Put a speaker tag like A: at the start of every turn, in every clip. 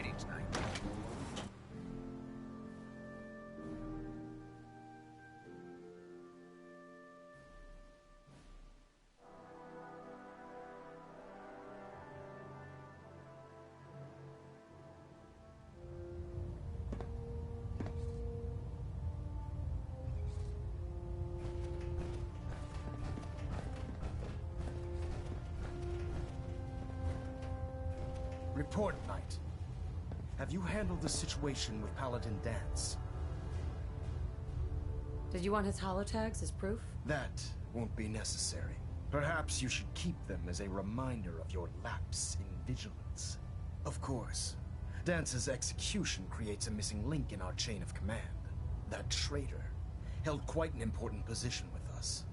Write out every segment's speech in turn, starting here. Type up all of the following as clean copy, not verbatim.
A: Greetings, Knight.
B: Report, Knight. Have you handled the situation with Paladin Danse?
C: Did you want his holotags as proof?
B: That won't be necessary. Perhaps you should keep them as a reminder of your lapse in vigilance. Of course, Dance's execution creates a missing link in our chain of command. That traitor held quite an important position with us.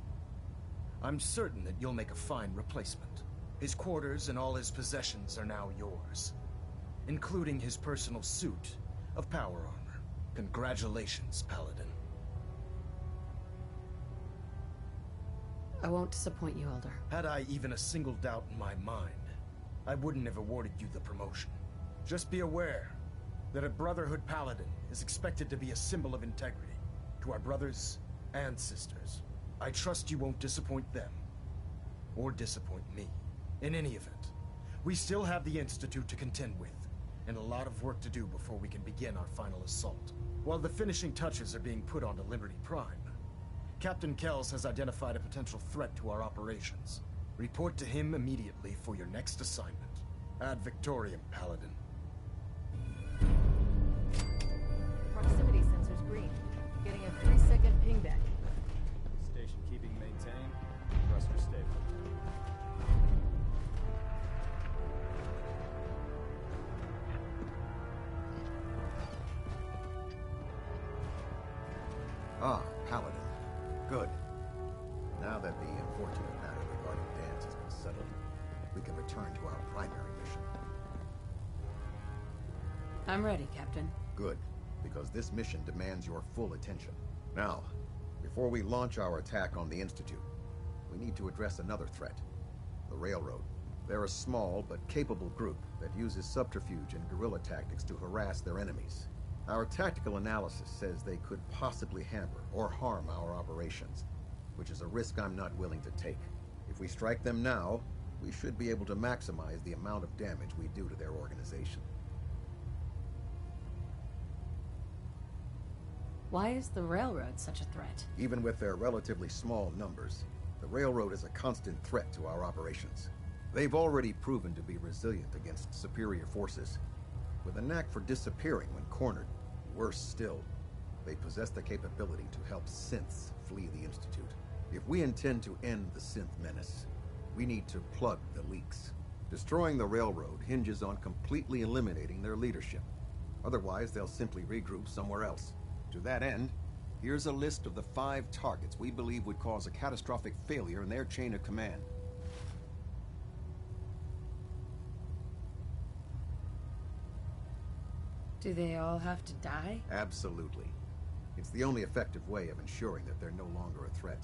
B: I'm certain that you'll make a fine replacement. His quarters and all his possessions are now yours, including his personal suit of power armor. Congratulations, Paladin.
C: I won't disappoint you, Elder.
B: Had I even a single doubt in my mind, I wouldn't have awarded you the promotion. Just be aware that a Brotherhood Paladin is expected to be a symbol of integrity to our brothers and sisters. I trust you won't disappoint them, or disappoint me. In any event, we still have the Institute to contend with, and a lot of work to do before we can begin our final assault. While the finishing touches are being put onto Liberty Prime, Captain Kells has identified a potential threat to our operations. Report to him immediately for your next assignment. Ad Victoriam, Paladin.
D: Proximity sensors green. Getting a 3-second ping back.
E: Station keeping maintained. Thruster stable.
F: Ah, Paladin. Good. Now that the unfortunate matter regarding Danse has been settled, we can return to our primary mission.
C: I'm ready, Captain.
F: Good, because this mission demands your full attention. Now, before we launch our attack on the Institute, we need to address another threat. The Railroad. They're a small but capable group that uses subterfuge and guerrilla tactics to harass their enemies. Our tactical analysis says they could possibly hamper or harm our operations, which is a risk I'm not willing to take. If we strike them now, we should be able to maximize the amount of damage we do to their organization.
C: Why is the Railroad such a threat?
F: Even with their relatively small numbers, the Railroad is a constant threat to our operations. They've already proven to be resilient against superior forces, with a knack for disappearing when cornered. Worse still, they possess the capability to help synths flee the Institute. If we intend to end the synth menace, we need to plug the leaks. Destroying the Railroad hinges on completely eliminating their leadership. Otherwise, they'll simply regroup somewhere else. To that end, here's a list of the 5 targets we believe would cause a catastrophic failure in their chain of command.
C: Do they all have to die?
F: Absolutely. It's the only effective way of ensuring that they're no longer a threat.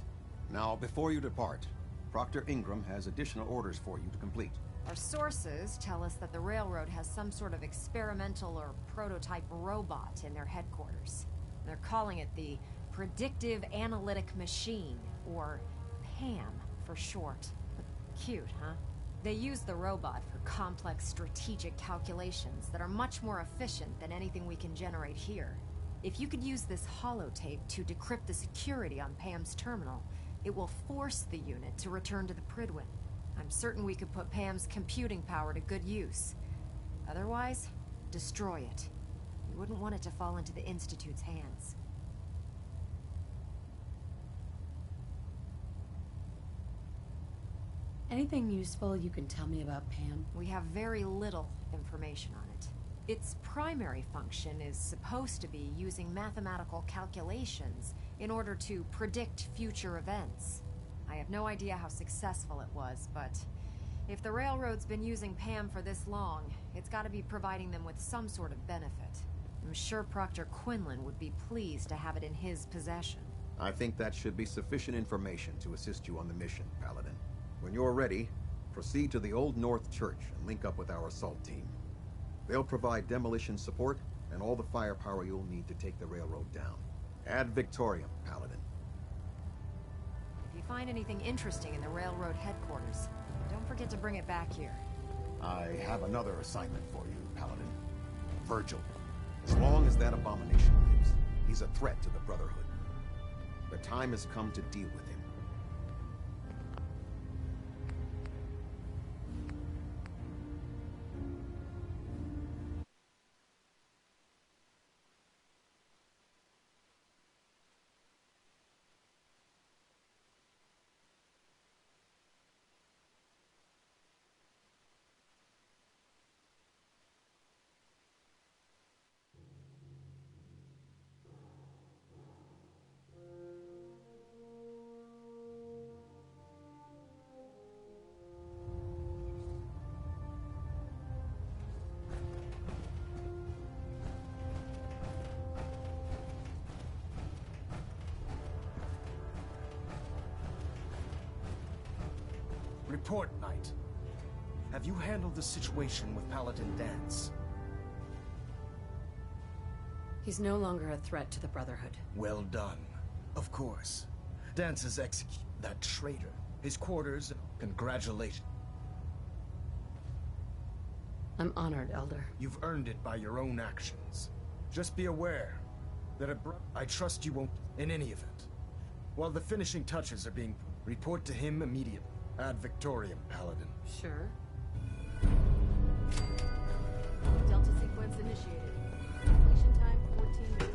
F: Now, before you depart, Proctor Ingram has additional orders for you to complete.
D: Our sources tell us that the Railroad has some sort of experimental or prototype robot in their headquarters. They're calling it the Predictive Analytic Machine, or PAM for short. Cute, huh? They use the robot for complex strategic calculations that are much more efficient than anything we can generate here. If you could use this holotape to decrypt the security on PAM's terminal, it will force the unit to return to the Prydwen. I'm certain we could put PAM's computing power to good use. Otherwise, destroy it. We wouldn't want it to fall into the Institute's hands.
C: Anything useful you can tell me about Pam?
D: We have very little information on it. Its primary function is supposed to be using mathematical calculations in order to predict future events. I have no idea how successful it was, but if the Railroad's been using Pam for this long, it's got to be providing them with some sort of benefit. I'm sure Proctor Quinlan would be pleased to have it in his possession.
F: I think that should be sufficient information to assist you on the mission, Paladin. When you're ready, proceed to the Old North Church and link up with our assault team. They'll provide demolition support and all the firepower you'll need to take the railroad down. Ad Victoriam, Paladin.
D: If you find anything interesting in the railroad headquarters, don't forget to bring it back here.
F: I have another assignment for you, Paladin. Virgil. As long as that abomination lives, he's a threat to the Brotherhood. The time has come to deal with him.
B: Report, Knight. Have you handled the situation with Paladin Danse?
C: He's no longer a threat to the Brotherhood.
B: Well done. Of course. Danse has executed that traitor. His quarters, congratulations.
C: I'm honored, Elder.
B: You've earned it by your own actions. Just be aware that I trust you won't in any event. While the finishing touches are being report to him immediately. Ad Victoriam, Paladin.
C: Sure.
A: Delta sequence initiated. Completion time 14 minutes.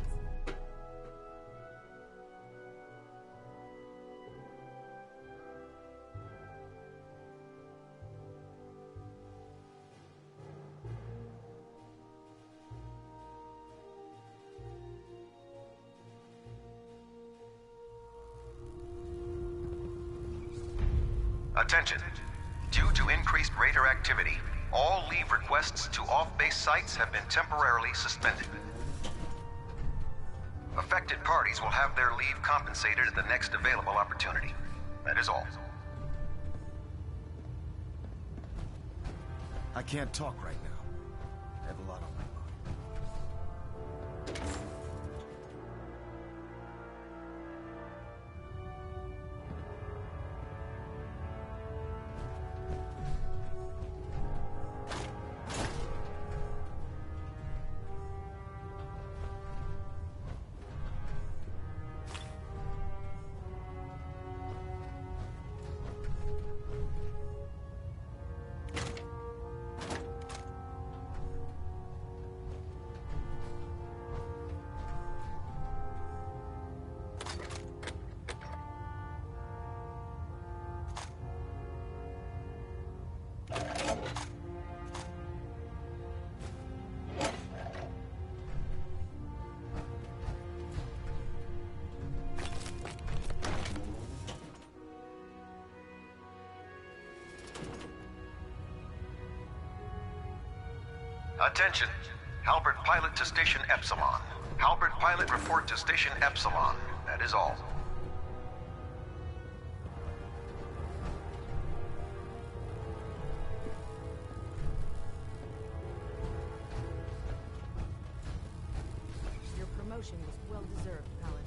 G: Attention. Due to increased raider activity, all leave requests to off-base sites have been temporarily suspended. Affected parties will have their leave compensated at the next available opportunity. That is all.
B: I can't talk right now. I have a lot on my mind.
G: Attention. Halbert pilot to Station Epsilon. Halbert pilot report to Station Epsilon. That is all.
A: Your promotion was well deserved, Paladin.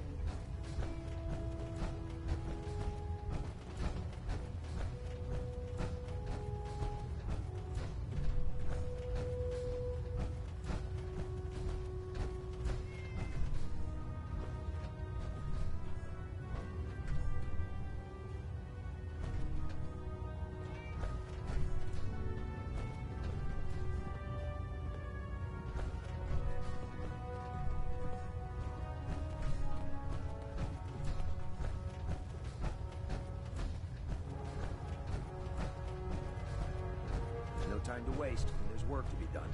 H: No time to waste. There's work to be done.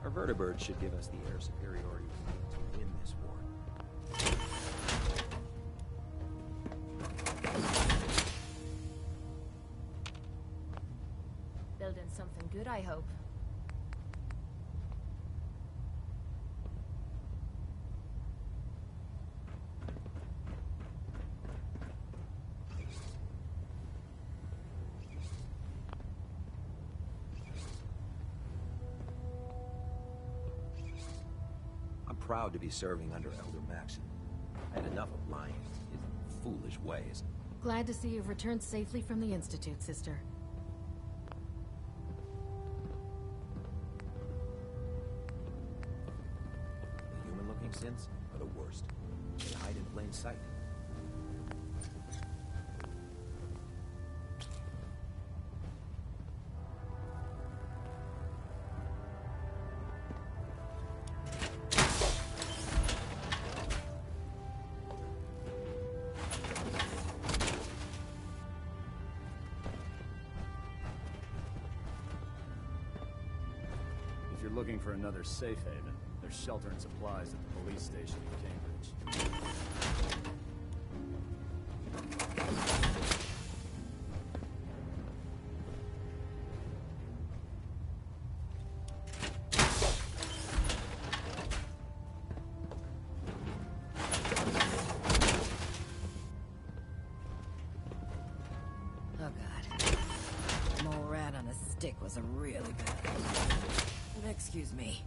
H: Our vertibird should give us the air superiority we need to win this war.
A: Building something good, I hope.
H: proud to be serving under Elder Maxon. I had enough of lying, his foolish ways.
A: Glad to see you've returned safely from the Institute, sister.
H: The human-looking synths are the worst. They hide in plain sight.
E: If you're looking for another safe haven, there's shelter and supplies at the police station in Cambridge.
I: Oh god. Mole rat on a stick was a really bad idea. Excuse me.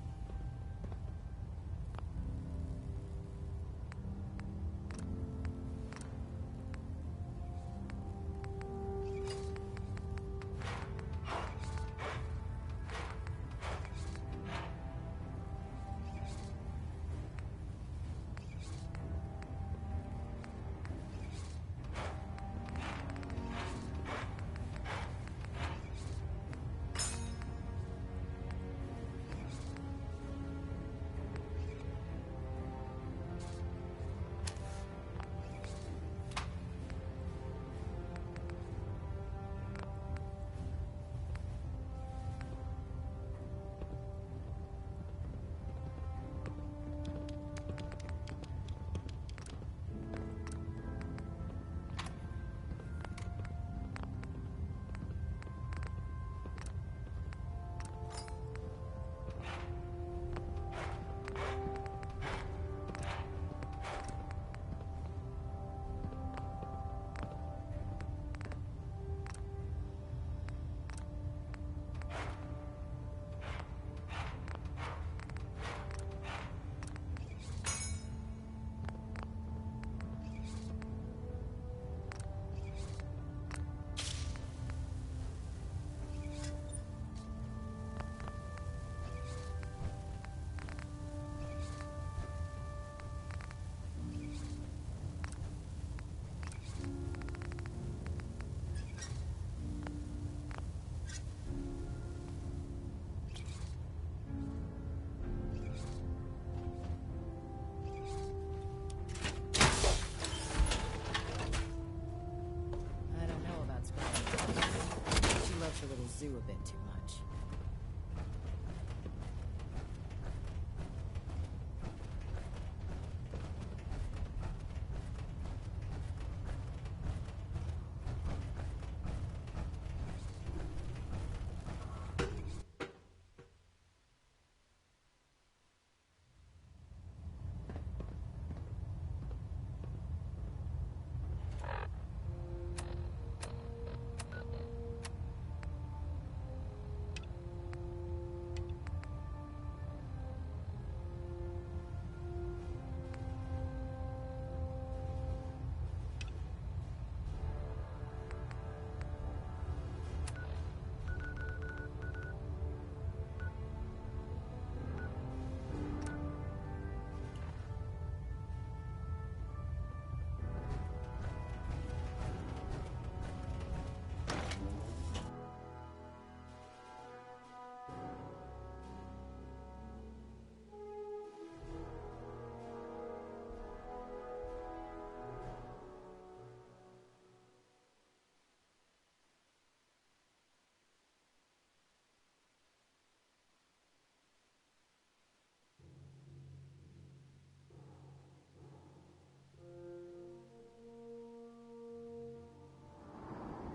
I: Zoo a bit too much.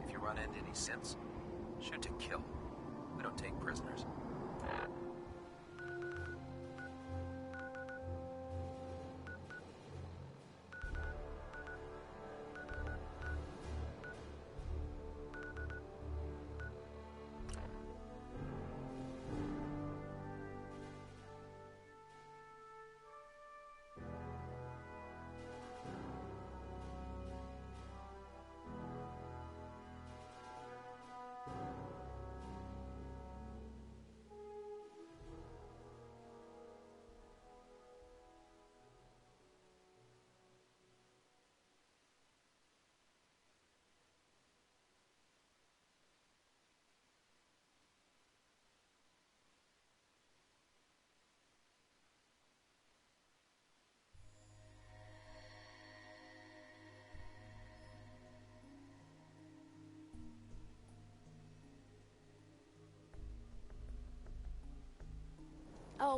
H: If you run into any synths, shoot to kill. We don't take prisoners.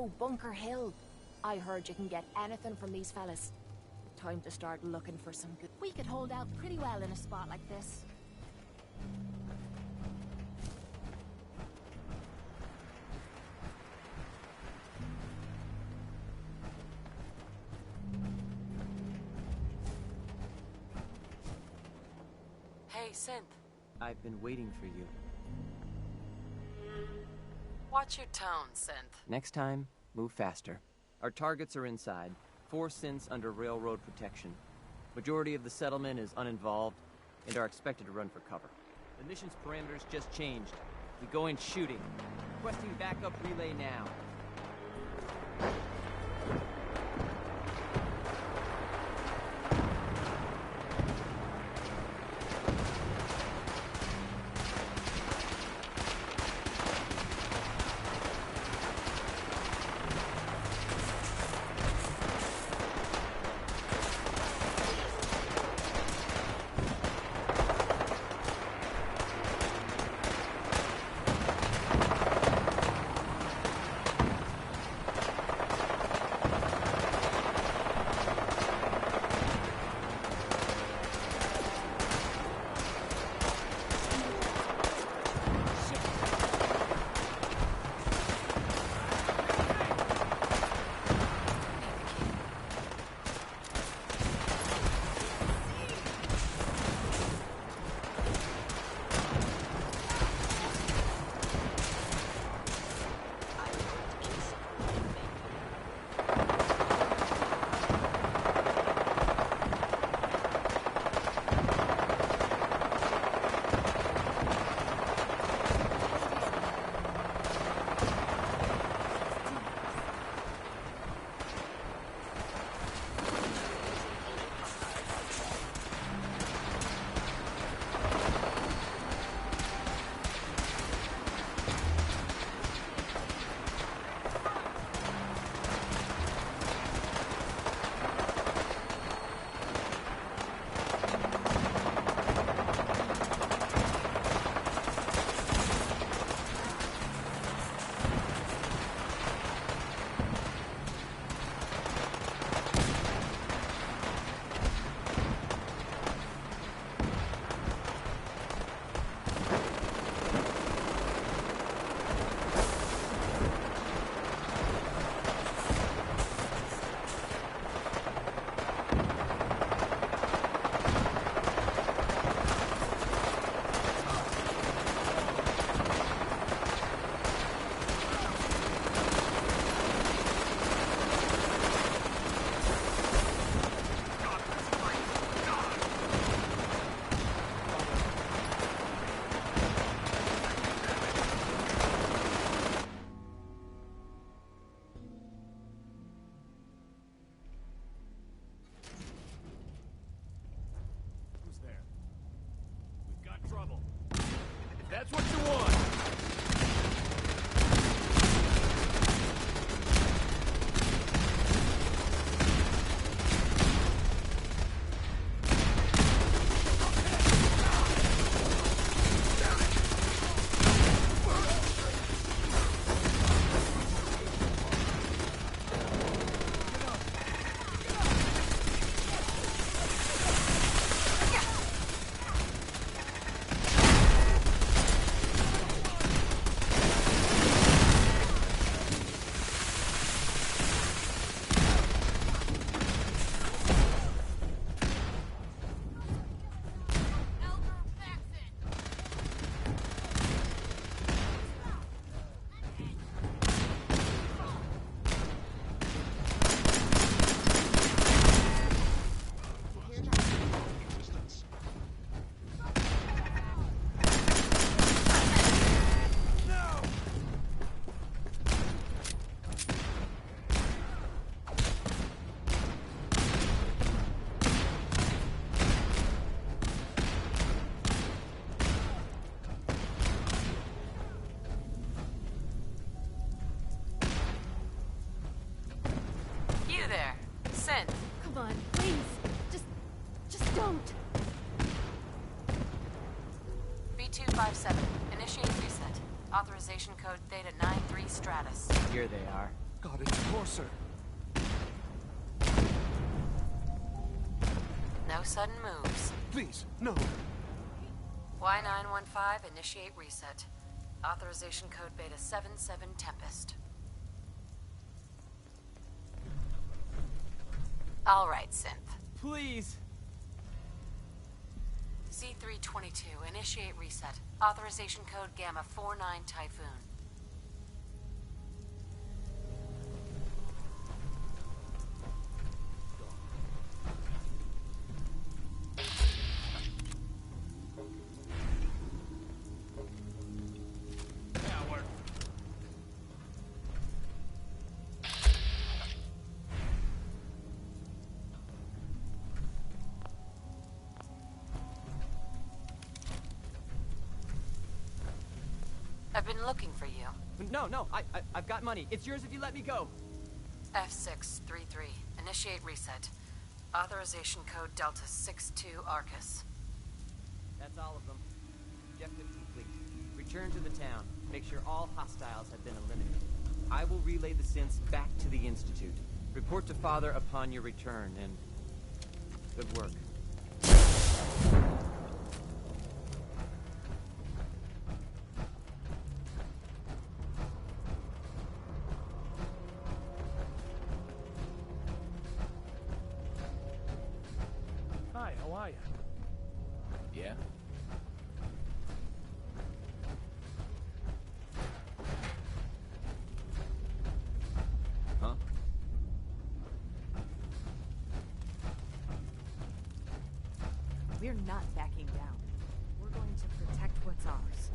J: Oh, Bunker Hill. I heard you can get anything from these fellas. Time to start looking for some good... We could hold out pretty well in a spot like this.
K: Hey, Synth.
L: I've been waiting for you.
K: Watch your tone, Synth.
L: Next time, move faster. Our targets are inside. 4 synths under railroad protection. Majority of the settlement is uninvolved and are expected to run for cover. The mission's parameters just changed. We go in shooting. Requesting backup relay now.
E: That's what you want!
J: Come on, please. Just don't.
K: B257. Initiate reset. Authorization code Theta 93 Stratus.
L: Here they are.
M: God, it's closer.
K: No sudden moves.
M: Please, no.
K: Y915, initiate reset. Authorization code Beta 77 Tempest. All right, Synth.
L: Please.
K: Z322, initiate reset. Authorization code Gamma 49 Typhoon. I've been looking for you.
L: No, I've got money. It's yours if you let me go.
K: F633, initiate reset. Authorization code Delta 62 Arcus.
L: That's all of them. Objective complete. Return to the town. Make sure all hostiles have been eliminated. I will relay the synths back to the Institute. Report to Father upon your return, and good work.
N: Hi, how are you?
H: Yeah? Huh?
D: We're not backing down. We're going to protect what's ours.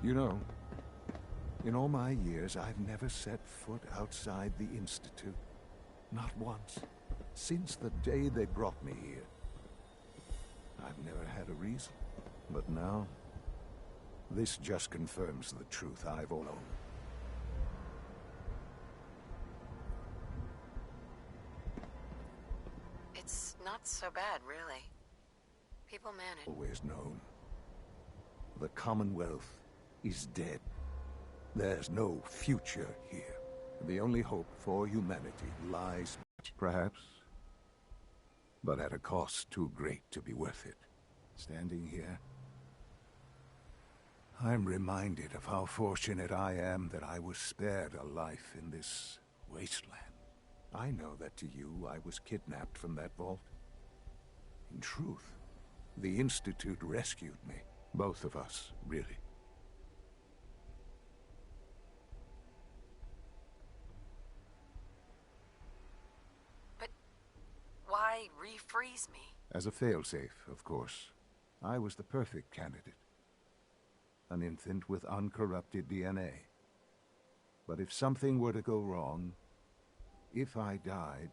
M: You know, in all my years, I've never set foot outside the Institute. Not once. Since the day they brought me here. I've never had a reason. But now, this just confirms the truth I've all known.
K: It's not so bad, really. People manage.
M: Always known. The Commonwealth is dead. There's no future here. The only hope for humanity lies, perhaps, but at a cost too great to be worth it. Standing here, I'm reminded of how fortunate I am that I was spared a life in this wasteland. I know that to you, I was kidnapped from that vault. In truth, the Institute rescued me. Both of us, really.
K: But why refreeze me?
M: As a failsafe, of course. I was the perfect candidate. An infant with uncorrupted DNA. But if something were to go wrong, if I died,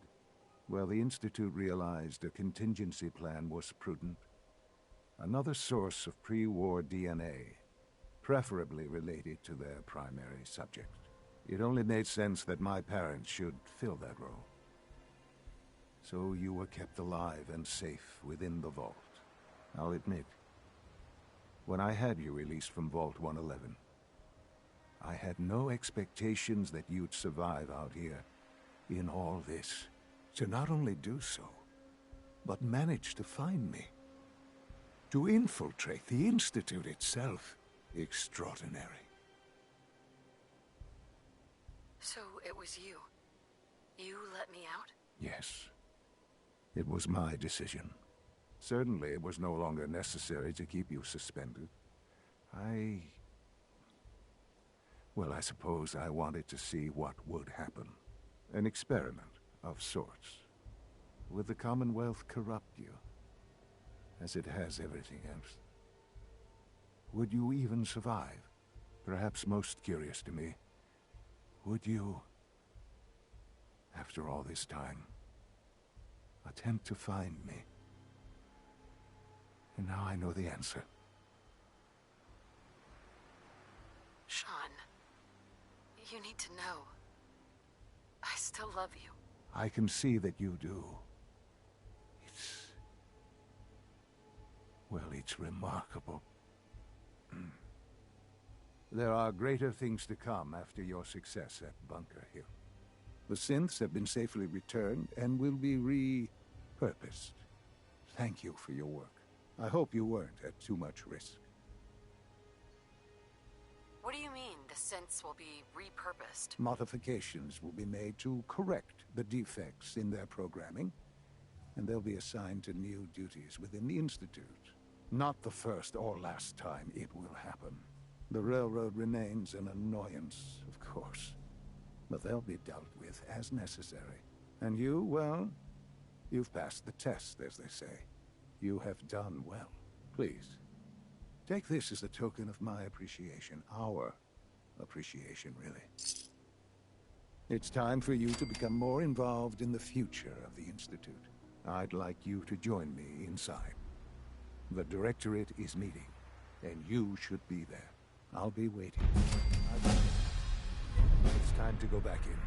M: well, the Institute realized a contingency plan was prudent. Another source of pre-war DNA, preferably related to their primary subject. It only made sense that my parents should fill that role. So you were kept alive and safe within the vault. I'll admit, when I had you released from Vault 111, I had no expectations that you'd survive out here in all this. To not only do so, but manage to find me. To infiltrate the Institute itself. Extraordinary.
K: So it was you. You let me out?
M: Yes. It was my decision. Certainly it was no longer necessary to keep you suspended. Well, I suppose I wanted to see what would happen. An experiment of sorts. Would the Commonwealth corrupt you? As it has everything else. Would you even survive? Perhaps most curious to me, would you, after all this time, attempt to find me? And now I know the answer.
K: Sean, you need to know. I still love you.
M: I can see that you do. It's remarkable. There are greater things to come after your success at Bunker Hill. The synths have been safely returned and will be repurposed. Thank you for your work. I hope you weren't at too much risk.
K: What do you mean, the synths will be repurposed?
M: Modifications will be made to correct the defects in their programming, and they'll be assigned to new duties within the Institute. Not the first or last time it will happen. The railroad remains an annoyance, of course, but they'll be dealt with as necessary. And you, well, you've passed the test, as they say. You have done well. Please, take this as a token of my appreciation. Our appreciation, really. It's time for you to become more involved in the future of the Institute. I'd like you to join me inside. The Directorate is meeting, and you should be there. I'll be waiting. It's time to go back in.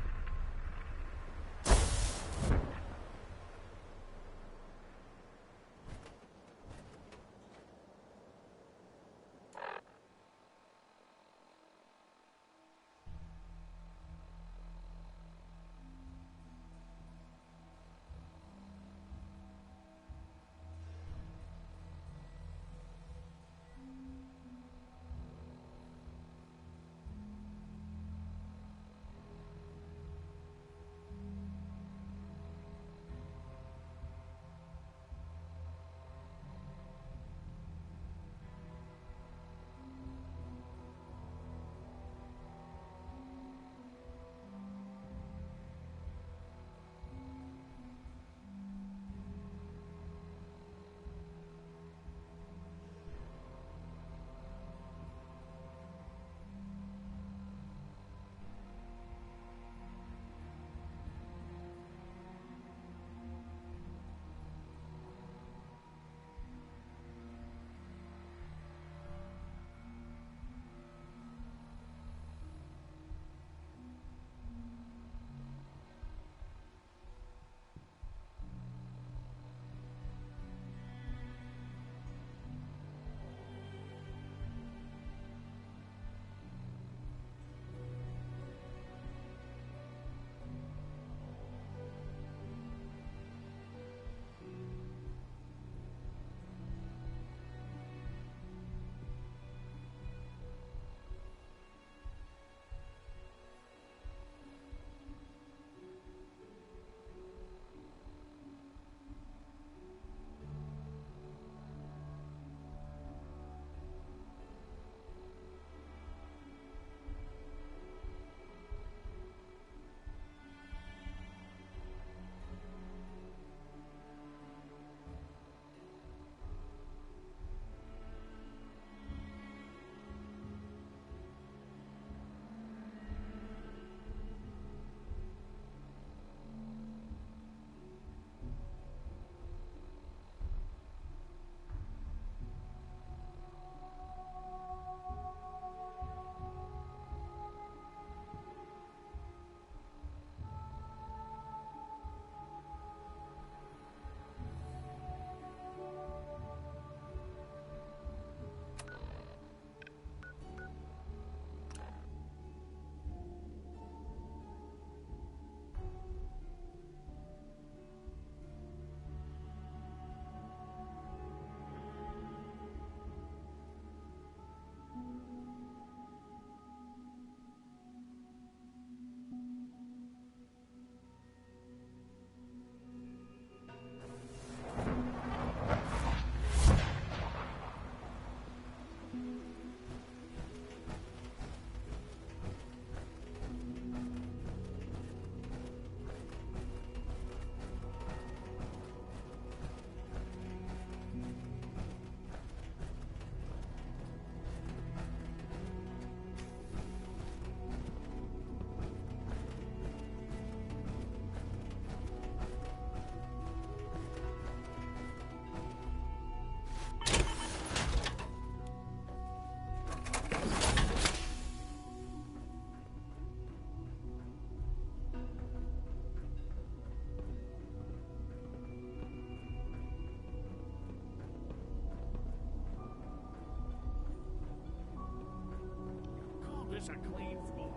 N: us a clean floor.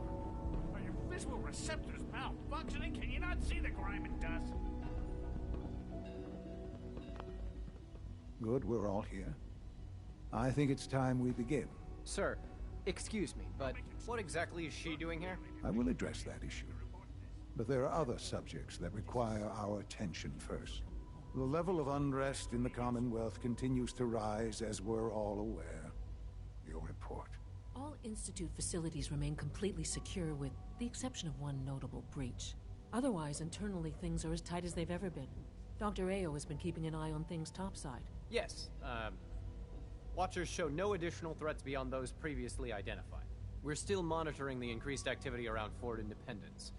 N: Are your visual receptors malfunctioning? Can you not see the grime and dust?
M: Good, we're all here. I think it's time we begin.
O: Sir, excuse me, but what exactly is she doing here?
M: I will address that issue. But there are other subjects that require our attention first. The level of unrest in the Commonwealth continues to rise, as we're all aware. Your report.
P: All Institute facilities remain completely secure, with the exception of one notable breach. Otherwise, internally, things are as tight as they've ever been. Dr. Ayo has been keeping an eye on things topside.
O: Yes, Watchers show no additional threats beyond those previously identified. We're still monitoring the increased activity around Fort Independence,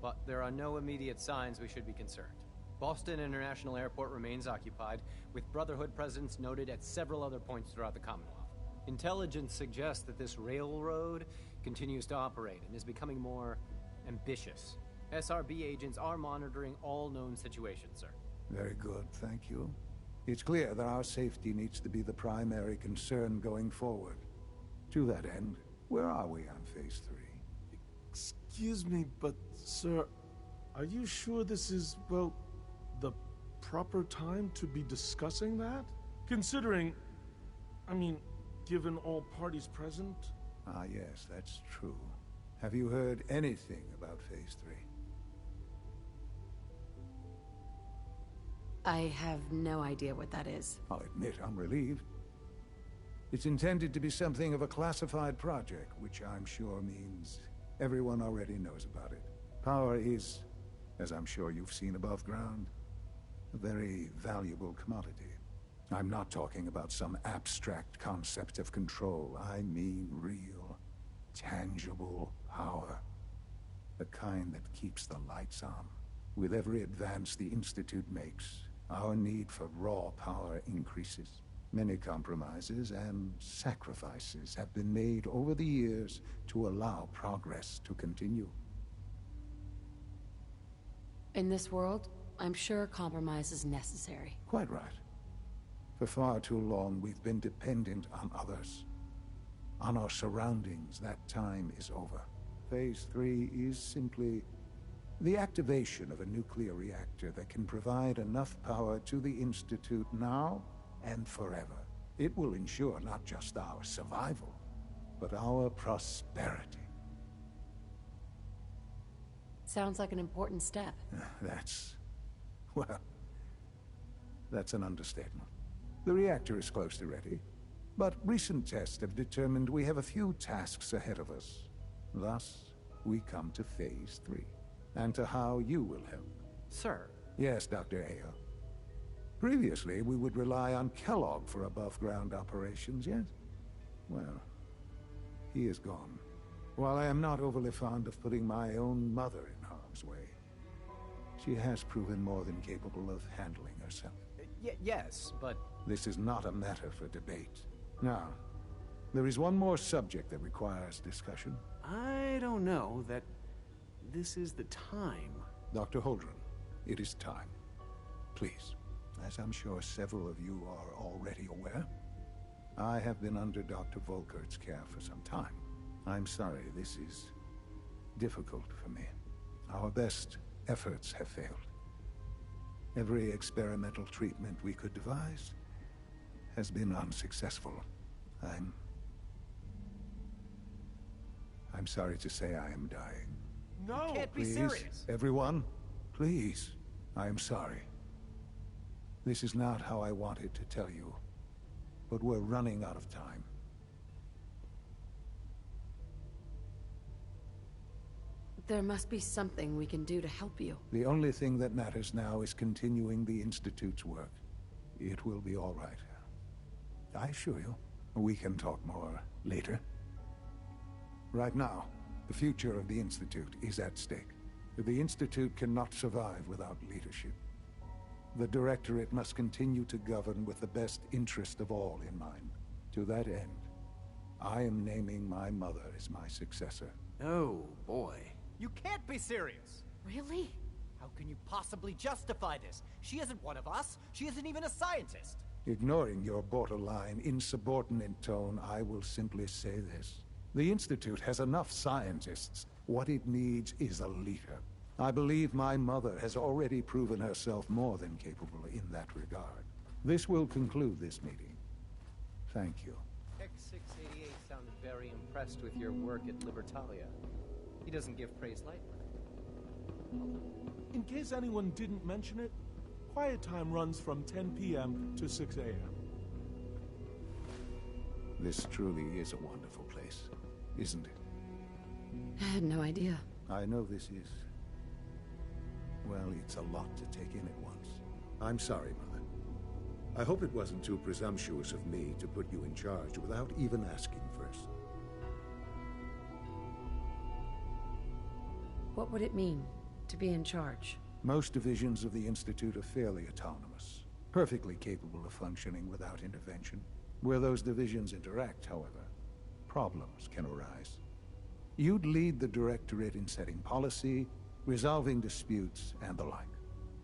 O: but there are no immediate signs we should be concerned. Boston International Airport remains occupied, with Brotherhood presence noted at several other points throughout the Commonwealth. Intelligence suggests that this railroad continues to operate and is becoming more ambitious. SRB agents are monitoring all known situations, sir.
M: Very good, thank you. It's clear that our safety needs to be the primary concern going forward. To that end, where are we on Phase 3?
Q: Excuse me, but, sir, are you sure this is, well, the proper time to be discussing that? Considering, I mean, given all parties present?
M: Ah, yes, that's true. Have you heard anything about Phase 3?
C: I have no idea what that is.
M: I'll admit I'm relieved. It's intended to be something of a classified project, which I'm sure means everyone already knows about it. Power is, as I'm sure you've seen above ground, a very valuable commodity. I'm not talking about some abstract concept of control. I mean real, tangible power. The kind that keeps the lights on. With every advance the Institute makes, our need for raw power increases. Many compromises and sacrifices have been made over the years to allow progress to continue.
C: In this world, I'm sure compromise is necessary.
M: Quite right. For far too long, we've been dependent on others. On our surroundings. That time is over. Phase 3 is simply the activation of a nuclear reactor that can provide enough power to the Institute now and forever. It will ensure not just our survival, but our prosperity.
C: Sounds like an important step.
M: That's an understatement. The reactor is close to ready, but recent tests have determined we have a few tasks ahead of us. Thus, we come to Phase 3. And to how you will help.
O: Sir?
M: Yes, Dr. Ayo. Previously, we would rely on Kellogg for above-ground operations, yes? Well, he is gone. While I am not overly fond of putting my own mother in harm's way, she has proven more than capable of handling herself.
O: Yes, but...
M: This is not a matter for debate. Now, there is one more subject that requires discussion.
R: I don't know that this is the time.
M: Dr. Holdren, it is time. Please, as I'm sure several of you are already aware, I have been under Dr. Volkert's care for some time. I'm sorry, this is difficult for me. Our best efforts have failed. Every experimental treatment we could devise has been unsuccessful. I'm sorry to say I am dying.
O: No! You can't be
M: Please,
O: serious!
M: Everyone, please. I am sorry. This is not how I wanted to tell you, but we're running out of time.
C: There must be something we can do to help you.
M: The only thing that matters now is continuing the Institute's work. It will be all right. I assure you, we can talk more later. Right now, the future of the Institute is at stake. The Institute cannot survive without leadership. The Directorate must continue to govern with the best interest of all in mind. To that end, I am naming my mother as my successor.
R: Oh, boy.
O: You can't be serious!
C: Really?
O: How can you possibly justify this? She isn't one of us. She isn't even a scientist.
M: Ignoring your borderline, insubordinate tone, I will simply say this. The Institute has enough scientists. What it needs is a leader. I believe my mother has already proven herself more than capable in that regard. This will conclude this meeting. Thank you.
O: X688 sounded very impressed with your work at Libertalia. He doesn't give praise lightly.
Q: In case anyone didn't mention it, quiet time runs from 10 p.m. to 6 a.m.
M: This truly is a wonderful place, isn't it?
C: I had no idea.
M: I know this is... well, it's a lot to take in at once.
S: I'm sorry, Mother. I hope it wasn't too presumptuous of me to put you in charge without even asking first.
C: What would it mean to be in charge?
M: Most divisions of the Institute are fairly autonomous, perfectly capable of functioning without intervention. Where those divisions interact, however, problems can arise. You'd lead the Directorate in setting policy, resolving disputes, and the like.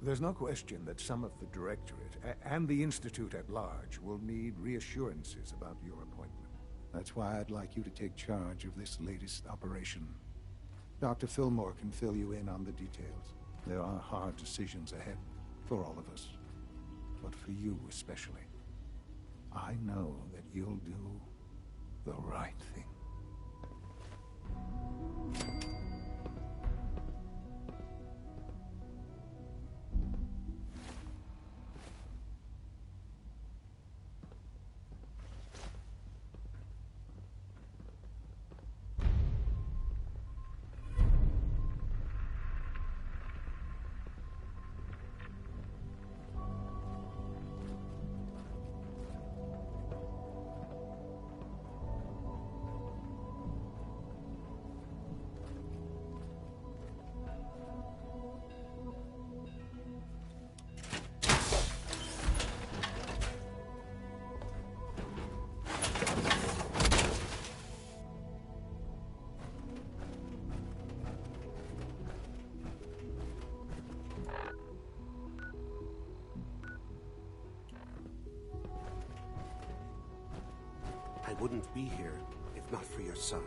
M: There's no question that some of the Directorate and the Institute at large will need reassurances about your appointment. That's why I'd like you to take charge of this latest operation. Dr. Fillmore can fill you in on the details. There are hard decisions ahead for all of us, but for you especially. I know that you'll do the right thing.
T: I wouldn't be here if not for your son.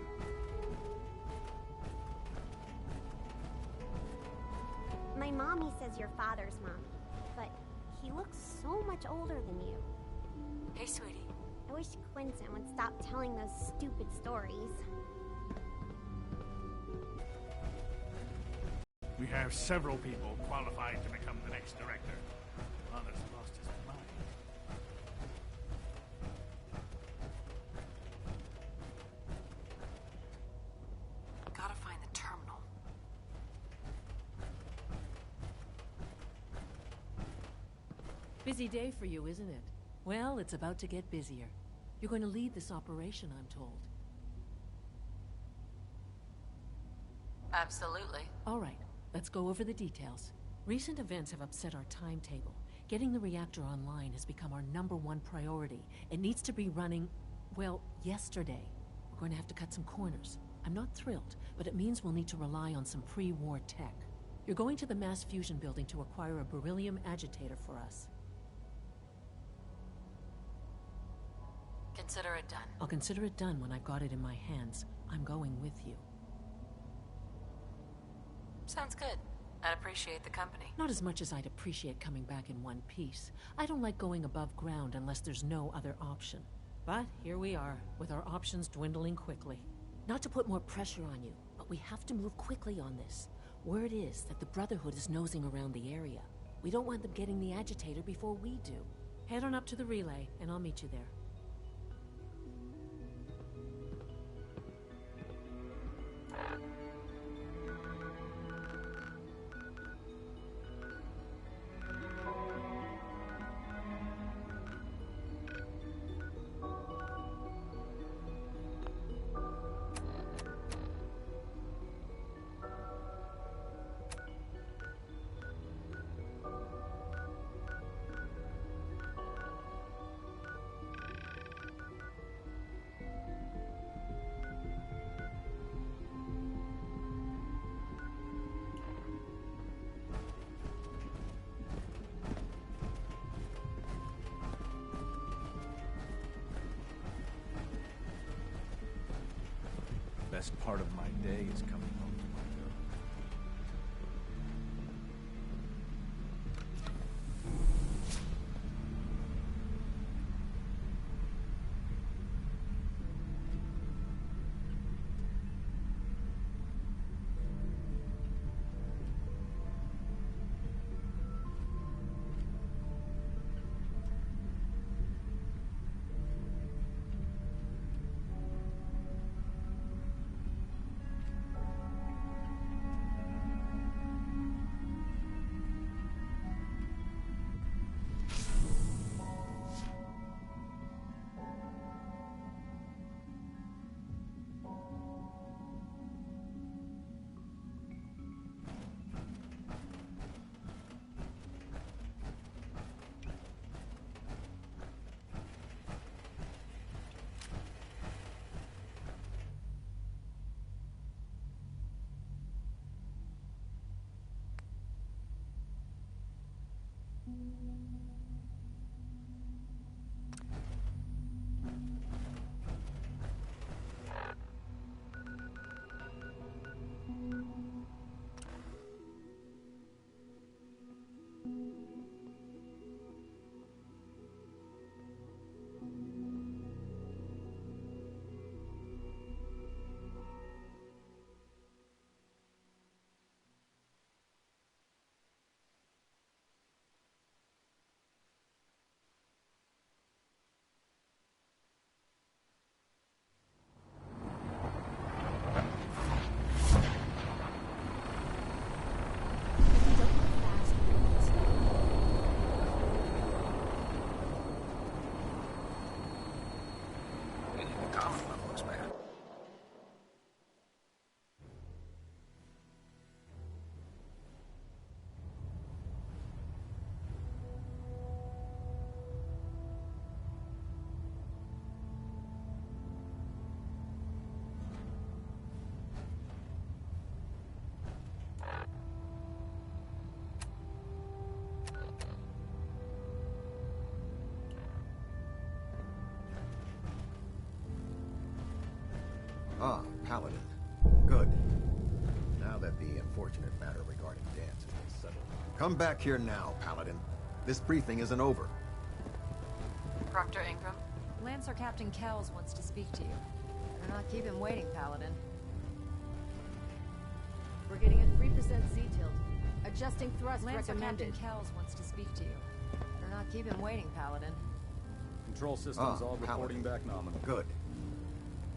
U: My mommy says your father's mommy, but he looks so much older than you.
K: Hey, sweetie.
U: I wish Quinton would stop telling those stupid stories.
N: We have several people qualified to become the next director. Others lost his mind.
K: Gotta find the terminal.
P: Busy day for you, isn't it? Well, it's about to get busier. You're going to lead this operation, I'm told.
K: Absolutely.
P: All right, let's go over the details. Recent events have upset our timetable. Getting the reactor online has become our #1 priority. It needs to be running, well, yesterday. We're going to have to cut some corners. I'm not thrilled, but it means we'll need to rely on some pre-war tech. You're going to the mass fusion building to acquire a beryllium agitator for us.
K: Consider it done.
P: I'll consider it done when I've got it in my hands. I'm going with you.
K: Sounds good. I'd appreciate the company.
P: Not as much as I'd appreciate coming back in one piece. I don't like going above ground unless there's no other option. But here we are, with our options dwindling quickly. Not to put more pressure on you, but we have to move quickly on this. Word is that the Brotherhood is nosing around the area. We don't want them getting the agitator before we do. Head on up to the relay, and I'll meet you there.
E: best part of my day is coming home to my girl.
G: Ah, Paladin. Good. Now that the unfortunate matter regarding Danse has been settled. Come back here now, Paladin. This briefing isn't over.
K: Proctor Ingram?
D: Lancer Captain Kells wants to speak to you. Better not keep him waiting, Paladin.
A: We're getting a 3% Z-tilt. Adjusting thrust
D: Lancer
A: recommended.
D: Captain Kells wants to speak to you. Better not keep him waiting, Paladin.
E: Control systems all reporting back nominal.
G: Good.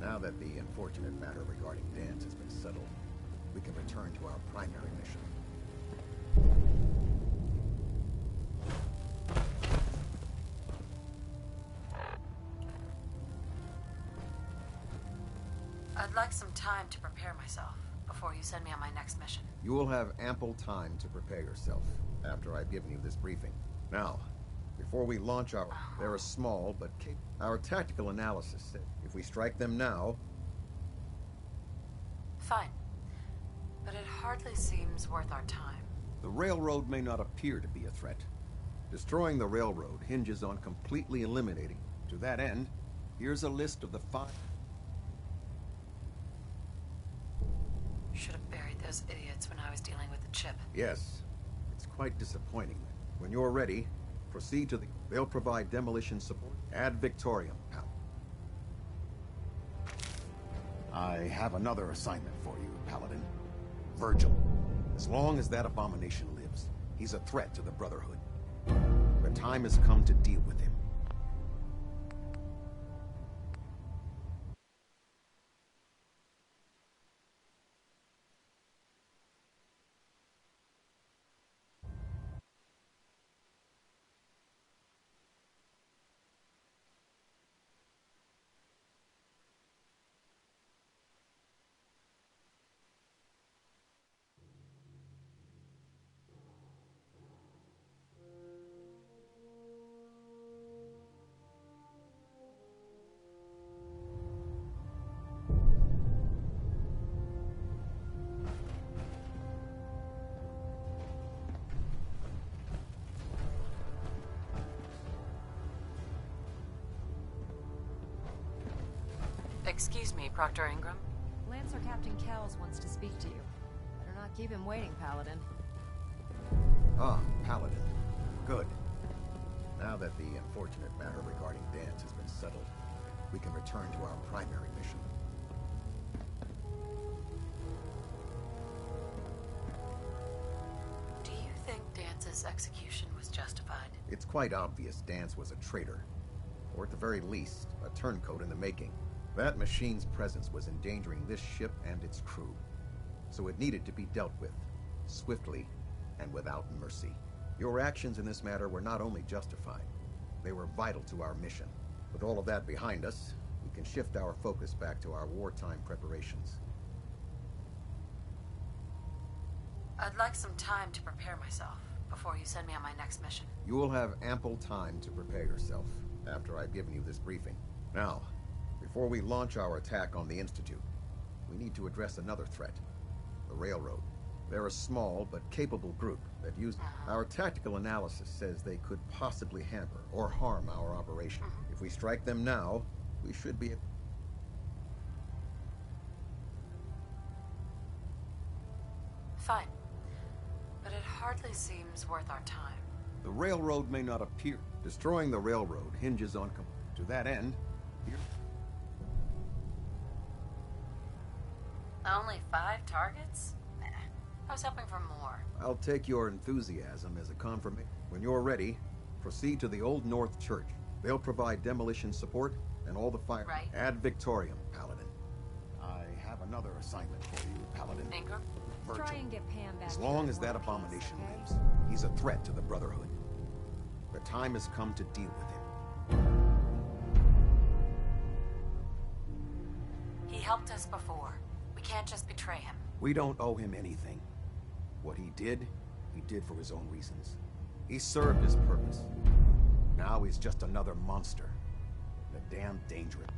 G: Now that the unfortunate matter regarding Danse has been settled, we can return to our primary mission.
K: I'd like some time to prepare myself before you send me on my next mission.
G: You will have ample time to prepare yourself after I've given you this briefing. Now, before we launch they're a small but our tactical analysis said if we strike them now...
K: Fine. But it hardly seems worth our time.
G: The railroad may not appear to be a threat. Destroying the railroad hinges on completely eliminating. To that end, here's a list of the 5...
K: Should have buried those idiots when I was dealing with the chip.
G: Yes. It's quite disappointing. When you're ready, proceed to the... They'll provide demolition support. Ad Victoriam, pal. I have another assignment for you, Paladin. Virgil. As long as that abomination lives, he's a threat to the Brotherhood. The time has come to deal with him.
K: Excuse me, Proctor Ingram.
D: Lancer Captain Kells wants to speak to you. Better not keep him waiting, Paladin.
G: Ah, Paladin. Good. Now that the unfortunate matter regarding Danse has been settled, we can return to our primary mission.
K: Do you think Dance's execution was justified?
G: It's quite obvious Danse was a traitor. Or at the very least, a turncoat in the making. That machine's presence was endangering this ship and its crew. So it needed to be dealt with, swiftly and without mercy. Your actions in this matter were not only justified, they were vital to our mission. With all of that behind us, we can shift our focus back to our wartime preparations.
K: I'd like some time to prepare myself before you send me on my next mission.
G: You will have ample time to prepare yourself after I've given you this briefing. Now, before we launch our attack on the Institute, we need to address another threat, the Railroad. They're a small but capable group that use our tactical analysis says they could possibly hamper or harm our operation. If we strike them now, we should be...
K: Fine. But it hardly seems worth our time.
G: The Railroad may not appear. Destroying the Railroad hinges on... To that end, here...
K: Only 5 targets? Nah. I was hoping for more.
G: I'll take your enthusiasm as a confirmation. When you're ready, proceed to the Old North Church. They'll provide demolition support and all the fire...
K: Right.
G: Ad Victoriam, Paladin. I have another assignment for you, Paladin.
K: Ingram?
G: Virgil.
D: Try and get Pam back.
G: As long as that abomination lives, he's a threat to the Brotherhood. The time has come to deal with him.
K: He helped us before. We can't just betray him.
G: We don't owe him anything. What he did for his own reasons. He served his purpose. Now he's just another monster. And a damn dangerous.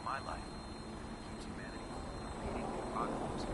H: my life. Keeps humanity from beating the apocalypse.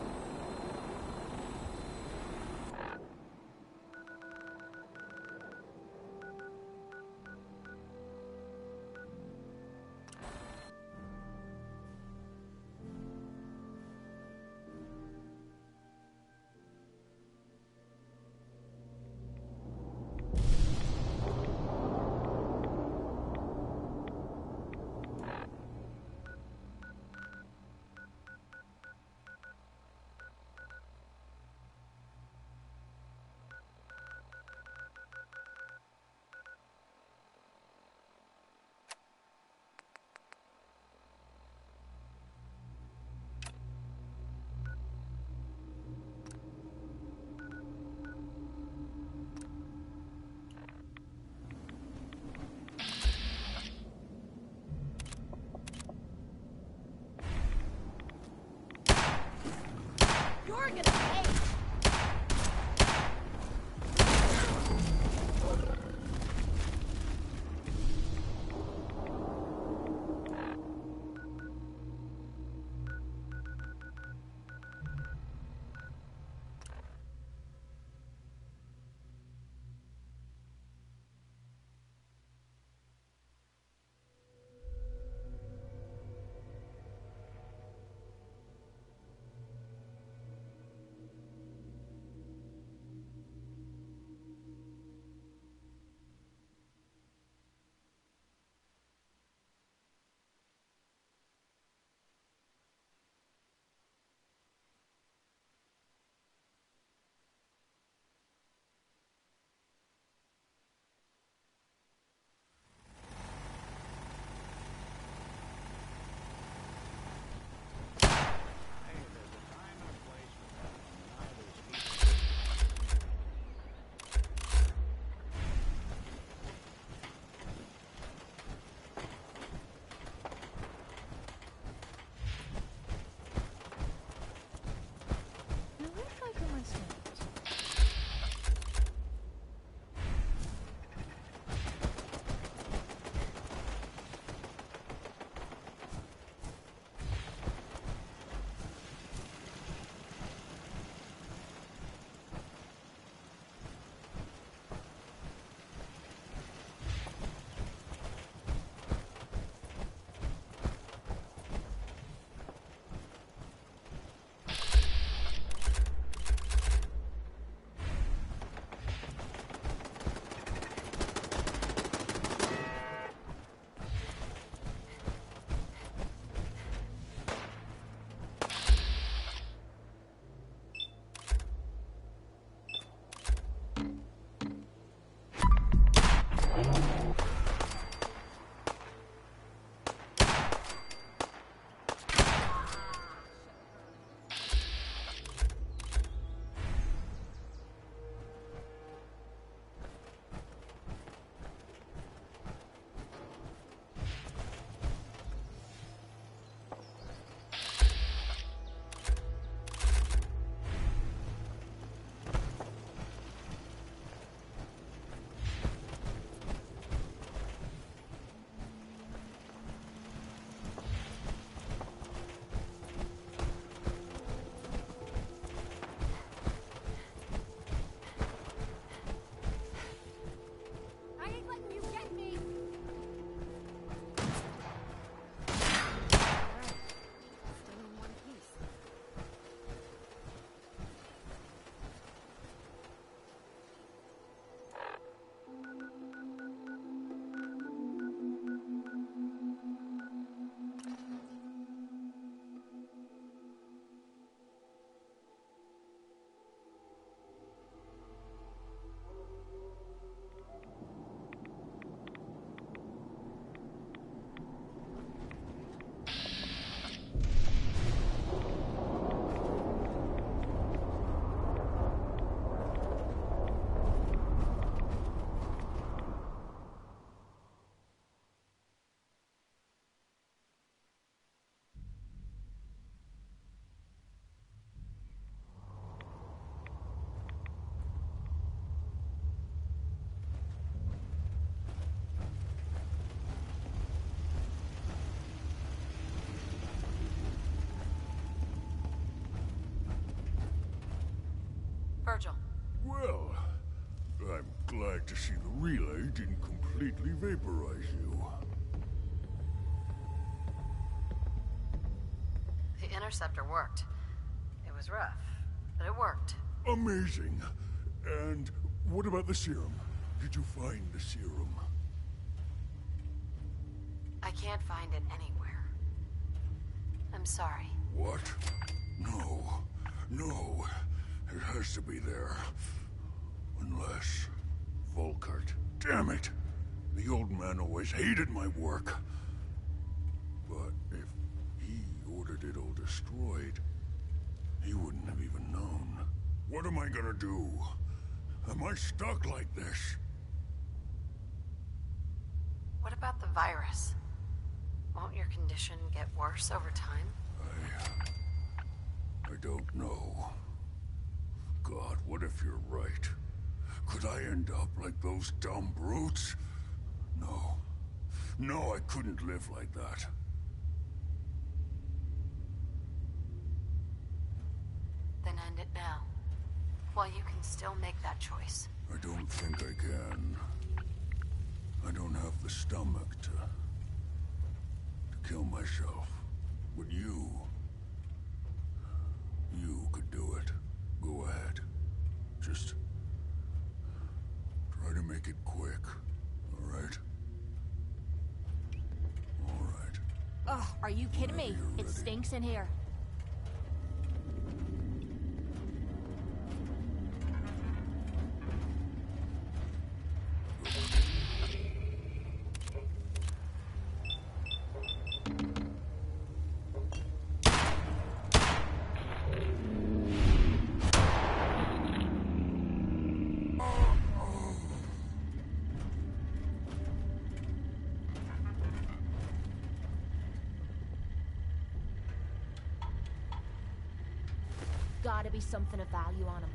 K: Virgil.
F: Well, I'm glad to see the relay didn't completely vaporize you.
K: The interceptor worked. It was rough, but it worked.
F: Amazing. And what about the serum? Did you find the serum?
K: I can't find it anywhere. I'm sorry.
F: What? No. No. It has to be there. Unless... Volkart. Damn it! The old man always hated my work. But if he ordered it all destroyed, he wouldn't have even known. What am I gonna do? Am I stuck like this?
K: What about the virus? Won't your condition get worse over time?
F: I don't know. God, what if you're right? Could I end up like those dumb brutes? No. No, I couldn't live like that.
K: Then end it now. While you can still make that choice.
F: I don't think I can. I don't have the stomach to kill myself. But you could do it. Go ahead. Just try to make it quick, all right? All right.
J: Ugh, are you kidding me? It stinks in here. Gotta be something of value on him.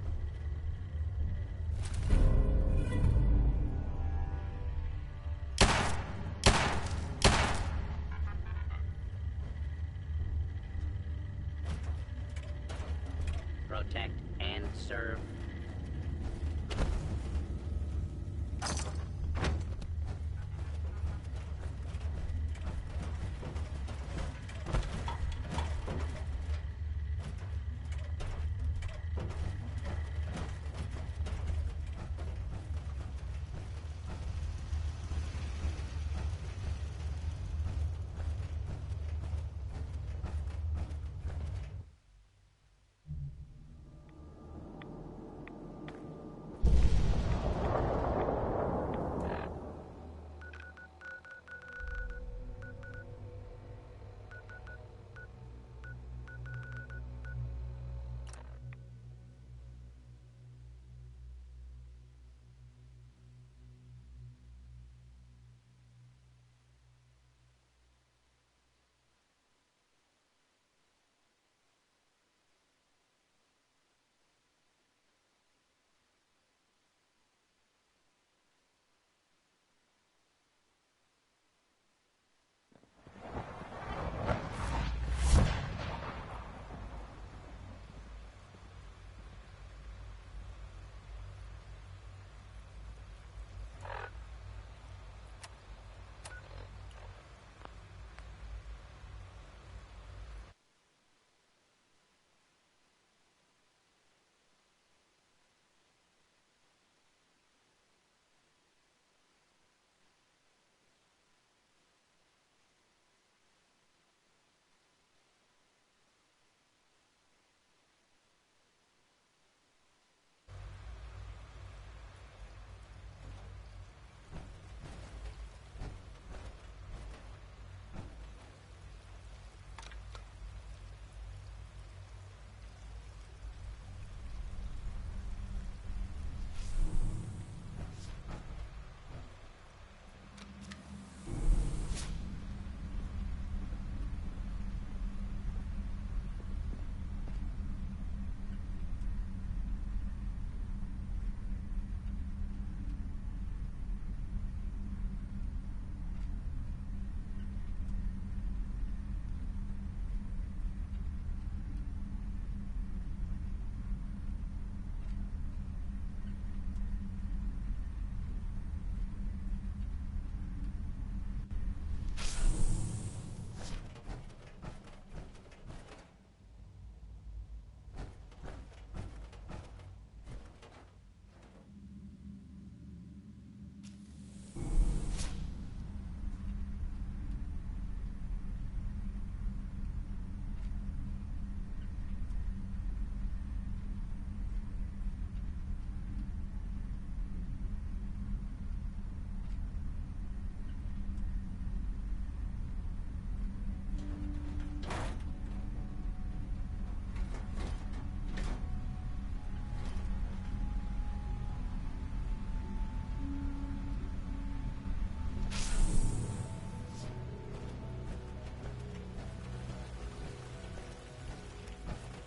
V: Protect and serve.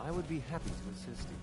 B: I would be happy to assist you.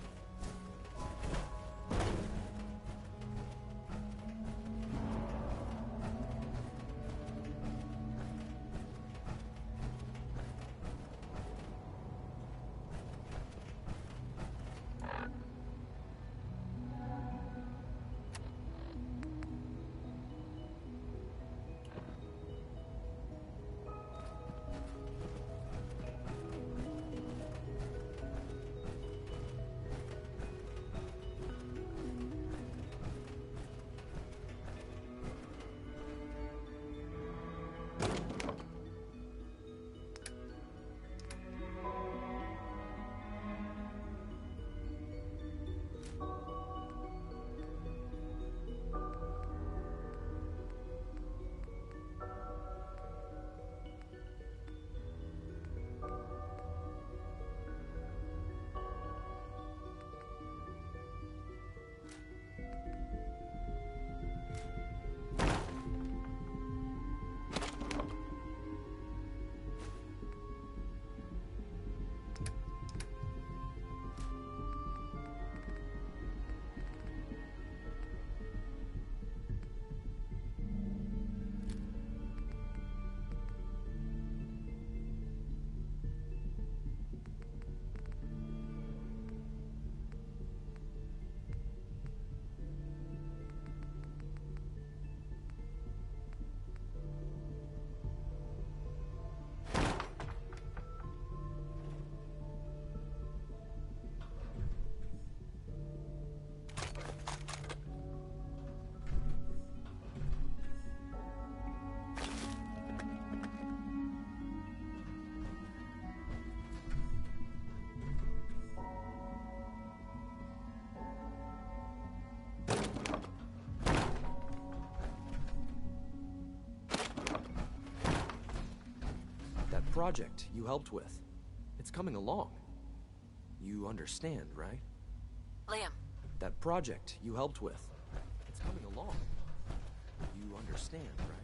B: That project you helped with, it's coming along. You understand, right?
K: Liam.
B: That project you helped with, it's coming along. You understand, right?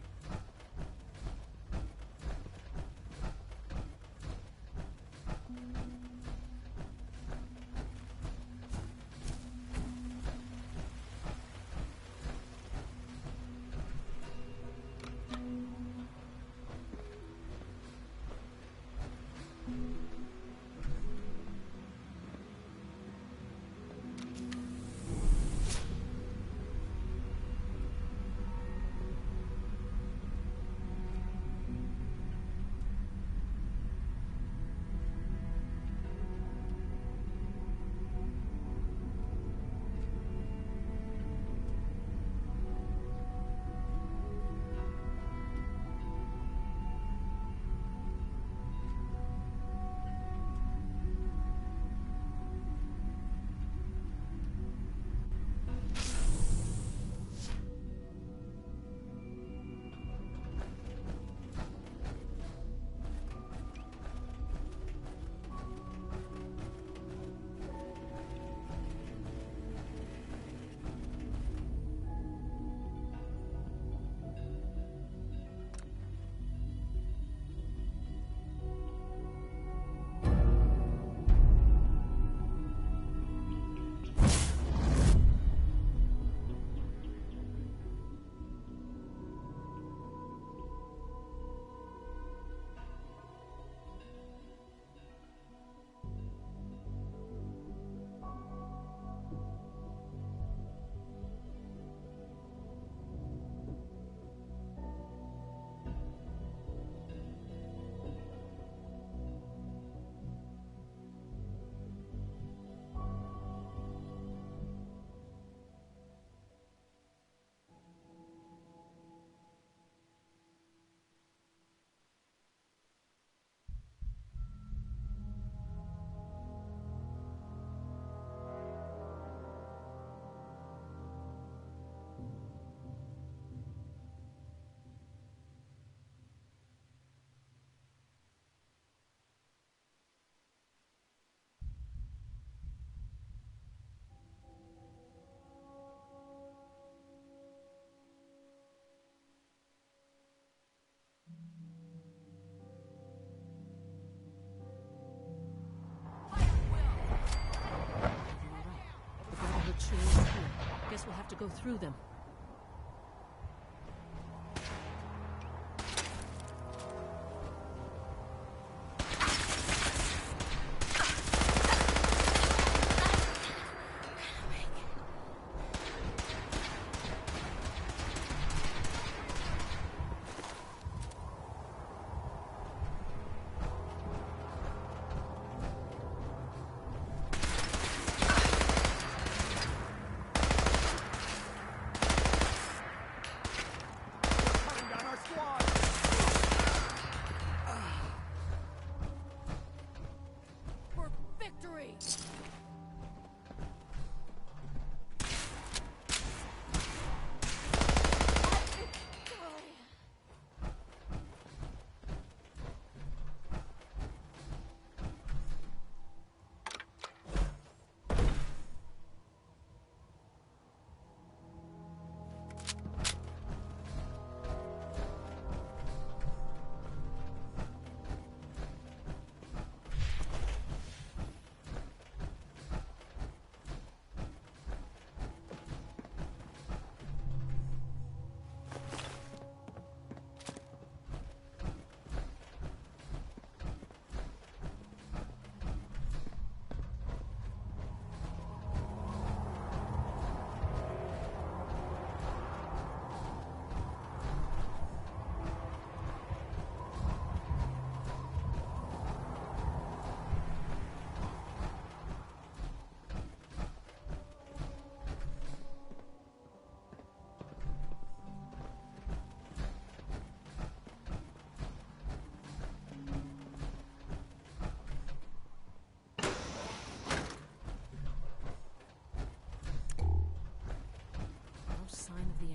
P: go through them.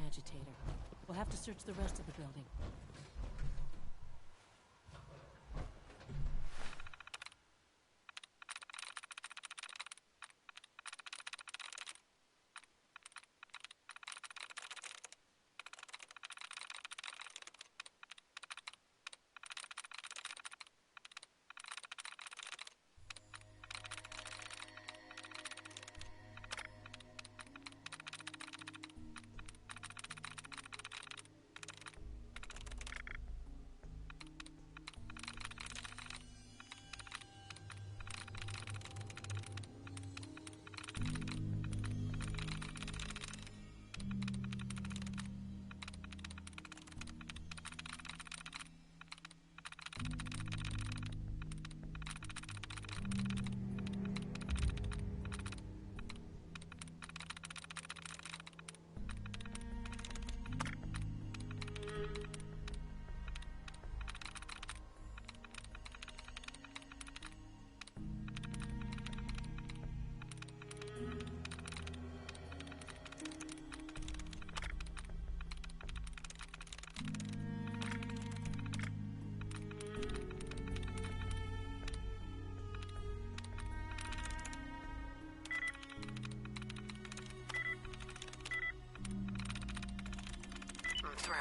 P: Agitator. We'll have to search the rest of the building.
K: Through.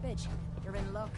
J: garbage. You're in luck.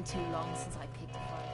J: been too long since I picked a fight.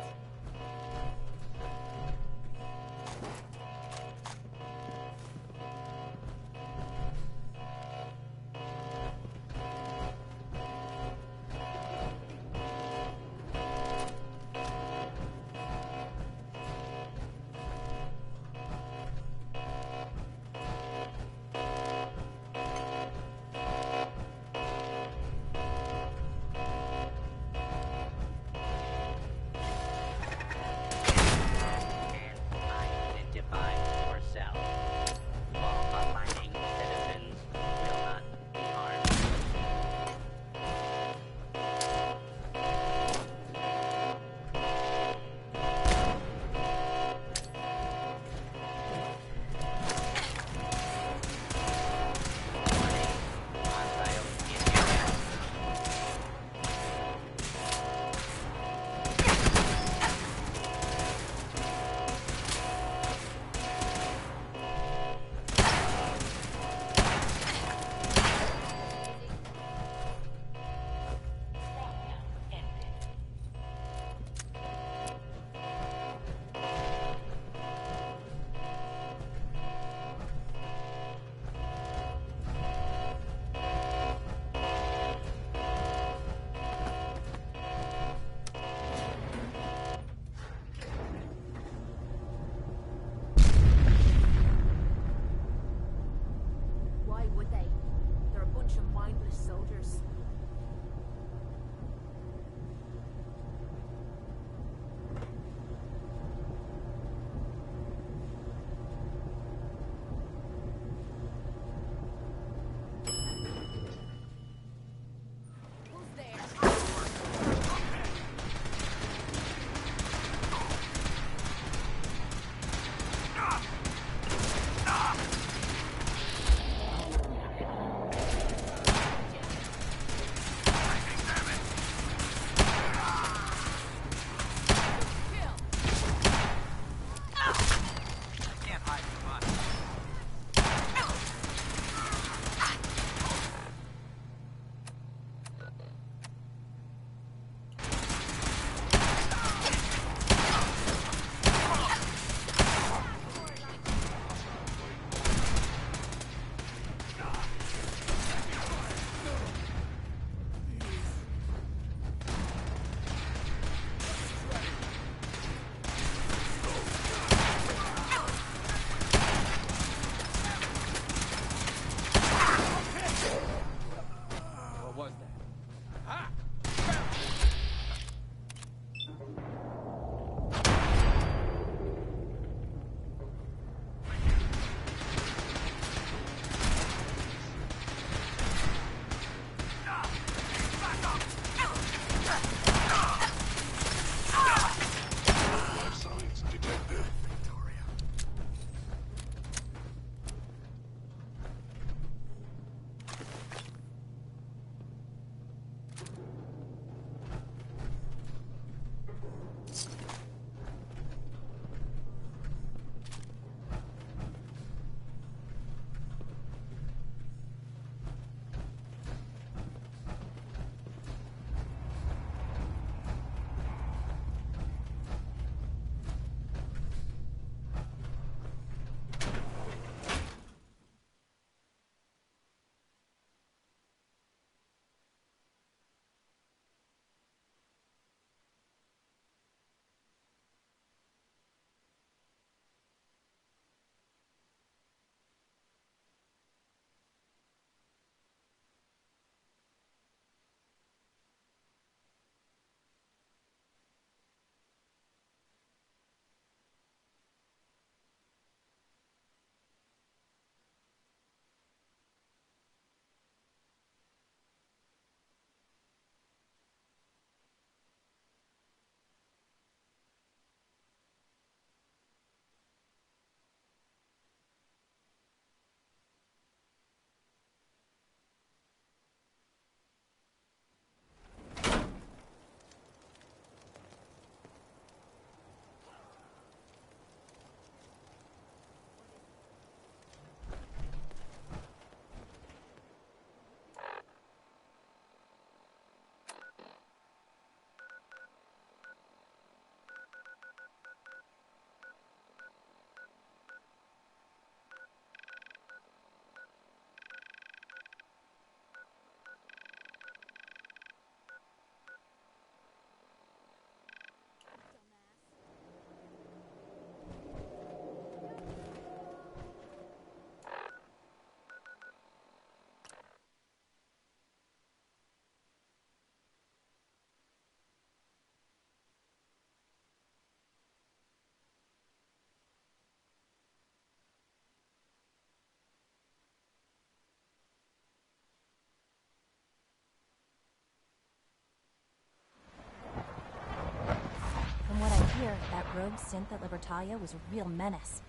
I: rogue synth at Libertalia was a real menace.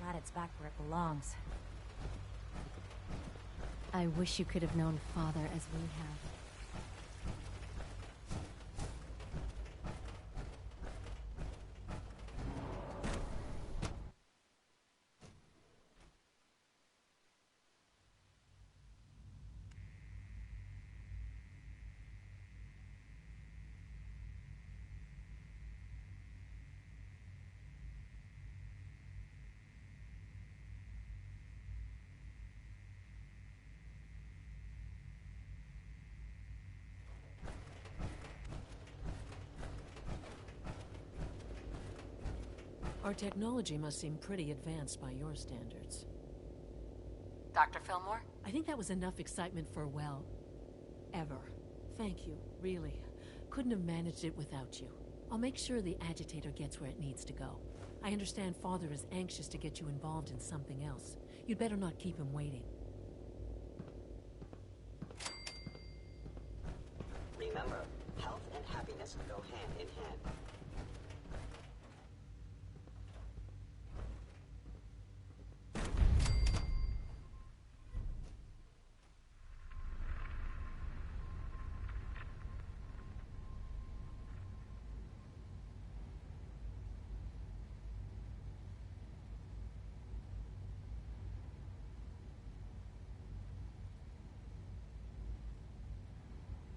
I: Glad it's back where it belongs.
C: I wish you could have known Father as we have.
P: Our technology must seem pretty advanced by your standards.
K: Dr. Fillmore?
P: I think that was enough excitement for, well, ever. Thank you, really. Couldn't have managed it without you. I'll make sure the agitator gets where it needs to go. I understand Father is anxious to get you involved in something else. You'd better not keep him waiting.
V: Remember, health and happiness go hand in hand.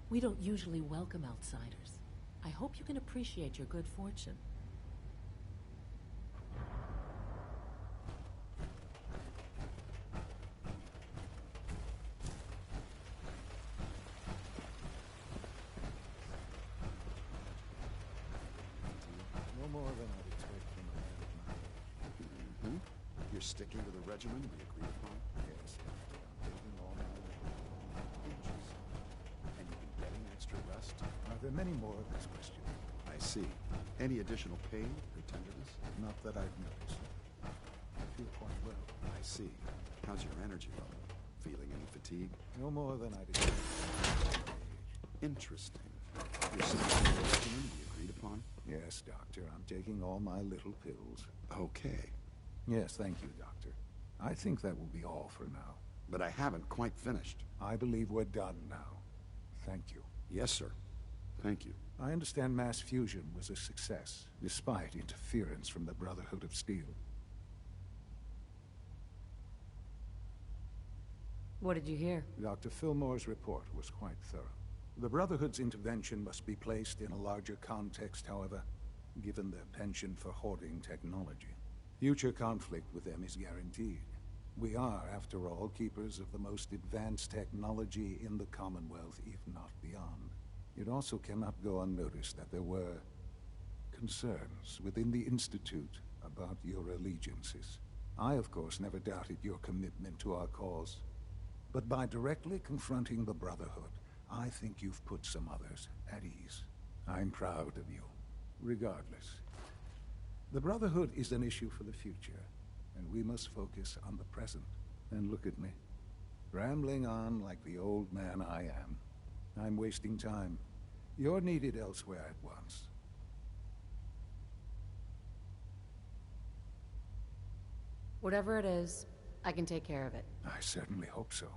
P: We don't usually welcome outsiders. I hope you can appreciate your good fortune.
S: No more than I'd expect from a man of my age.
W: You're sticking to the regimen we agreed upon?
S: Yes, Doctor. I'm taking all my
W: Interesting. And you've been getting extra rest?
S: Are there many more of this question?
W: I see. Any additional pain or tenderness?
S: Not that I've noticed. I feel quite well.
W: I see. How's your energy level? Feeling any fatigue?
S: No more than I'd expect.
W: Interesting. You're sticking to the regimen we agreed upon?
S: Yes, Doctor. I'm taking all my little pills.
W: Okay.
S: Yes, thank you, Doctor. I think that will be all for now.
W: But I haven't quite finished.
S: I believe we're done now. Thank you.
W: Yes, sir. Thank you.
S: I understand mass fusion was a success, despite interference from the Brotherhood of Steel.
C: What did you hear?
S: Dr. Fillmore's report was quite thorough. The Brotherhood's intervention must be placed in a larger context, however, given their penchant for hoarding technology. Future conflict with them is guaranteed. We are, after all, keepers of the most advanced technology in the Commonwealth, if not beyond. It also cannot go unnoticed that there were concerns within the Institute about your allegiances. I, of course, never doubted your commitment to our cause. But by directly confronting the Brotherhood, I think you've put some others at ease. I'm proud of you, regardless. The Brotherhood is an issue for the future, and we must focus on the present. And look at me, rambling on like the old man I am. I'm wasting time. You're needed elsewhere at once.
C: Whatever it is, I can take care of it.
S: I certainly hope so.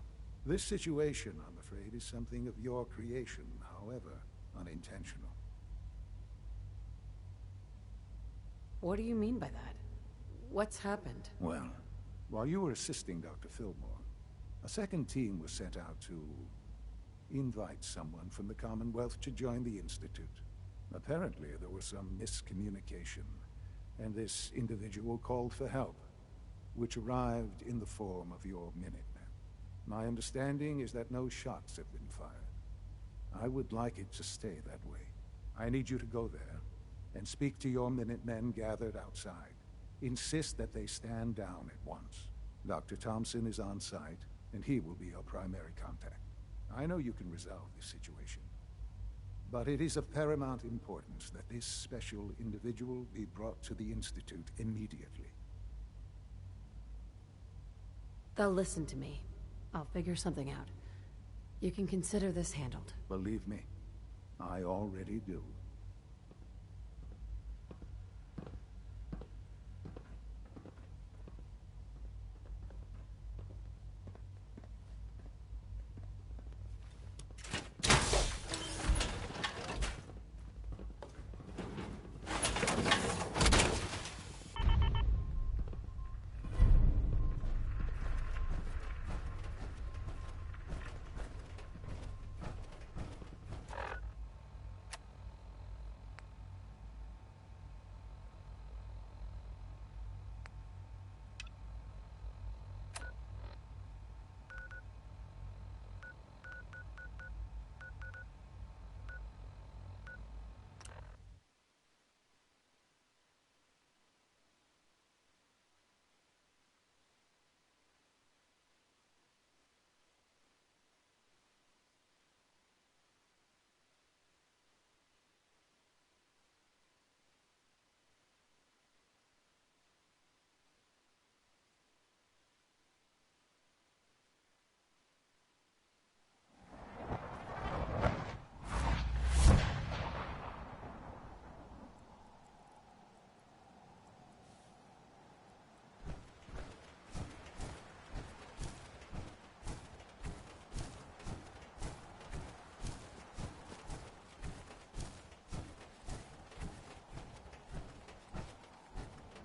S: This situation, I'm afraid, is something of your creation, however unintentional.
C: What do you mean by that? What's happened?
S: Well, while you were assisting Dr. Fillmore, a second team was sent out to invite someone from the Commonwealth to join the Institute. Apparently, there was some miscommunication, and this individual called for help, which arrived in the form of your Minutemen. My understanding is that no shots have been fired. I would like it to stay that way. I need you to go there and speak to your Minutemen gathered outside. Insist that they stand down at once. Dr. Thompson is on site, and he will be your primary contact. I know you can resolve this situation, but it is of paramount importance that this special individual be brought to the Institute immediately.
C: They'll listen to me. I'll figure something out. You can consider this handled.
S: Believe me, I already do.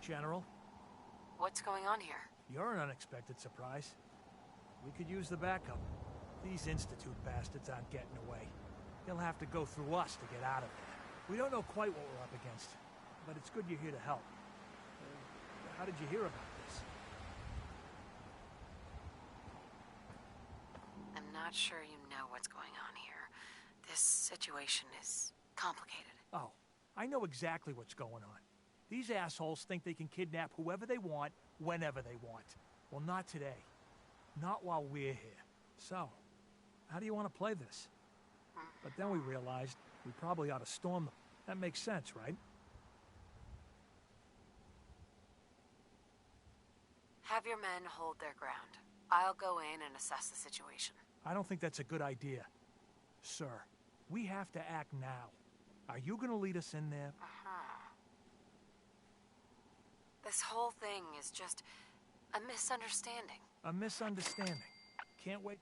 N: General.
K: What's going on here?
N: You're an unexpected surprise. We could use the backup. These Institute bastards aren't getting away. They'll have to go through us to get out of there. We don't know quite what we're up against, but it's good you're here to help. How did you hear about this?
K: I'm not sure you know what's going on here. This situation is complicated.
N: Oh, I know exactly what's going on. These assholes think they can kidnap whoever they want, whenever they want. Well, not today. Not while we're here. So, how do you want to play this? But then we realized we probably ought to storm them. That makes sense, right?
K: Have your men hold their ground. I'll go in and assess the situation.
N: I don't think that's a good idea. Sir, we have to act now. Are you gonna lead us in there?
K: This whole thing is just a misunderstanding.
N: A misunderstanding. Can't wait.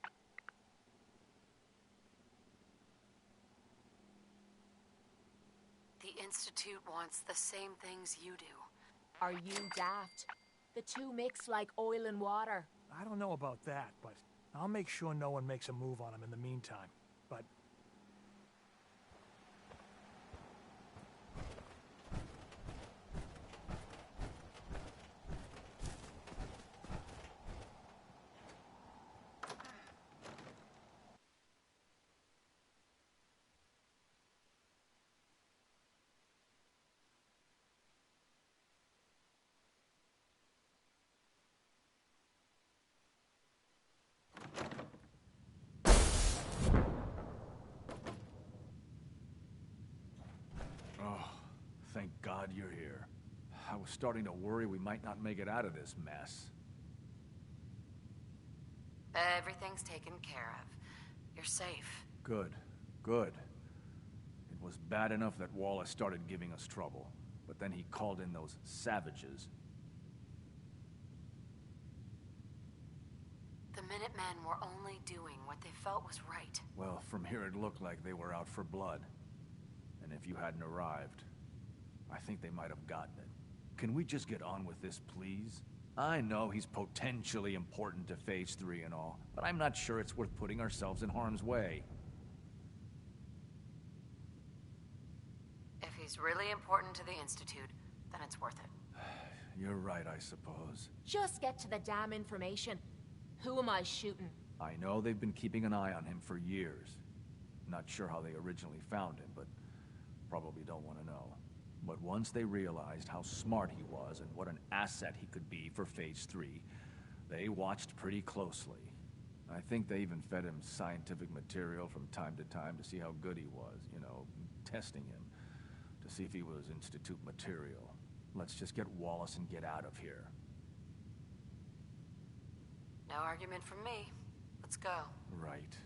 K: The Institute wants the same things you do.
J: Are you daft? The two mix like oil and water.
N: I don't know about that, but I'll make sure no one makes a move on him in the meantime. But...
E: Thank God you're here. I was starting to worry we might not make it out of this mess.
K: Everything's taken care of. You're safe.
E: Good. Good. It was bad enough that Wallace started giving us trouble, but then he called in those savages.
K: The Minutemen were only doing what they felt was right.
E: Well, from here it looked like they were out for blood. And if you hadn't arrived, I think they might have gotten it. Can we just get on with this, please? I know he's potentially important to Phase 3 and all, but I'm not sure it's worth putting ourselves in harm's way.
K: If he's really important to the Institute, then it's worth it.
E: You're right, I suppose.
J: Just get to the damn information. Who am I shooting?
E: I know they've been keeping an eye on him for years. Not sure how they originally found him, but probably don't want to know. But once they realized how smart he was and what an asset he could be for Phase 3, they watched pretty closely. I think they even fed him scientific material from time to time to see how good he was, you know, testing him, to see if he was Institute material. Let's just get Wallace and get out of here.
K: No argument from me. Let's go.
E: Right.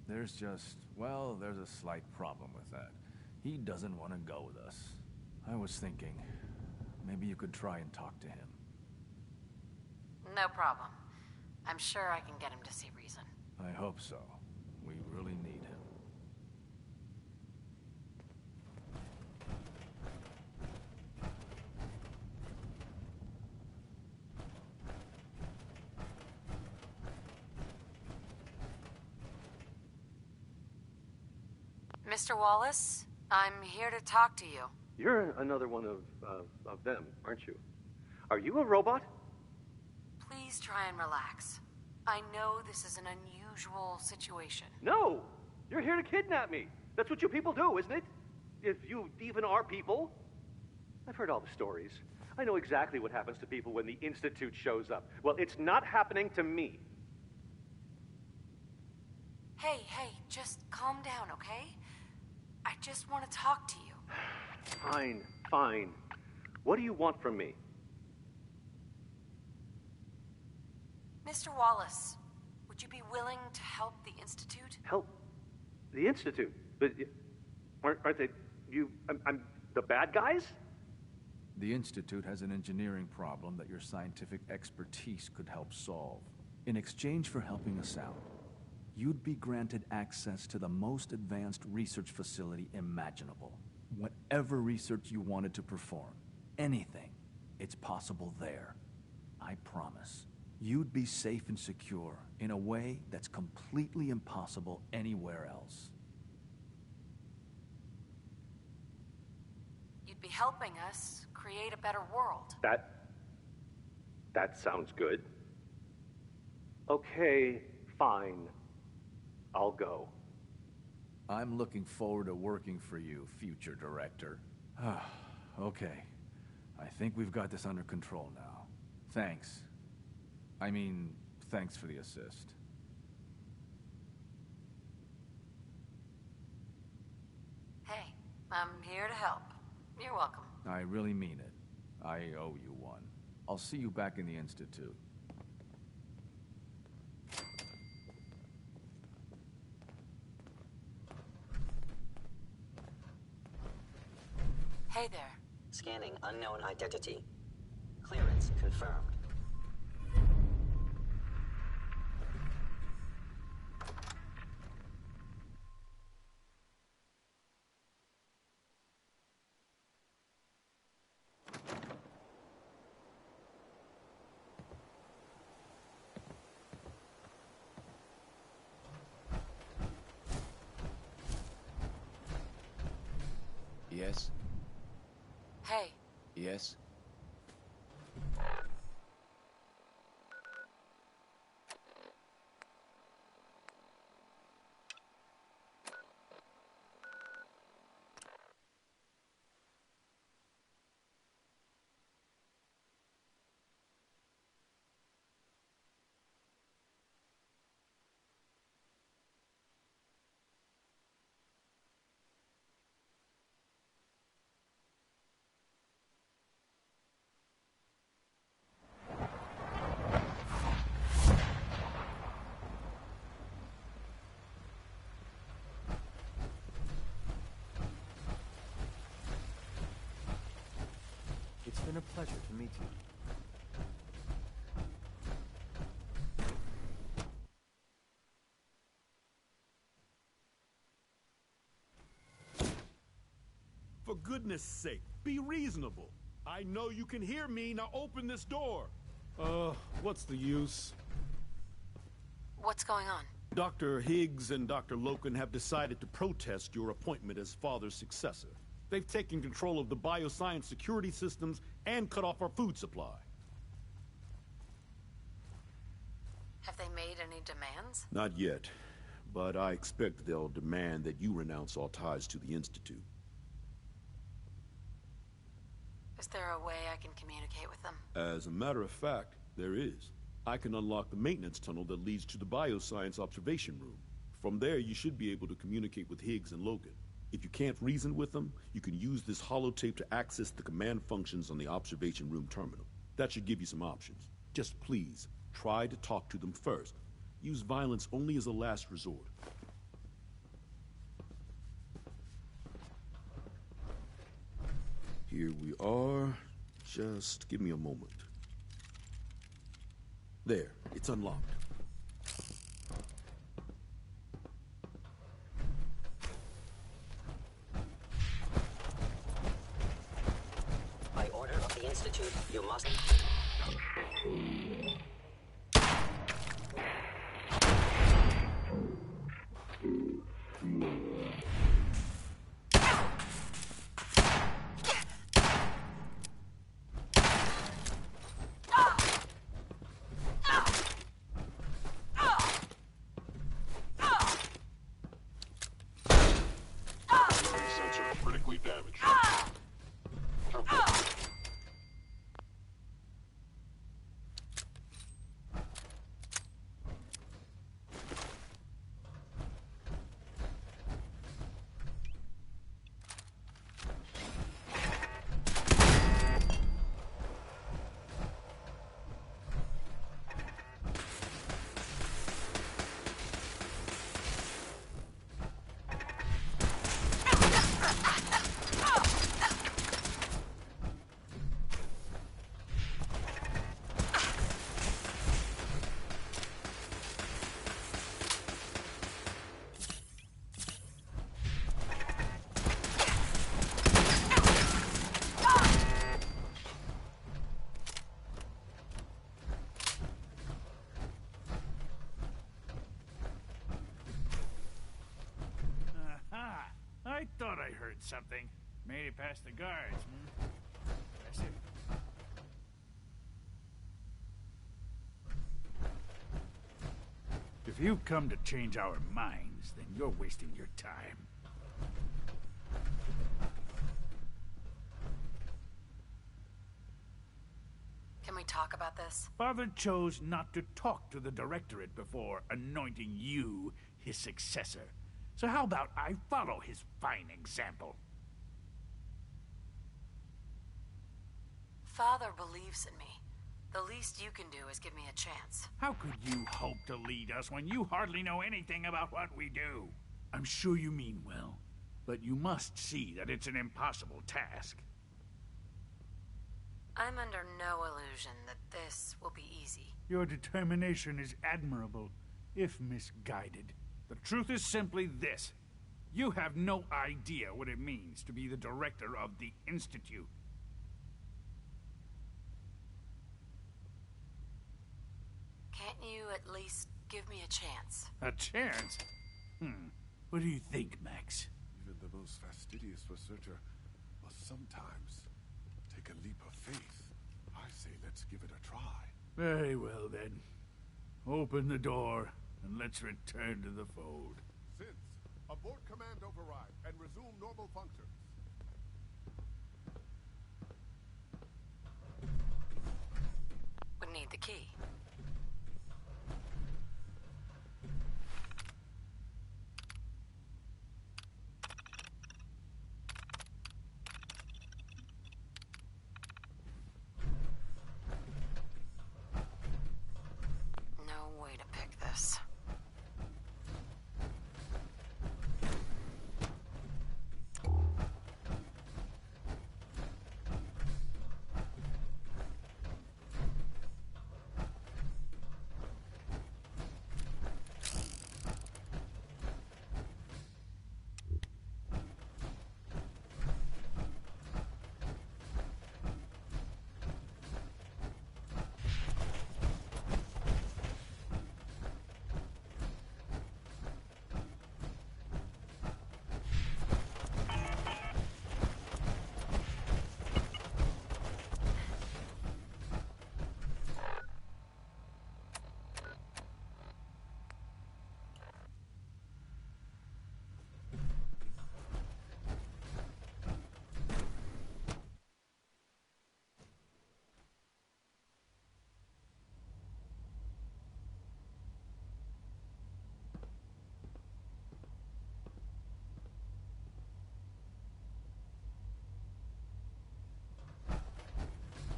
E: There's just, well, there's a slight problem with that. He doesn't want to go with us. I was thinking, maybe you could try and talk to him.
K: No problem. I'm sure I can get him to see reason.
E: I hope so. We really need him.
K: Mr. Wallace, I'm here to talk to you.
L: You're another one of them, aren't you? Are you a robot?
K: Please try and relax. I know this is an unusual situation.
L: No! You're here to kidnap me. That's what you people do, isn't it? If you even are people. I've heard all the stories. I know exactly what happens to people when the Institute shows up. Well, it's not happening to me.
K: Hey, just calm down, okay? I just want to talk to you.
L: Fine, fine. What do you want from me?
K: Mr. Wallace, would you be willing to help the Institute?
L: Help? The Institute? But aren't they... I'm the bad guys?
E: The Institute has an engineering problem that your scientific expertise could help solve. In exchange for helping us out, you'd be granted access to the most advanced research facility imaginable. Whatever research you wanted to perform. Anything. It's possible there. I promise. You'd be safe and secure in a way that's completely impossible anywhere else.
K: You'd be helping us create a better world.
L: That sounds good. Okay, fine. I'll go.
E: I'm looking forward to working for you, future director. Okay. I think we've got this under control now. Thanks. I mean, thanks for the assist.
K: Hey, I'm here to help. You're welcome.
E: I really mean it. I owe you one. I'll see you back in the Institute.
K: Hey there.
V: Scanning unknown identity. Clearance confirmed.
O: Yes?
K: Hey.
O: Yes?
B: It's been a pleasure to meet you.
Q: For goodness sake, be reasonable. I know you can hear me, now open this door.
R: What's the use?
K: What's going on?
Q: Dr. Higgs and Dr. Loken have decided to protest your appointment as Father's successor. They've taken control of the bioscience security systems and cut off our food supply.
K: Have they made any demands?
Q: Not yet, but I expect they'll demand that you renounce all ties to the Institute.
K: Is there a way I can communicate with them?
Q: As a matter of fact, there is. I can unlock the maintenance tunnel that leads to the bioscience observation room. From there, you should be able to communicate with Higgs and Logan. If you can't reason with them, you can use this holotape to access the command functions on the observation room terminal. That should give you some options. Just please, try to talk to them first. Use violence only as a last resort. Here we are. Just give me a moment. There, it's unlocked.
V: By order of the Institute, you must...
M: something. Made it past the guards, hmm? Impressive. If you've come to change our minds, then you're wasting your time.
K: Can we talk about this?
M: Father chose not to talk to the Directorate before anointing you his successor. So how about I follow his fine example?
K: Father believes in me. The least you can do is give me a chance.
M: How could you hope to lead us when you hardly know anything about what we do? I'm sure you mean well, but you must see that it's an impossible task.
K: I'm under no illusion that this will be easy.
M: Your determination is admirable, if misguided. The truth is simply this. You have no idea what it means to be the director of the Institute.
K: Can't you at least give me a chance?
M: A chance? What do you think, Max?
W: Even the most fastidious researcher must sometimes take a leap of faith. I say let's give it a try.
M: Very well, then. Open the door, and let's return to the fold.
W: Since, abort command override and resume normal functions.
K: Would need the key. No way to pick this.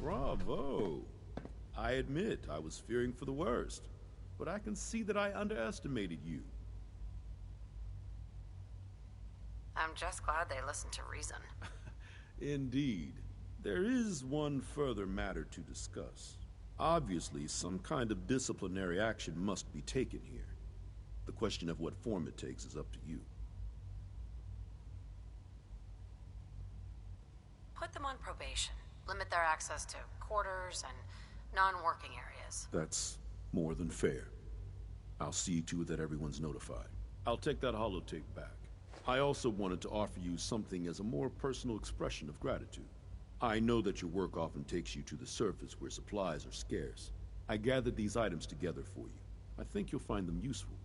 Q: Bravo! I admit I was fearing for the worst, but I can see that I underestimated you.
K: I'm just glad they listened to reason.
Q: Indeed. There is one further matter to discuss. Obviously, some kind of disciplinary action must be taken here. The question of what form it takes is up to you.
K: Put them on probation. Limit their access to quarters and non-working areas.
Q: That's more than fair. I'll see to it that everyone's notified. I'll take that holotape back. I also wanted to offer you something as a more personal expression of gratitude. I know that your work often takes you to the surface where supplies are scarce. I gathered these items together for you. I think you'll find them useful.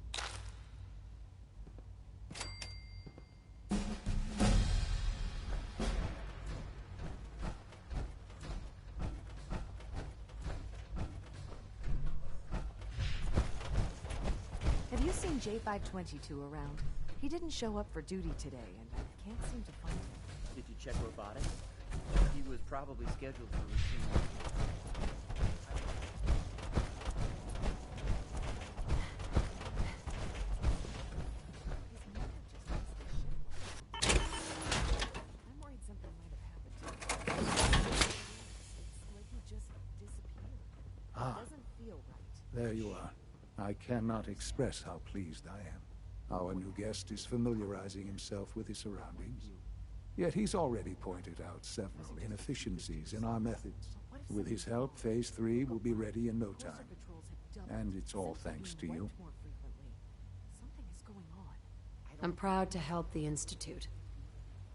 T: Have you seen J522 around? He didn't show up for duty today, and I can't seem to find him.
U: Did you check robotics? He was probably scheduled for routine.
T: I'm worried something might have happened to him. It's like he just disappeared.
S: Ah.
T: It doesn't feel right.
S: There you are. I cannot express how pleased I am. Our new guest is familiarizing himself with his surroundings. Yet he's already pointed out several inefficiencies in our methods. With his help, Phase 3 will be ready in no time. And it's all thanks to you.
T: Something is going on.
C: I'm proud to help the Institute.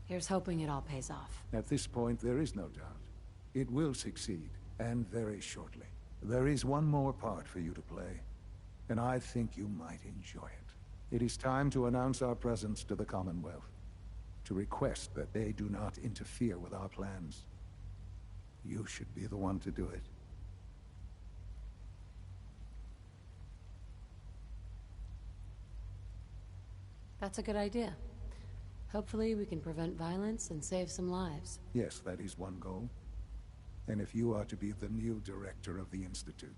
C: Here's hoping it all pays off.
S: At this point, there is no doubt. It will succeed, and very shortly. There is one more part for you to play, and I think you might enjoy it. It is time to announce our presence to the Commonwealth, to request that they do not interfere with our plans. You should be the one to do it.
C: That's a good idea. Hopefully we can prevent violence and save some lives.
S: Yes, that is one goal. And if you are to be the new director of the Institute,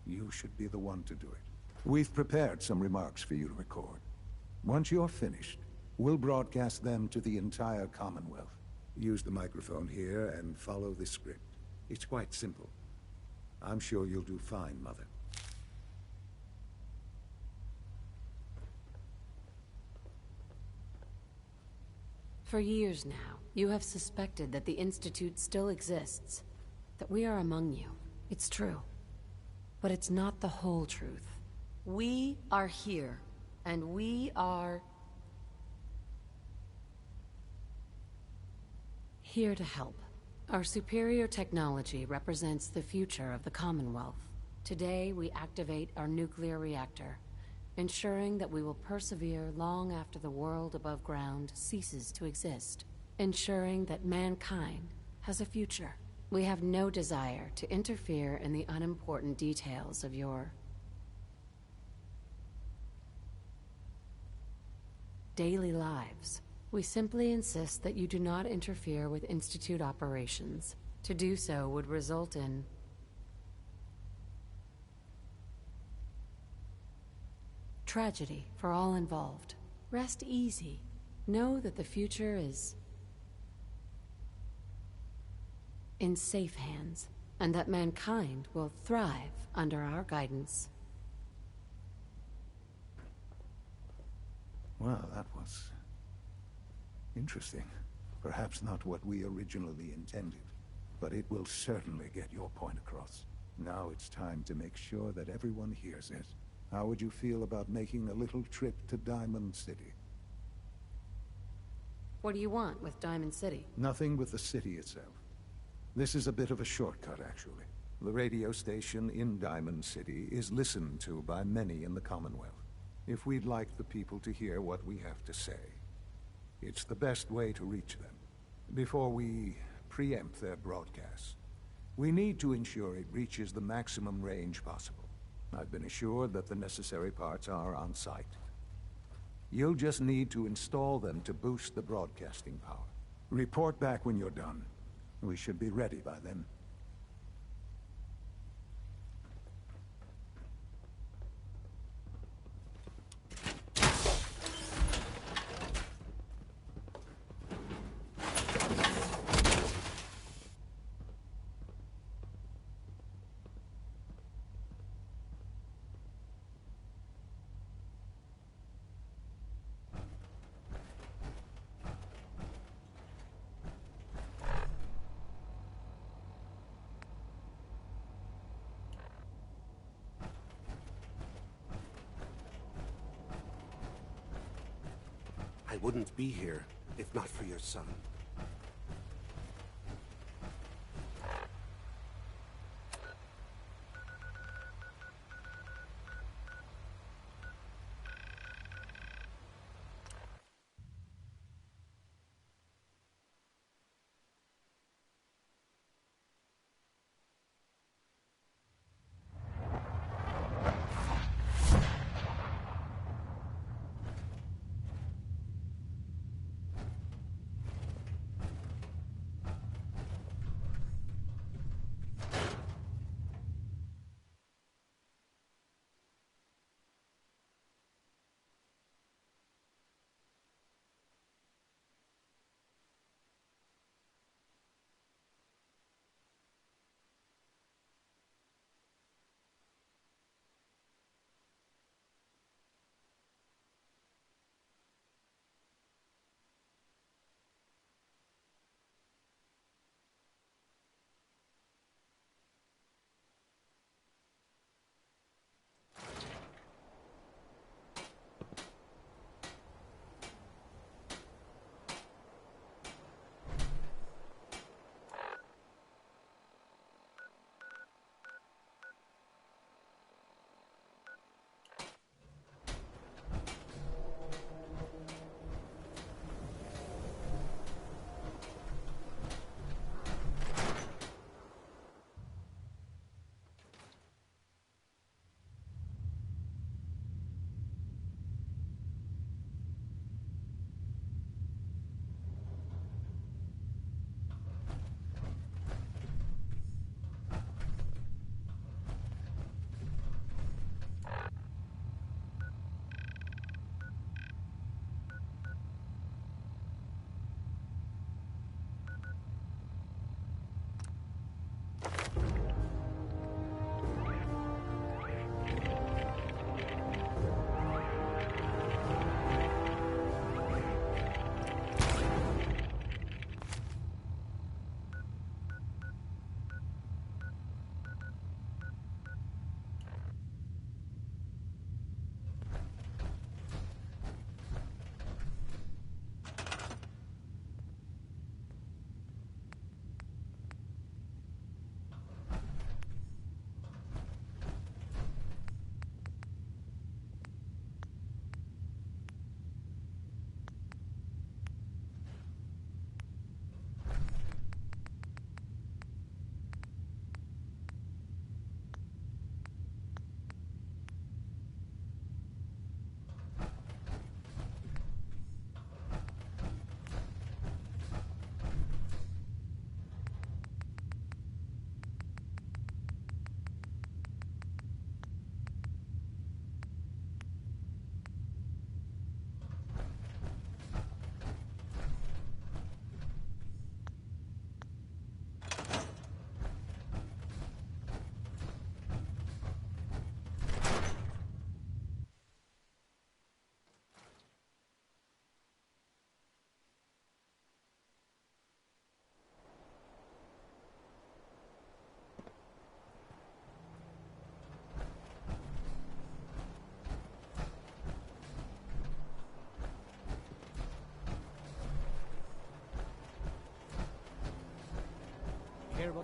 S: you should be the one to do it. We've prepared some remarks for you to record. Once you're finished, we'll broadcast them to the entire Commonwealth. Use the microphone here and follow the script. It's quite simple. I'm sure you'll do fine, Mother.
C: For years now, you have suspected that the Institute still exists, that we are among you. It's true. But it's not the whole truth. We are here, and we are here to help. Our superior technology represents the future of the Commonwealth. Today, we activate our nuclear reactor, ensuring that we will persevere long after the world above ground ceases to exist, ensuring that mankind has a future. We have no desire to interfere in the unimportant details of your daily lives. We simply insist that you do not interfere with Institute operations. To do so would result in tragedy for all involved. Rest easy. Know that the future is in safe hands, and that mankind will thrive under our guidance.
S: Well, that was interesting. Perhaps not what we originally intended, but it will certainly get your point across. Now it's time to make sure that everyone hears it. How would you feel about making a little trip to Diamond City?
C: What do you want with Diamond City?
S: Nothing with the city itself. This is a bit of a shortcut, actually. The radio station in Diamond City is listened to by many in the Commonwealth. If we'd like the people to hear what we have to say, it's the best way to reach them. Before we preempt their broadcasts, we need to ensure it reaches the maximum range possible. I've been assured that the necessary parts are on site. You'll just need to install them to boost the broadcasting power. Report back when you're done. We should be ready by then.
A: I wouldn't be here if not for your son.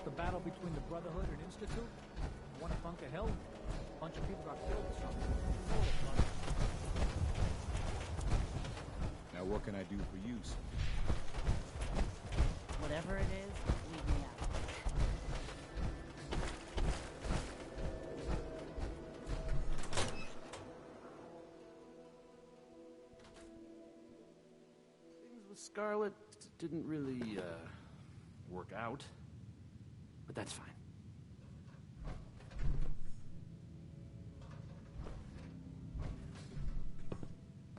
N: about the battle between the Brotherhood and Institute? One at Bunker Hill? A bunch of people got killed or something.
R: Now what can I do for you, sir?
D: Whatever it is, leave me out.
G: Things with Scarlet didn't really, work out. But that's fine.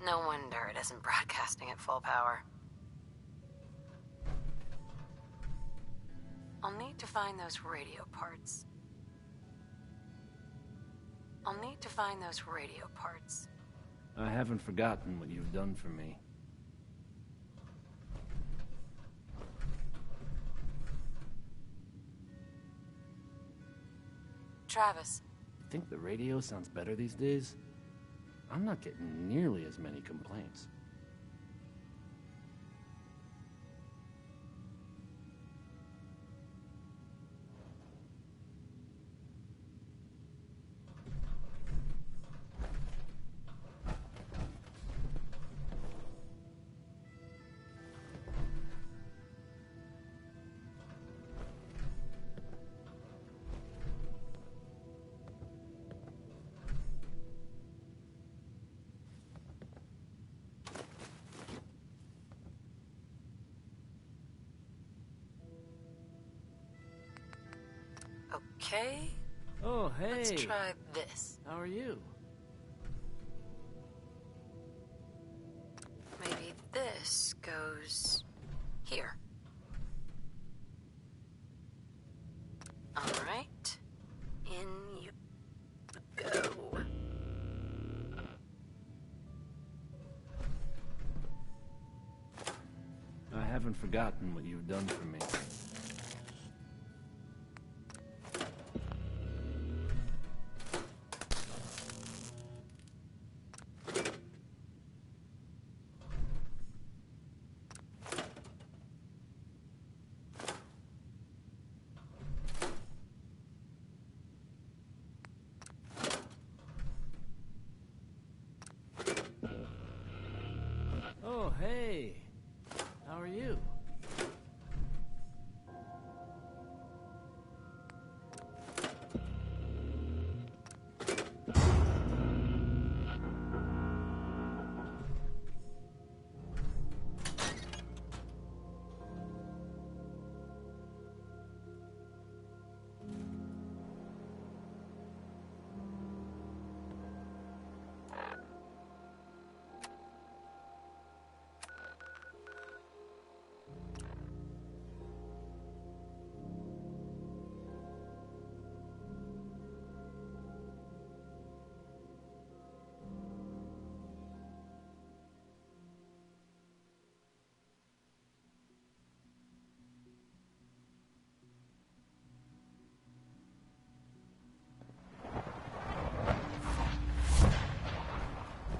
K: No wonder it isn't broadcasting at full power. I'll need to find those radio parts.
G: I haven't forgotten what you've done for me.
K: Travis.
G: Think the radio sounds better these days? I'm not getting nearly as many complaints.
K: Okay.
G: Oh, hey.
K: Let's try this.
G: How are you?
K: Maybe this goes here. All right. In you go.
G: I haven't forgotten what you've done for me. Oh, hey. How are you?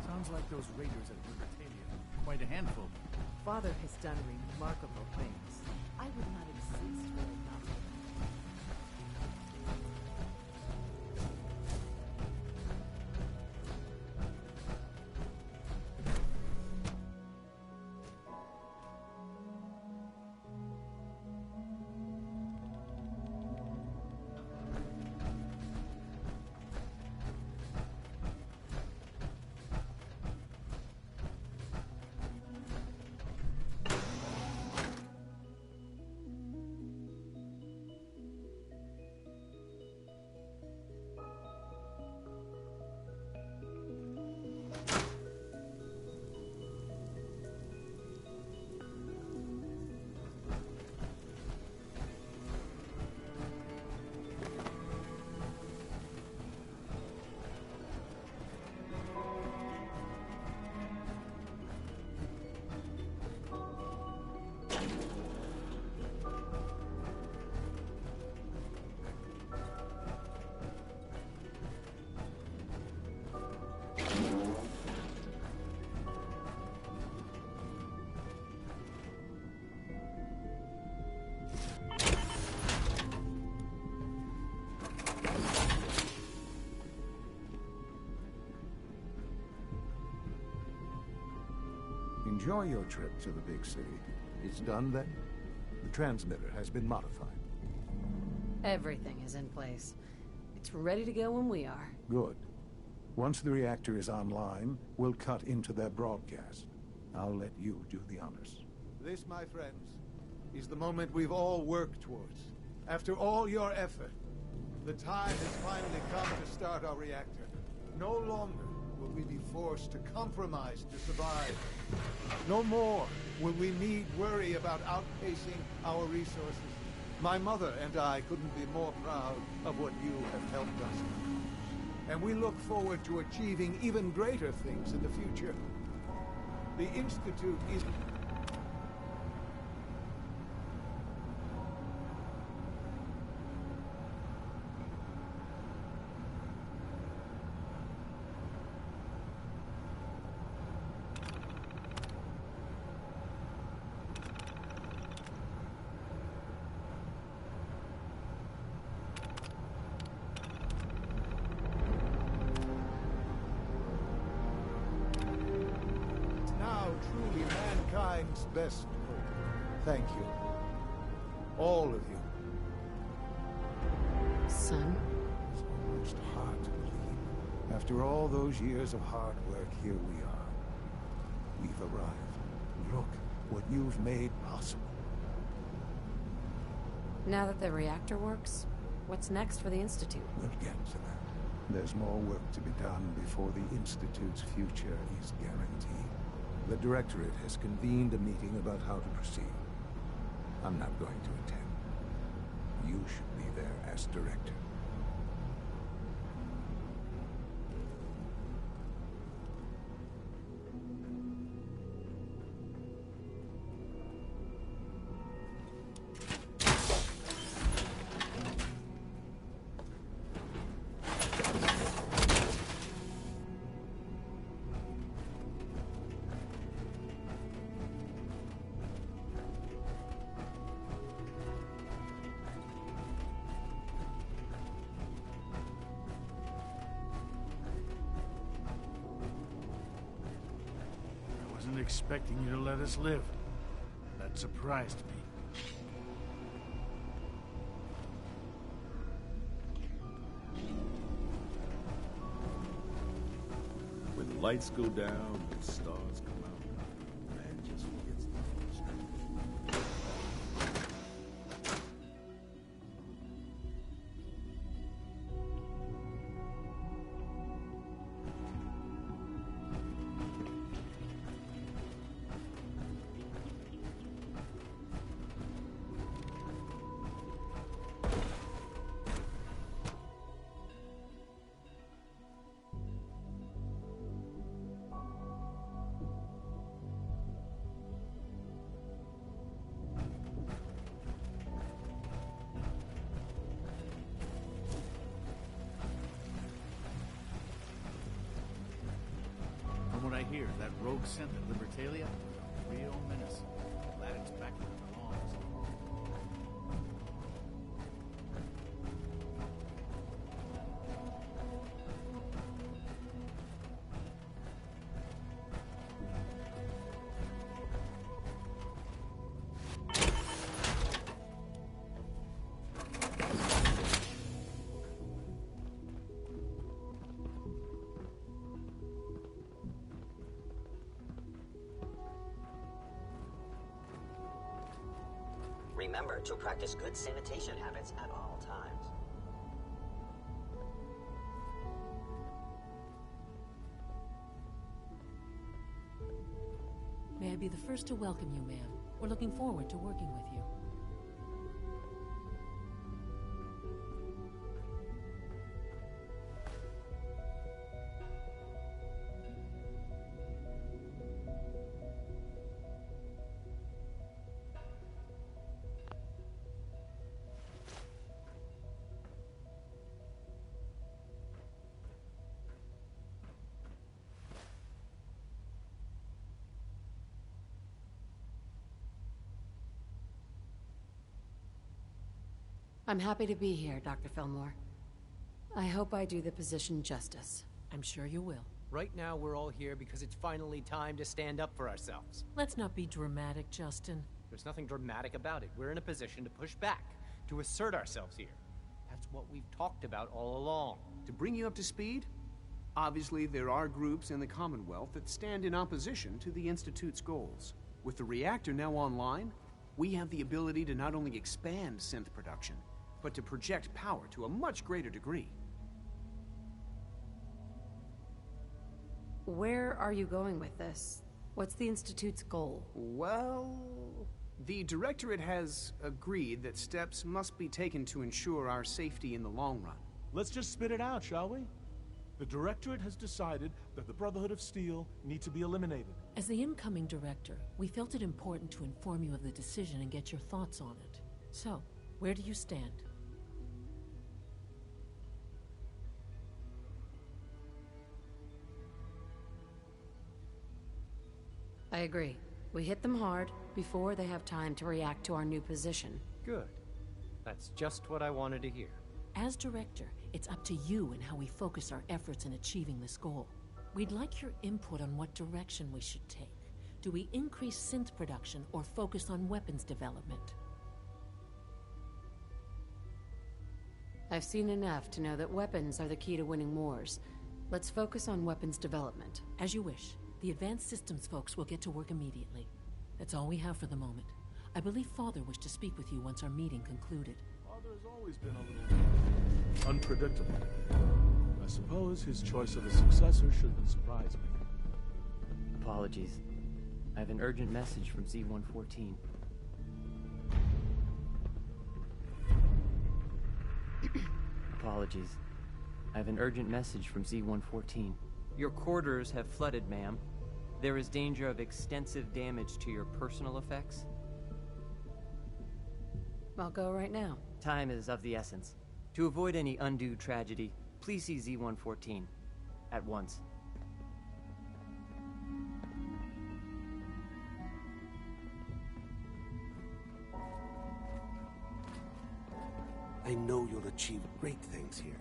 N: Sounds like those raiders at Libertalia. Quite a handful.
T: Father has done remarkable things. I would not exist were it not for him.
S: Enjoy your trip to the big city. It's done then? The transmitter has been modified.
C: Everything is in place. It's ready to go when we are.
S: Good. Once the reactor is online, we'll cut into their broadcast. I'll let you do the honors. This, my friends, is the moment we've all worked towards. After all your effort, the time has finally come to start our reactor. No longer will we be forced to compromise to survive. No more will we need worry about outpacing our resources. My mother and I couldn't be more proud of what you have helped us. And we look forward to achieving even greater things in the future. The Institute is... truly mankind's best hope. Thank you. All of you.
C: Son?
S: It's almost hard to believe. After all those years of hard work, here we are. We've arrived. Look what you've made possible.
C: Now that the reactor works, what's next for the Institute?
S: We'll get to that. There's more work to be done before the Institute's future is guaranteed. The Directorate has convened a meeting about how to proceed. I'm not going to attend. You should be there as Director.
M: Expecting you to let us live. That surprised me.
Q: When the lights go down, the stars come out. Man just forgets the strength.
F: From what I hear, that rogue sent at Libertalia was a real menace. Glad it's back where it belongs.
V: Remember to practice good sanitation habits at all times.
P: May I be the first to welcome you, ma'am. We're looking forward to working with you.
C: I'm happy to be here, Dr. Fillmore. I hope I do the position justice.
P: I'm sure you will.
H: Right now, we're all here because it's finally time to stand up for ourselves.
P: Let's not be dramatic, Justin.
H: There's nothing dramatic about it. We're in a position to push back, to assert ourselves here. That's what we've talked about all along.
I: To bring you up to speed, obviously there are groups in the Commonwealth that stand in opposition to the Institute's goals. With the reactor now online, we have the ability to not only expand synth production, but to project power to a much greater degree.
C: Where are you going with this? What's the Institute's goal?
I: Well, the Directorate has agreed that steps must be taken to ensure our safety in the long run.
R: Let's just spit it out, shall we? The Directorate has decided that the Brotherhood of Steel need to be eliminated.
P: As the incoming director, we felt it important to inform you of the decision and get your thoughts on it. So, where do you stand?
C: I agree. We hit them hard before they have time to react to our new position.
H: Good. That's just what I wanted to hear.
P: As director, it's up to you and how we focus our efforts in achieving this goal. We'd like your input on what direction we should take. Do we increase synth production or focus on weapons development?
C: I've seen enough to know that weapons are the key to winning wars. Let's focus on weapons development.
P: As you wish. The Advanced Systems folks will get to work immediately. That's all we have for the moment. I believe Father wished to speak with you once our meeting concluded.
R: Father has always been a little unpredictable. I suppose his choice of a successor shouldn't surprise me.
U: Apologies. I have an urgent message from Z-114. Apologies. I have an urgent message from Z-114. Your quarters have flooded, ma'am. There is danger of extensive damage to your personal effects.
C: I'll go right now.
U: Time is of the essence. To avoid any undue tragedy, please see Z-114 at once.
A: I know you'll achieve great things here.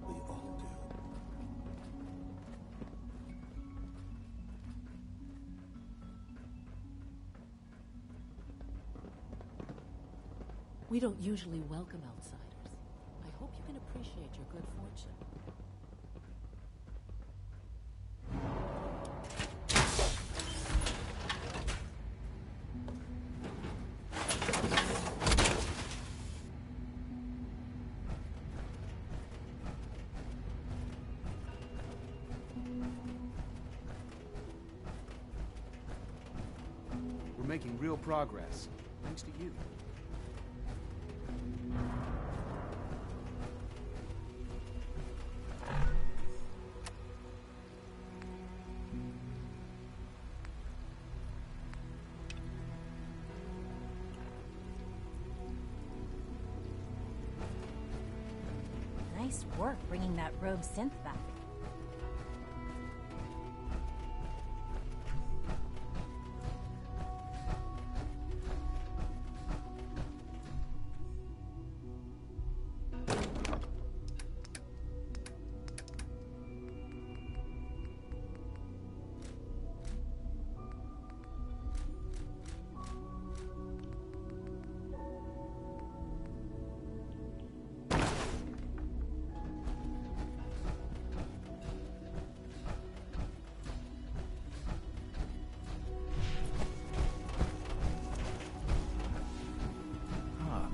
A: We all do.
P: We don't usually welcome outsiders. I hope you can appreciate your good fortune.
I: We're making real progress, thanks to you.
D: Nice work bringing that rogue synth back.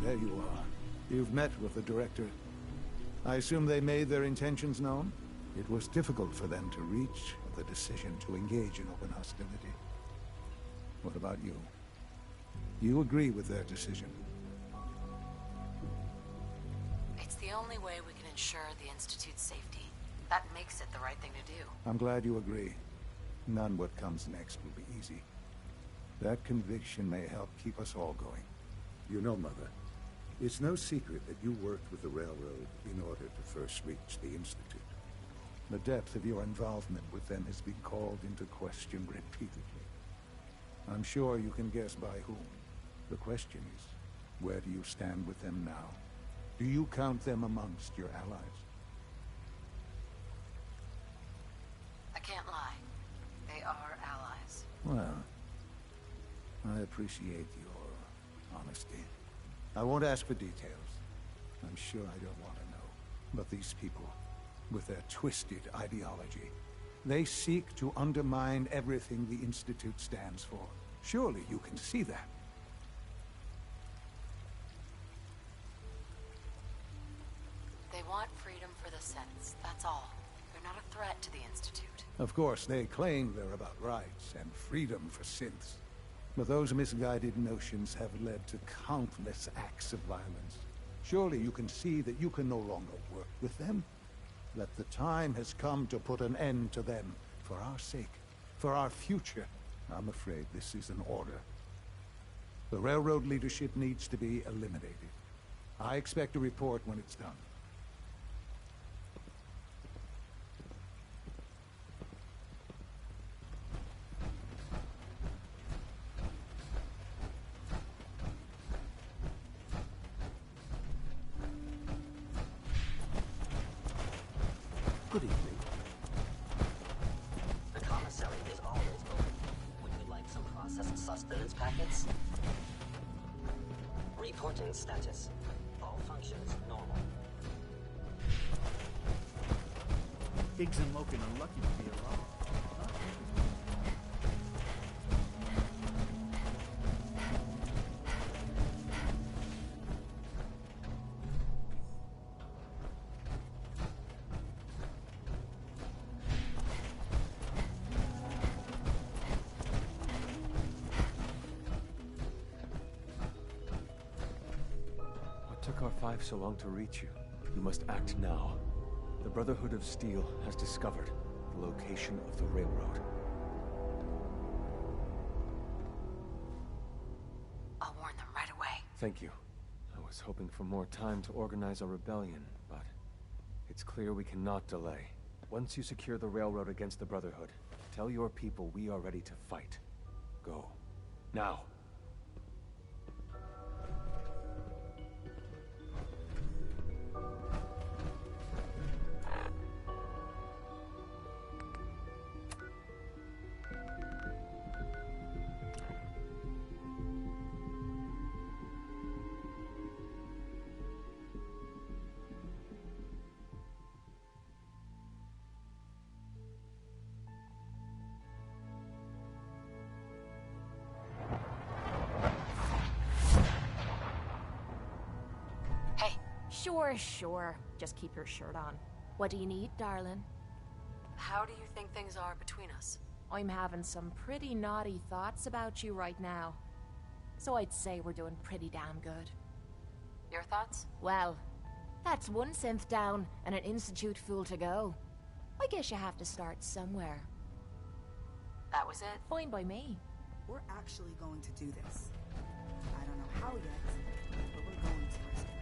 S: There you are. You've met with the Director. I assume they made their intentions known? It was difficult for them to reach the decision to engage in open hostility. What about you? You agree with their decision?
K: It's the only way we can ensure the Institute's safety. That makes it the right thing to do.
S: I'm glad you agree. None what comes next will be easy. That conviction may help keep us all going.
J: You know, Mother, it's no secret that you worked with the Railroad in order to first reach the Institute.
S: The depth of your involvement with them has been called into question repeatedly. I'm sure you can guess by whom. The question is, where do you stand with them now? Do you count them amongst your allies?
K: I can't
S: Well, I appreciate your honesty. I won't ask for details. I'm sure I don't want to know. But these people, with their twisted ideology, they seek to undermine everything the Institute stands for. Surely you can see that.
K: They want freedom for the synths, that's all. They're not a threat to the Institute.
S: Of course, they claim they're about rights and freedom for synths. But those misguided notions have led to countless acts of violence. Surely you can see that you can no longer work with them. That the time has come to put an end to them, for our sake, for our future. I'm afraid this is an order. The railroad leadership needs to be eliminated. I expect a report when it's done.
A: Good evening.
V: The commissary is always open. Would you like some processed sustenance packets? Reporting status. All functions normal.
F: Higgs and Loken are lucky to be alive.
B: What took our five so long to reach you? You must act now. The Brotherhood of Steel has discovered the location of the railroad.
K: I'll warn them right away.
B: Thank you. I was hoping for more time to organize a rebellion, but it's clear we cannot delay. Once you secure the railroad against the Brotherhood, tell your people we are ready to fight. Go. Now.
E: Sure. Just keep your shirt on. What do you need, darling?
K: How do you think things are between us?
E: I'm having some pretty naughty thoughts about you right now. So I'd say we're doing pretty damn good.
K: Your thoughts?
E: Well, that's one synth down and an Institute fool to go. I guess you have to start somewhere.
K: That was it?
E: Fine by me.
L: We're actually going to do this. I don't know how yet, but we're going to risk it.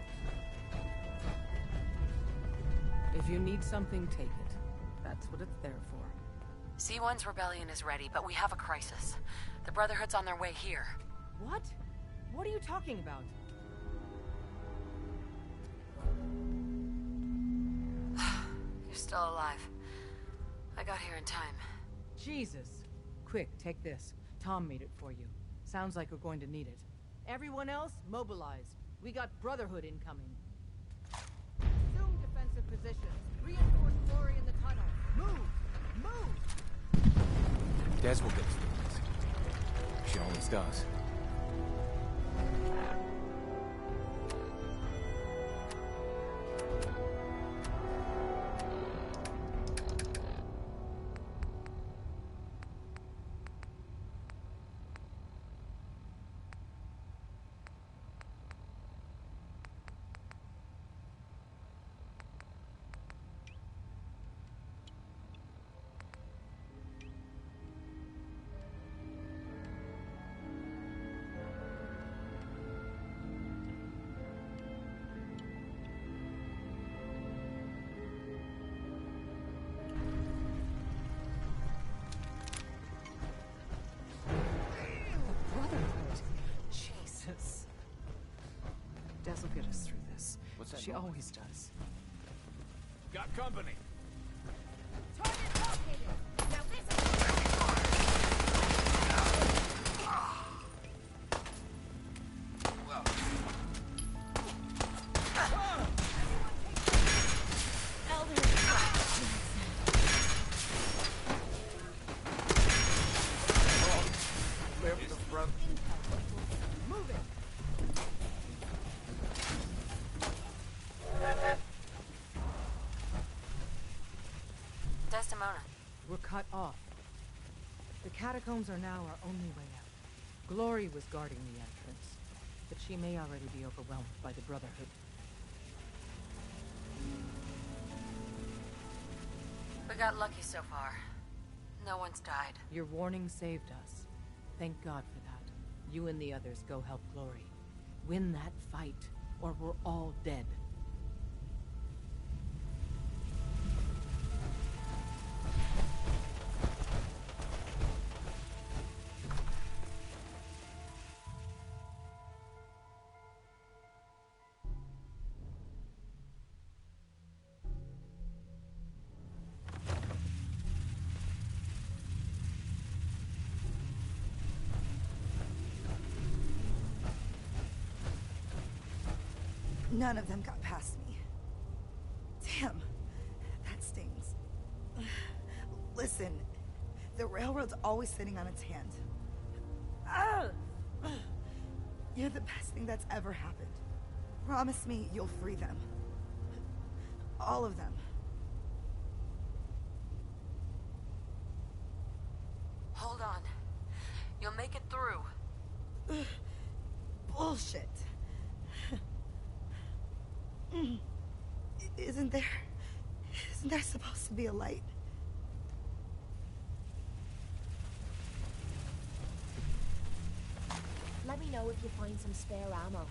O: If you need something, take it. That's what it's there for.
K: C1's rebellion is ready, but we have a crisis. The Brotherhood's on their way here.
O: What? What are you talking about?
K: You're still alive. I got here in time.
O: Jesus. Quick, take this. Tom made it for you. Sounds like we're going to need it. Everyone else, mobilize. We got Brotherhood incoming. Assume defensive positions. Reinforce Glory in the tunnel. Move!
B: Des will get us through this. She always does.
O: Des will get us through this.
B: What's that
O: She
B: noise?
O: always does.
F: Got company.
E: Target located. Now this is
O: catacombs are now our only way out. Glory was guarding the entrance, but she may already be overwhelmed by the Brotherhood.
C: We got lucky so far. No one's died.
O: Your warning saved us. Thank God for that. You and the others go help Glory. Win that fight, or we're all dead.
L: None of them got past me. Damn, that stings. Listen, the railroad's always sitting on its hand. You're the best thing that's ever happened. Promise me you'll free them. All of them.
C: Hold on. You'll make it through.
L: Bullshit. Isn't there supposed to be a light?
E: Let me know if you find some spare ammo.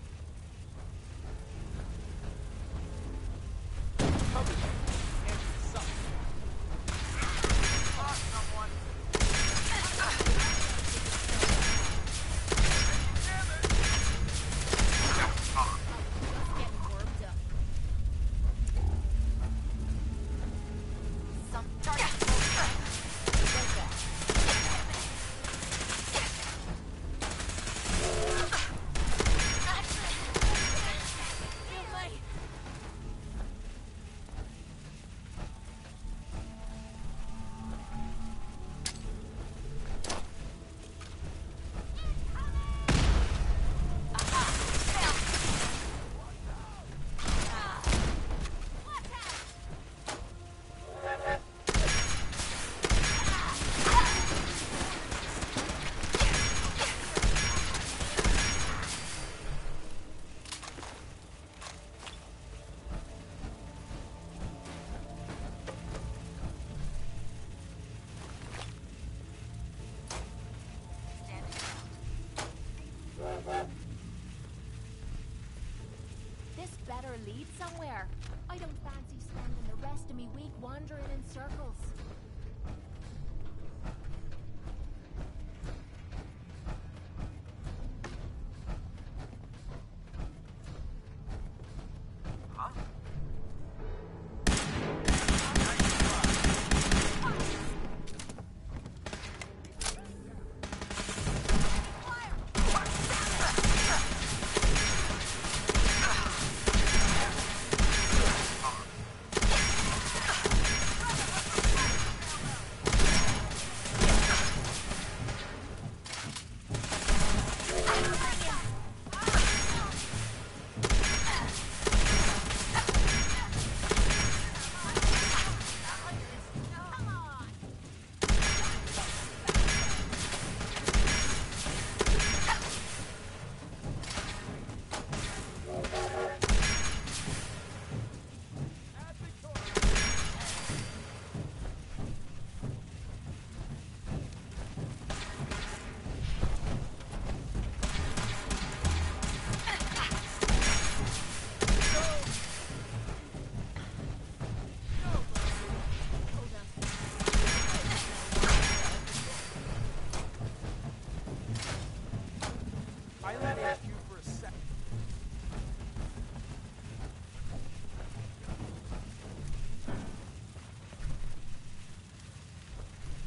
E: This better lead somewhere. I don't fancy spending the rest of me week wandering in circles.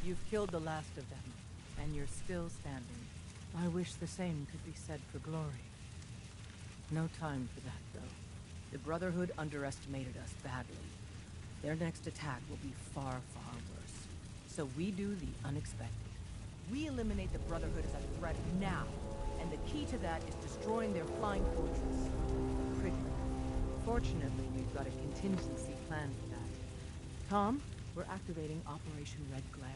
O: You've killed the last of them, and you're still standing. I wish the same could be said for Glory. No time for that, though. The Brotherhood underestimated us badly. Their next attack will be far, far worse. So we do the unexpected. We eliminate the Brotherhood as a threat now, and the key to that is destroying their flying fortress. Quickly. Fortunately, we've got a contingency plan for that. Tom, we're activating Operation Red Glare.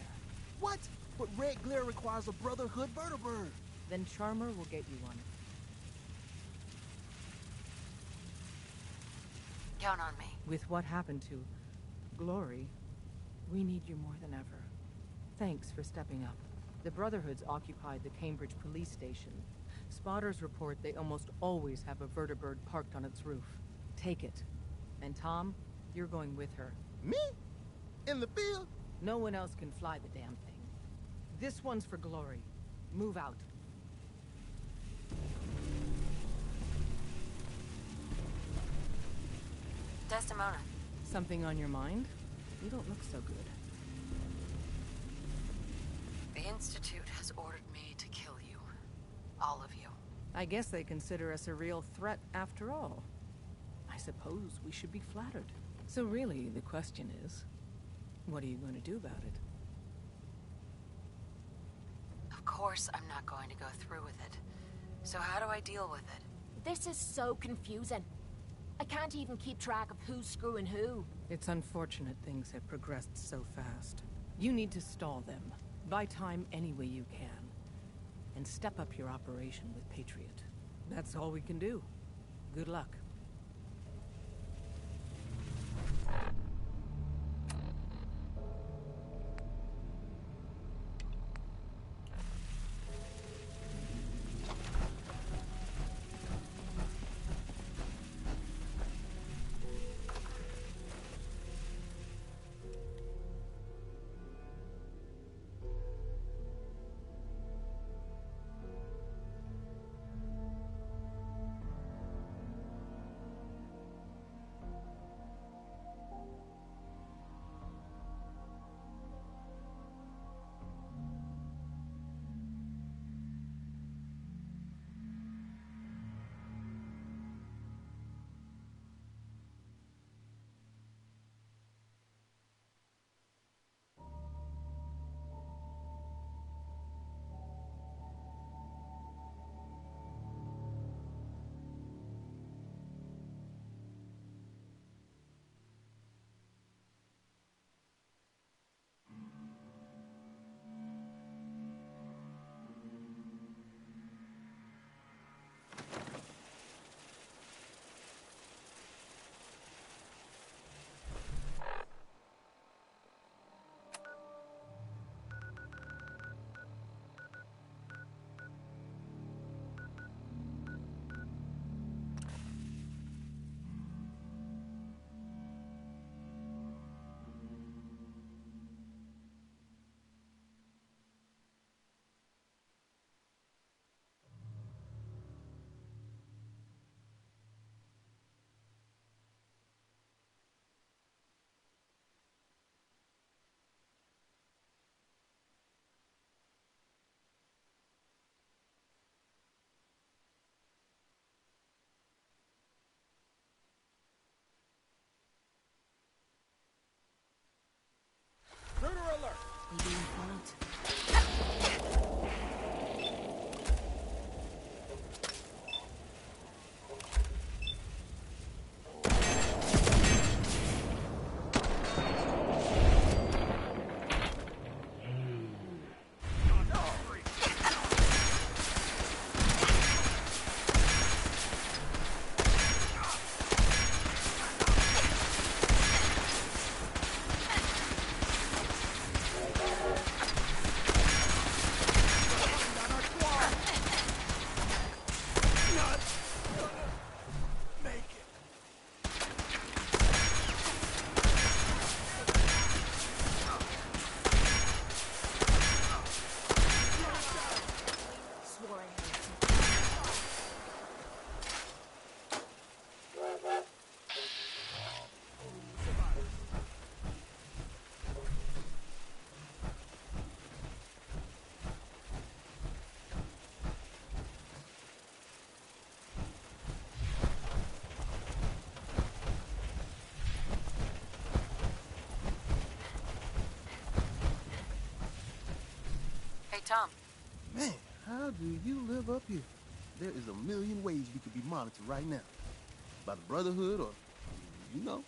I: What?
G: But red glare requires a Brotherhood vertibird.
O: Then Charmer will get you one.
K: Count on me.
O: With what happened to Glory, we need you more than ever. Thanks for stepping up. The Brotherhood's occupied the Cambridge police station. Spotters report they almost always have a vertibird parked on its roof. Take it. And Tom, you're going with her.
G: Me? In the field?
O: No one else can fly the damn thing. This one's for Glory. Move out.
K: Desdemona.
O: Something on your mind? You don't look so good.
K: The Institute has ordered me to kill you. All of you.
O: I guess they consider us a real threat after all. I suppose we should be flattered. So really, the question is, what are you going to do about it?
K: Of course I'm not going to go through with it. So how do I deal with it?
E: This is so confusing. I can't even keep track of who's screwing who.
O: It's unfortunate things have progressed so fast. You need to stall them. Buy time any way you can. And step up your operation with Patriot. That's all we can do. Good luck.
G: Intruder alert!
C: Maybe in front.
K: Hey, Tom.
G: Man, how do you live up here? There is a million ways we could be monitored right now. By the Brotherhood or, you know.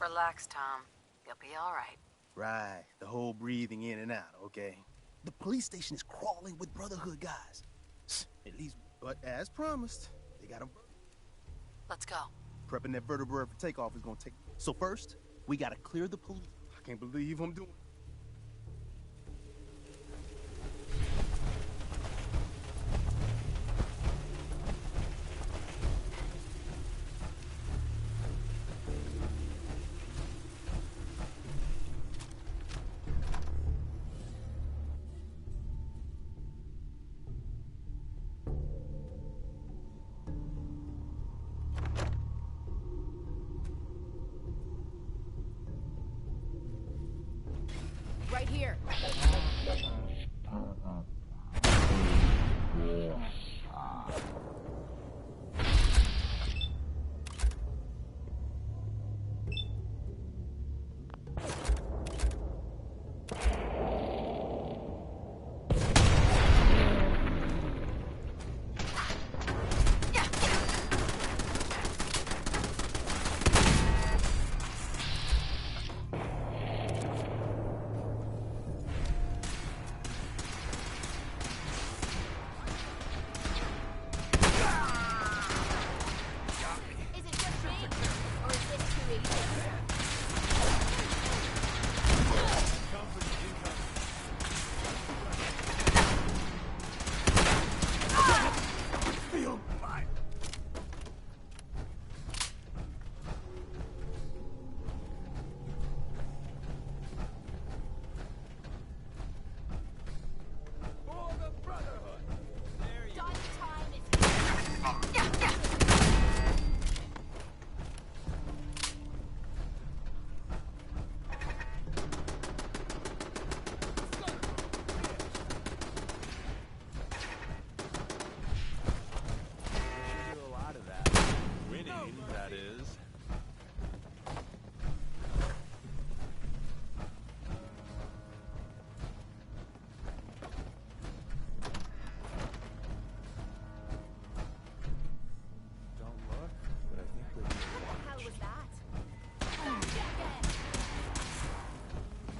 K: Relax, Tom. You'll be all right.
G: Right, the whole breathing in and out, okay? The police station is crawling with Brotherhood guys. At least, but as promised, they got them.
K: Let's go.
G: Prepping that vertebrate for takeoff is gonna take. So first, we gotta clear the police. I can't believe I'm doing.
E: Right here.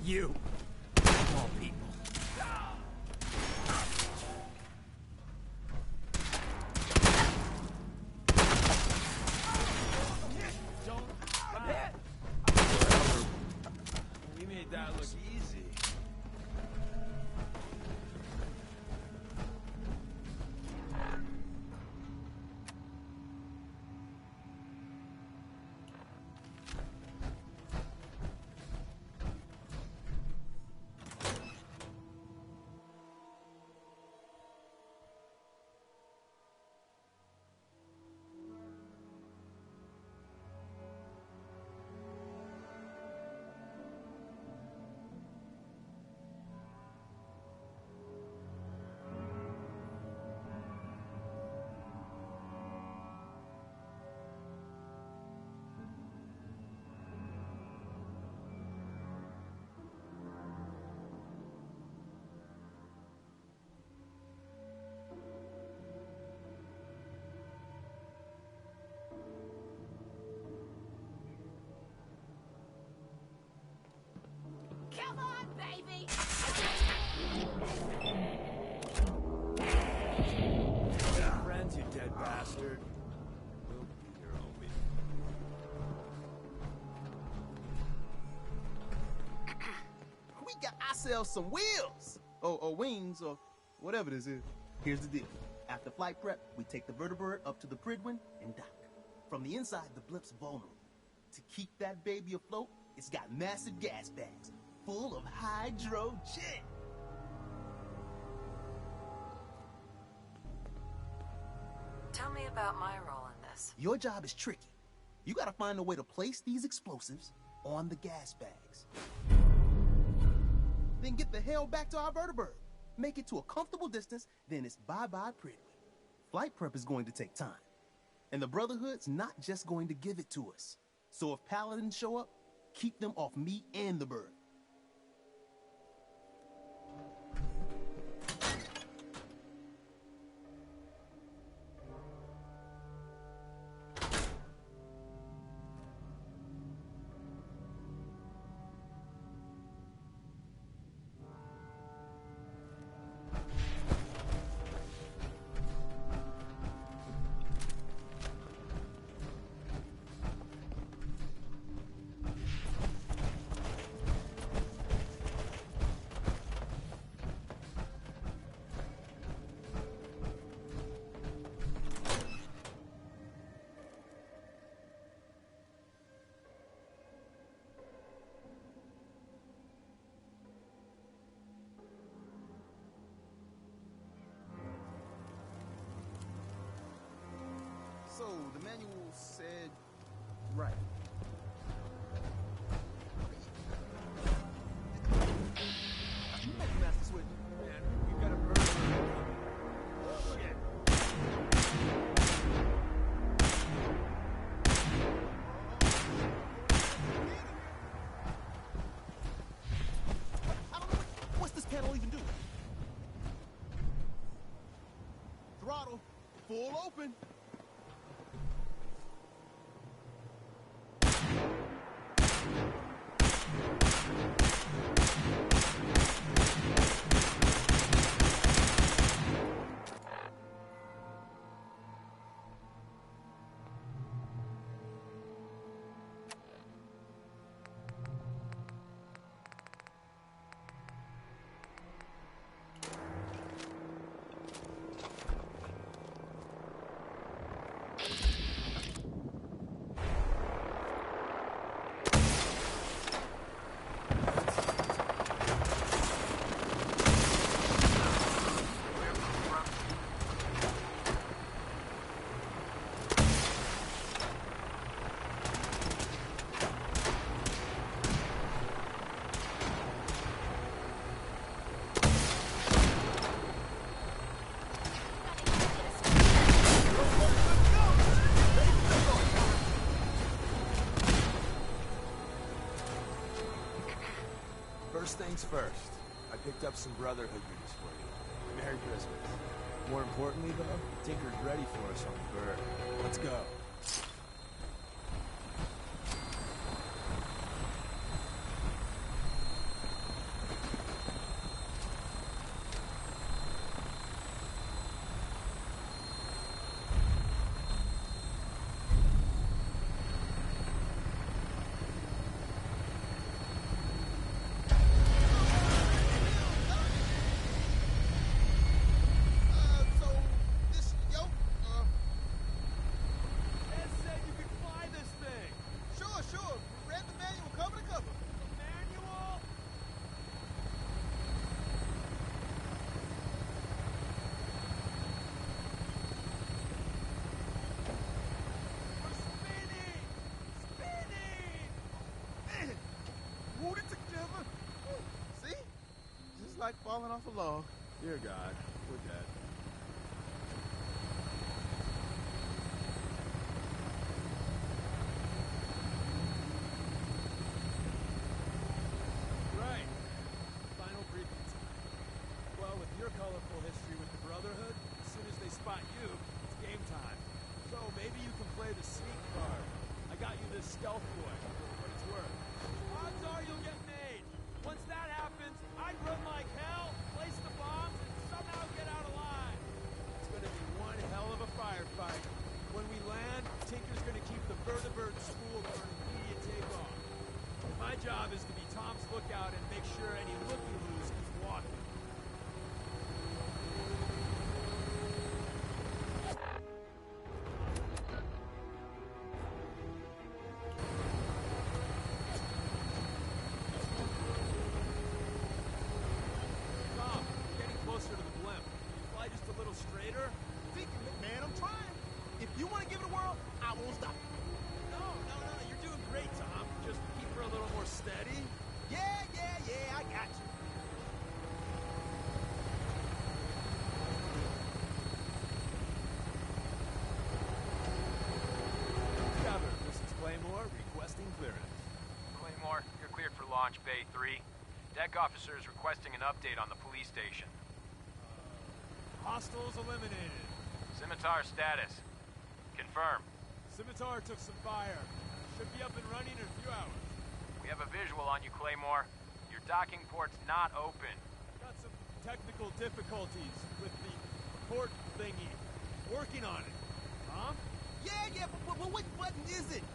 H: You. Of all people.
B: I'm hit! We made that look easy.
E: Come on, baby!
B: Friends, you dead bastard. We'll be your homie.
G: We got ourselves some wheels! Or wings, or whatever this is. Here's the deal. After flight prep, we take the vertebrate up to the Pridwin and dock. From the inside, the blip's vulnerable. To keep that baby afloat, it's got massive gas bags full of hydrogen.
K: Tell me about my role in this.
G: Your job is tricky. You gotta find a way to place these explosives on the gas bags. Then get the hell back to our vertebrate. Make it to a comfortable distance, then it's bye-bye Pridwin. Flight prep is going to take time. And the Brotherhood's not just going to give it to us. So if Paladins show up, keep them off me and the bird. So, the manual said... Right. Master Switch. Man, we've got a bird. Shit. I don't know what's this panel even do? Throttle, full open.
N: First things first, I picked up some Brotherhood units for you. Merry Christmas. More importantly, though, Tinker's ready for us on the bird. Let's go.
G: Like falling off a log.
N: Dear God, we're dead.
R: Right. Final briefing time. Well, with your colorful history with the Brotherhood, as soon as they spot you, it's game time. So maybe you can play the sneak card. I got you this stealth boy, for what it's worth. Odds are you'll get made. Once that happens, I'd run like hell, place the bombs, and somehow get out alive. It's gonna be one hell of a firefight. When we land, Tinker's gonna keep the Vertibird spooled for an immediate takeoff. My job is to be Tom's lookout and make sure any looky-loos keeps walking.
G: Straighter? Man, I'm trying. If you want to give it a whirl, I won't stop.
R: No, you're doing great, Tom. Just keep her a little more steady.
G: Yeah, I got you.
R: Cover, this is Claymore, requesting clearance.
T: Claymore, you're cleared for launch Bay 3. Deck officer is requesting an update on the police station.
R: Hostiles eliminated.
T: Scimitar status. Confirm.
R: Scimitar took some fire. Should be up and running in a few hours.
T: We have a visual on you, Claymore. Your docking port's not open.
R: Got some technical difficulties with the port thingy. Working on it. Tom?
G: Yeah, but which button is it?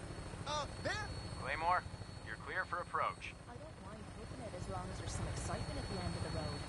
G: There?
T: Claymore, you're clear for approach.
E: I don't mind clicking it as long as there's some excitement at the end of the road.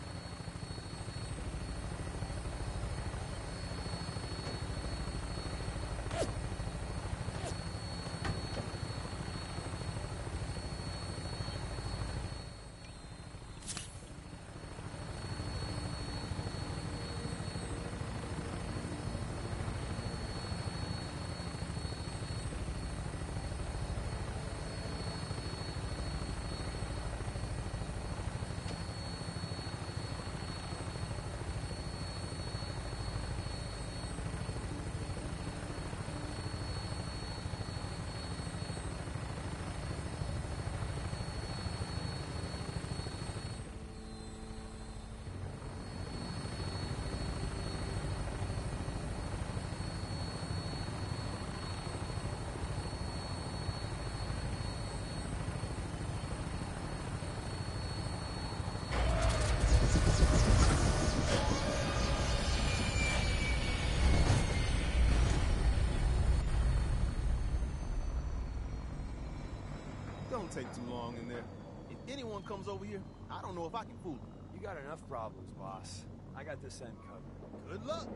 G: don't take too long in there. If anyone comes over here, I don't know if I can fool them.
N: You got enough problems, boss. I got this end covered.
G: Good luck.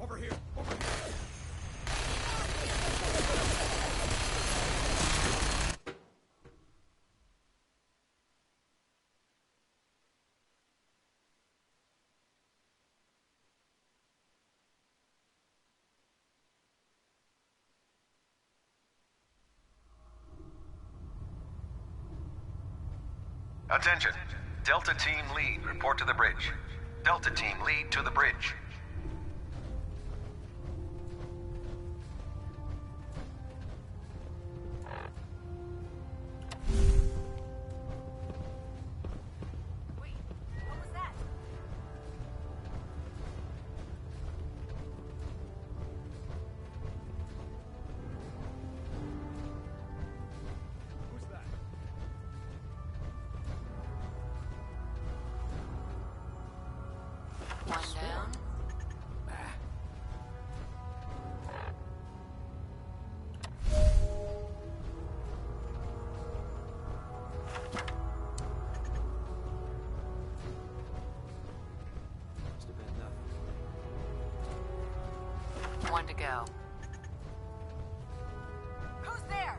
R: Over here! Over here!
M: Attention. Delta Team Lead, report to the bridge. Delta Team Lead to the bridge.
K: One down.
N: Must have been nothing.
K: One to go.
L: Who's there?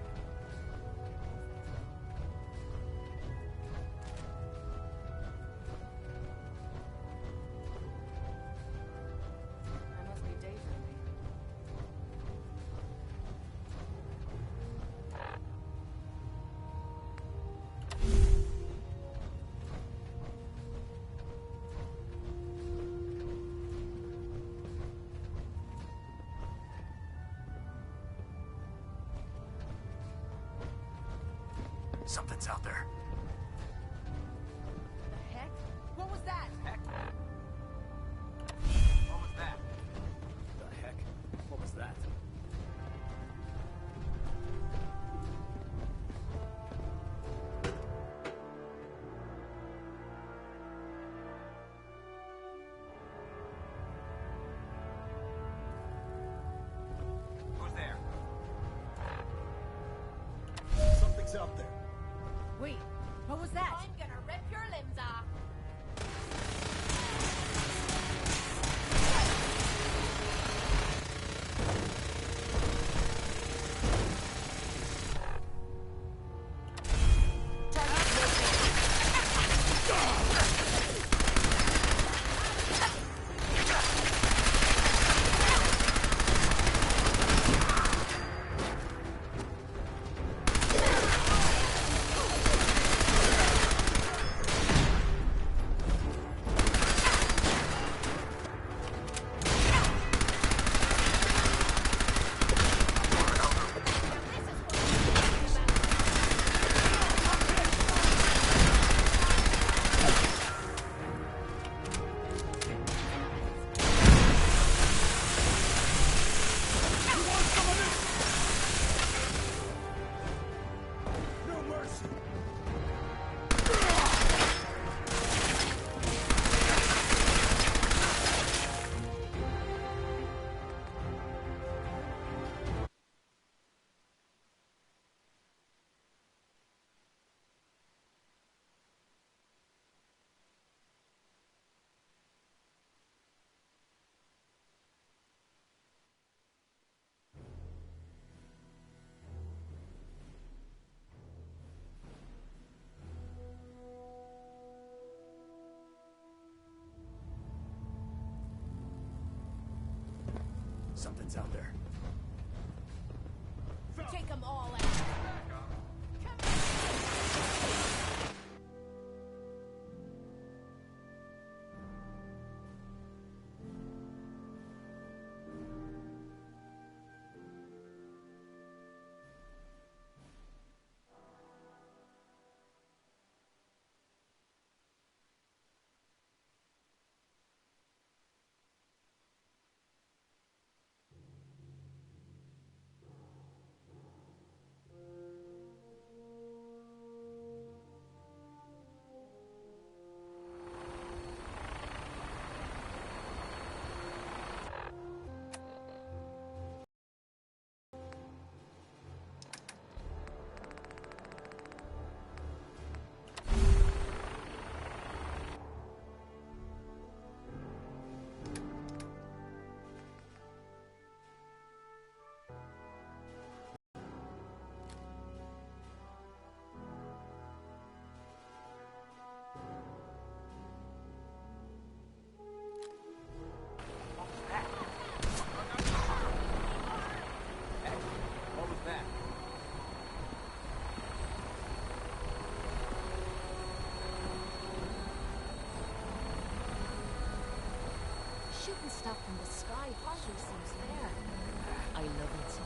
O: That must be Dave.
N: Something's out there.
O: The heck? What was that?
N: Heck? What was that?
R: The heck? What was that?
N: Who's there?
R: Something's out there.
O: Wait,
N: Something's out there.
O: Take them all out.
H: What was that?
E: Shooting stuff from the sky hardly seems fair.
P: I love it.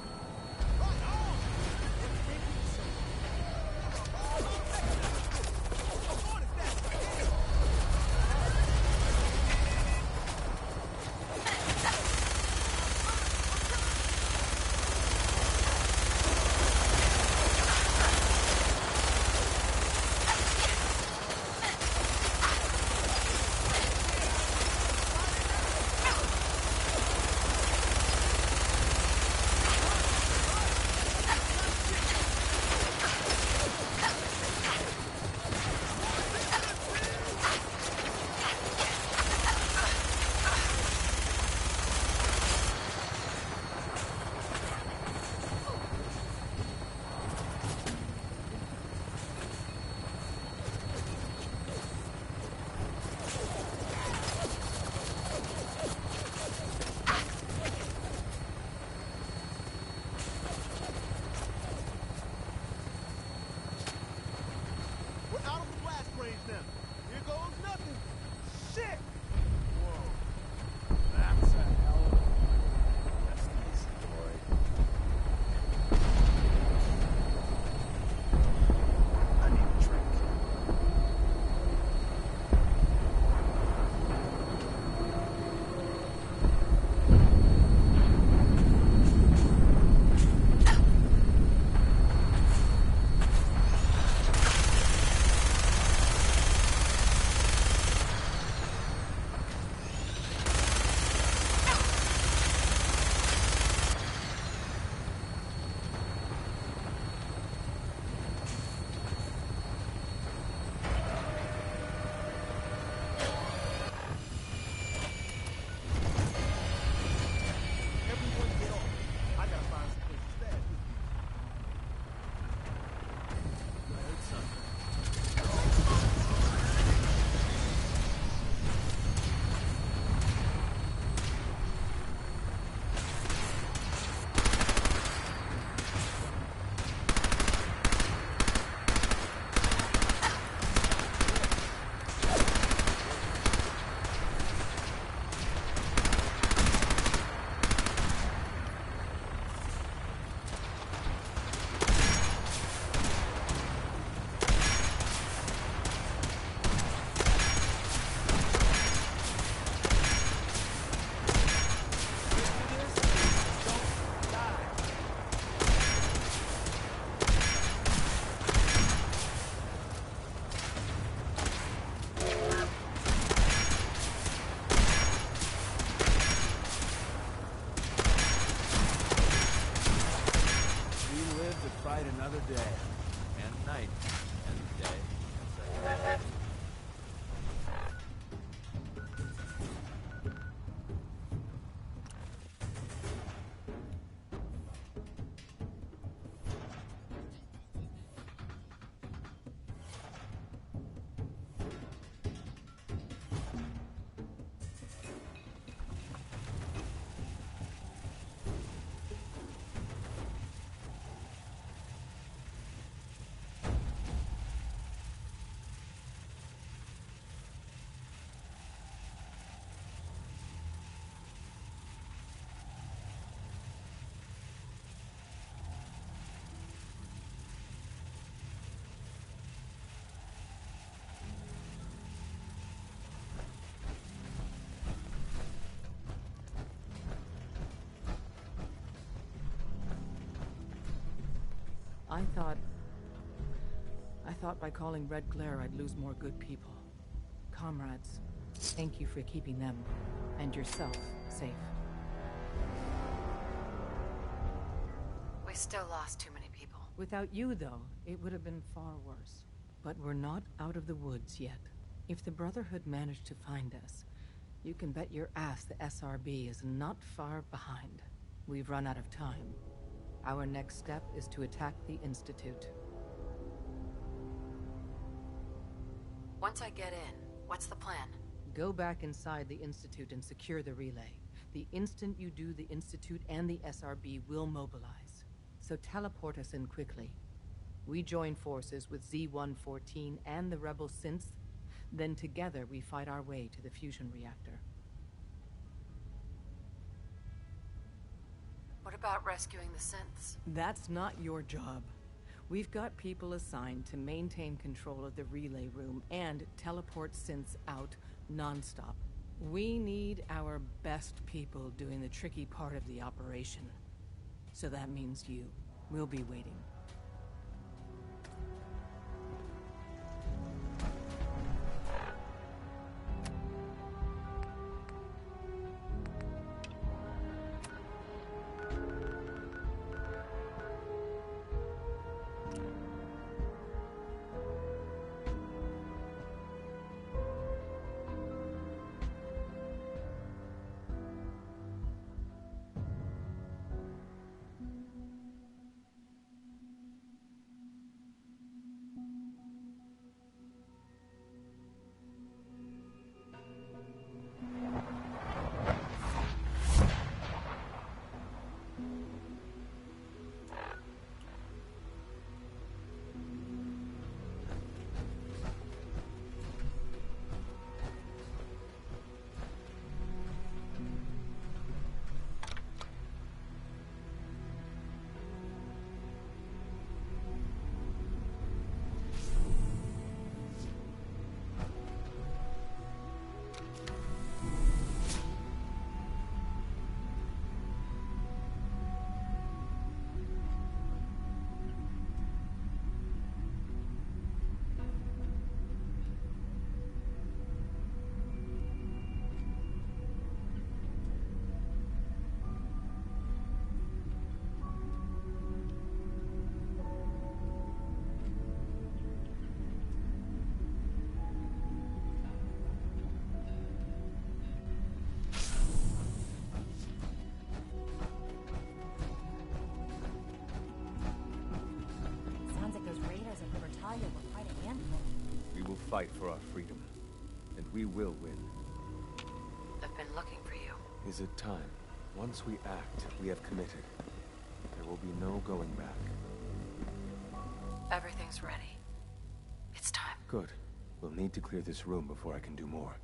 O: I thought by calling Red Glare I'd lose more good people. Comrades, thank you for keeping them, and yourself, safe.
K: We still lost too many people.
O: Without you, though, it would have been far worse. But we're not out of the woods yet. If the Brotherhood managed to find us, you can bet your ass the SRB is not far behind. We've run out of time. Our next step is to attack the Institute.
K: Once I get in, what's the plan?
O: Go back inside the Institute and secure the relay. The instant you do, the Institute and the SRB will mobilize. So teleport us in quickly. We join forces with Z-114 and the rebel synths, then together we fight our way to the fusion reactor.
K: What about rescuing the synths?
O: That's not your job. We've got people assigned to maintain control of the relay room and teleport synths out non-stop. We need our best people doing the tricky part of the operation. So that means you. We'll be waiting.
B: Fight for our freedom, and we will win.
K: I've been looking for you.
B: Is it time? Once we act, we have committed. There will be no going back.
K: Everything's ready. It's time.
B: Good. We'll need to clear this room before I can do more.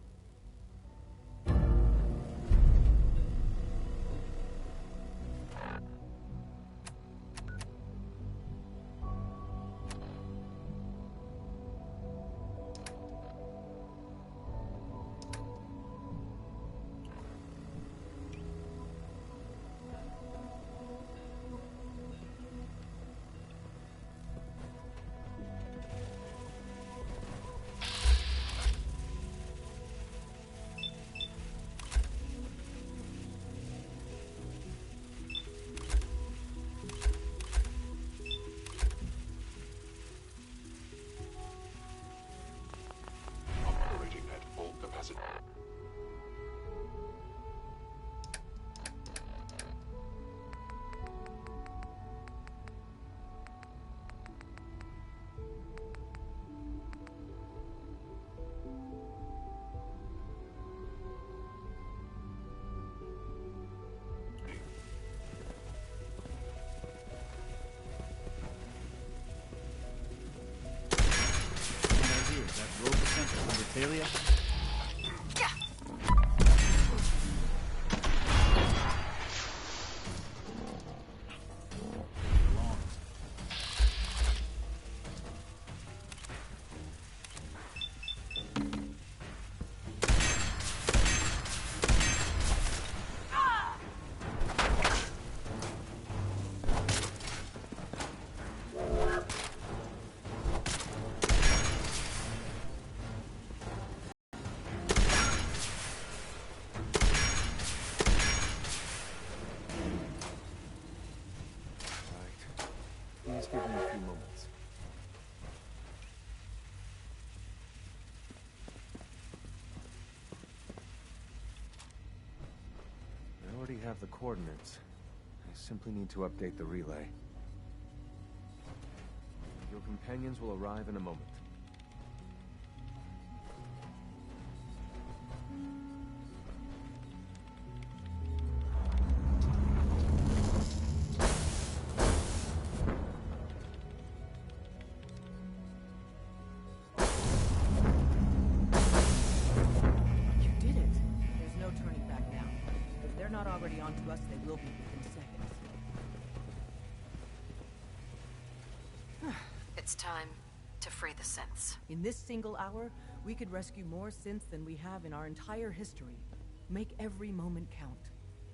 F: Talia?
B: have the coordinates. I simply need to update the relay. Your companions will arrive in a moment.
K: It's time to free the synths.
O: In this single hour, we could rescue more synths than we have in our entire history. Make every moment count.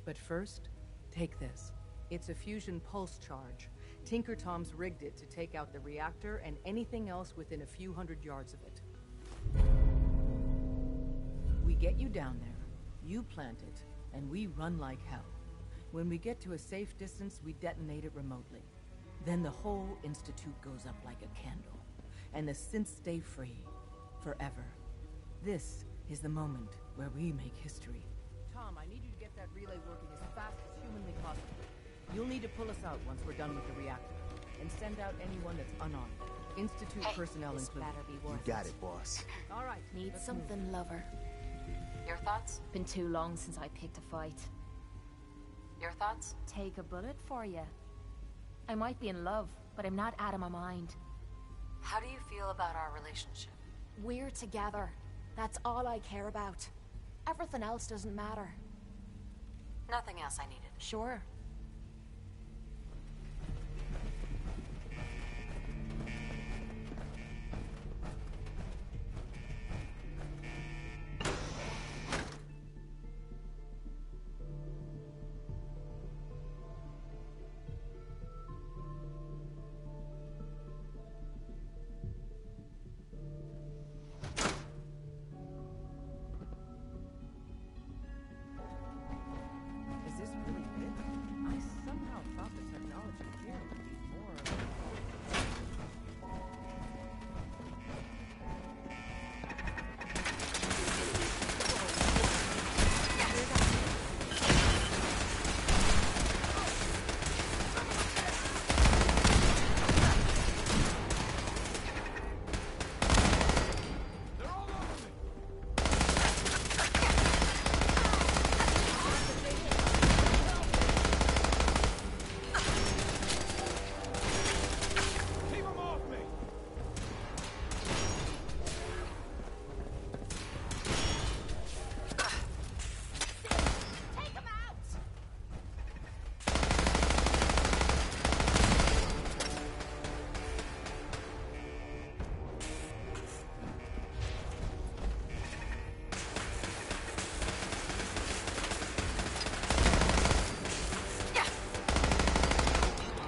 O: But first, take this. It's a fusion pulse charge. Tinker Tom's rigged it to take out the reactor and anything else within a few hundred yards of it. We get you down there, you plant it, and we run like hell. When we get to a safe distance, we detonate it remotely. Then the whole Institute goes up like a candle, and the synths stay free, forever. This is the moment where we make history. Tom, I need you to get that relay working as fast as humanly possible. You'll need to pull us out once we're done with the reactor, and send out anyone that's unarmed. Institute personnel
E: this
O: included.
E: better be worth
G: You got it, boss.
O: All right.
E: Need
O: let's
E: something,
O: move.
E: lover.
K: Your thoughts?
E: Been too long since I picked a fight.
K: Your thoughts?
E: Take a bullet for you. I might be in love, but I'm not out of my mind.
K: How do you feel about our relationship?
E: We're together. That's all I care about. Everything else doesn't matter.
K: Nothing else I needed.
E: Sure.
O: Is this really it? I somehow thought the technology here would be more...
R: Keep him off me!
E: Take him out!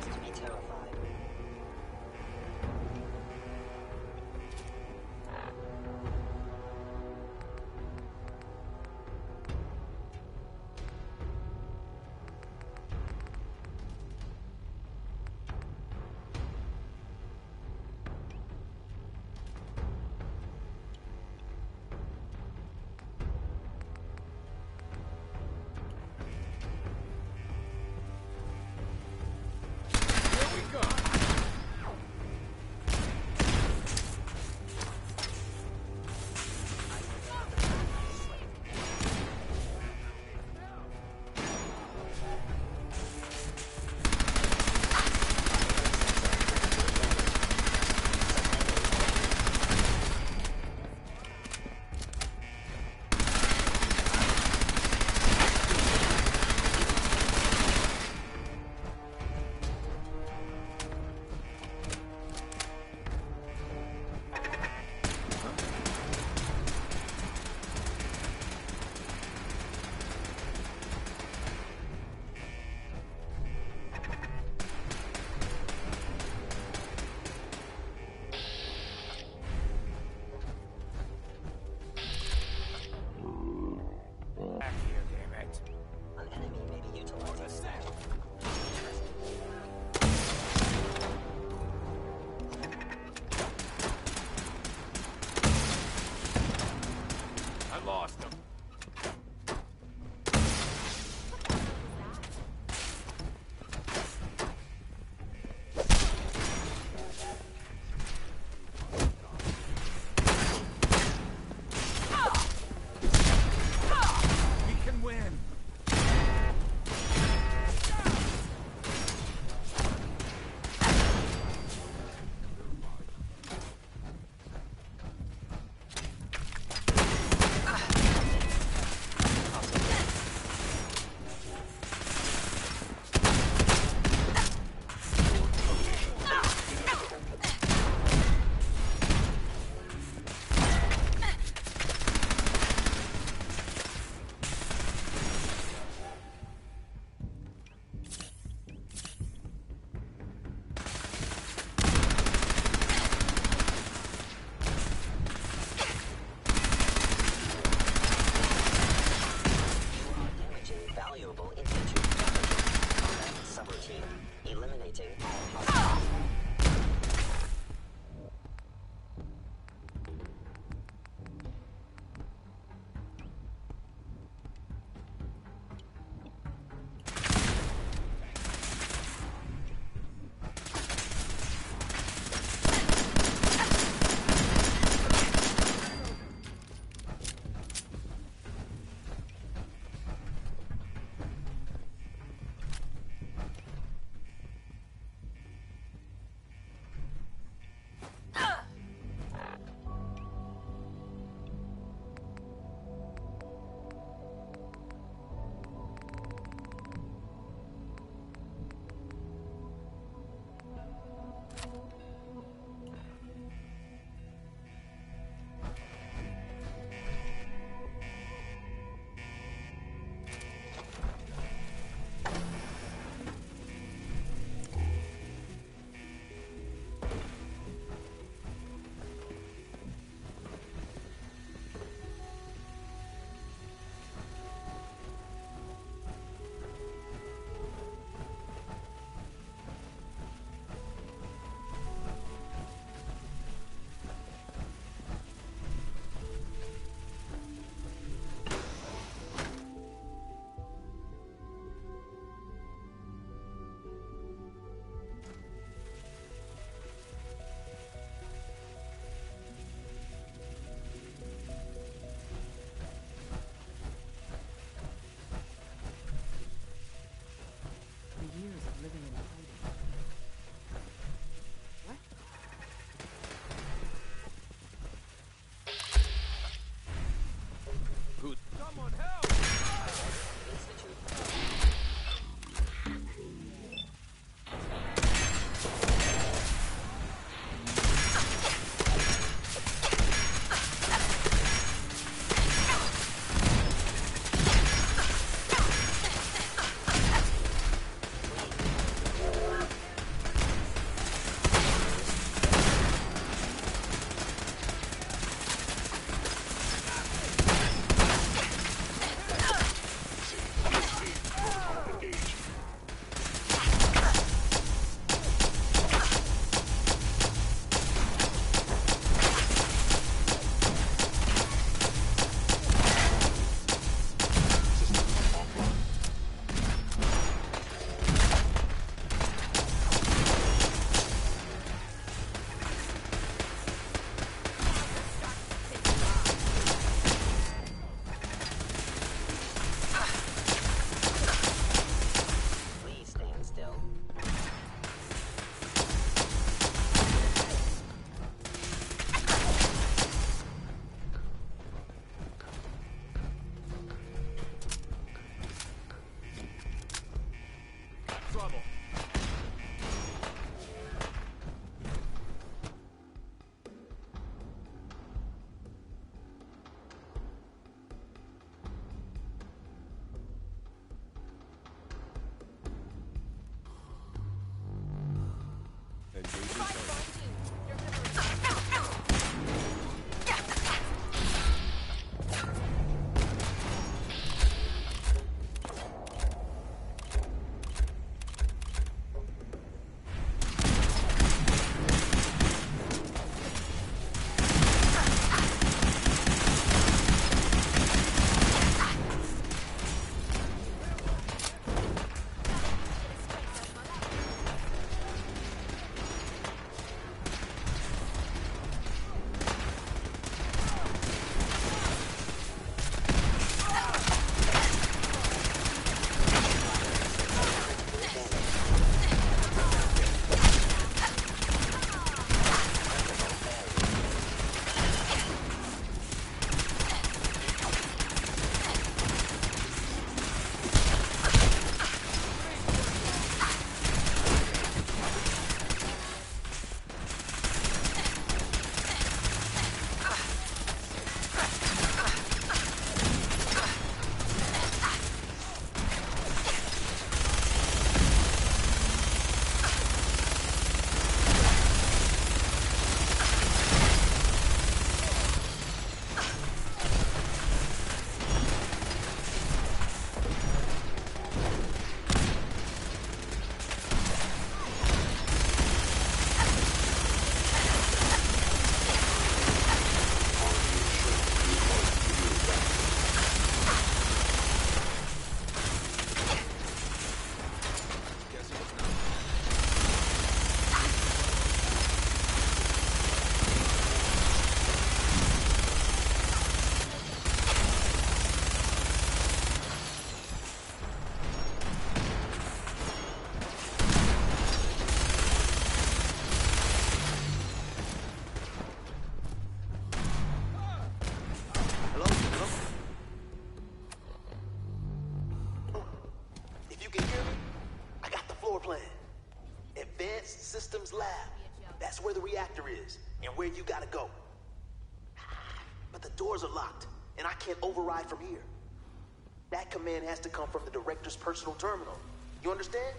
V: To be terrified.
R: Here we go! Back here, damn it.
V: An enemy may be utilizing
R: I lost him.
Q: lab. That's where the reactor is, and where you gotta go. But the doors are locked, and I can't override from here. That command has to come from the director's personal terminal. You understand?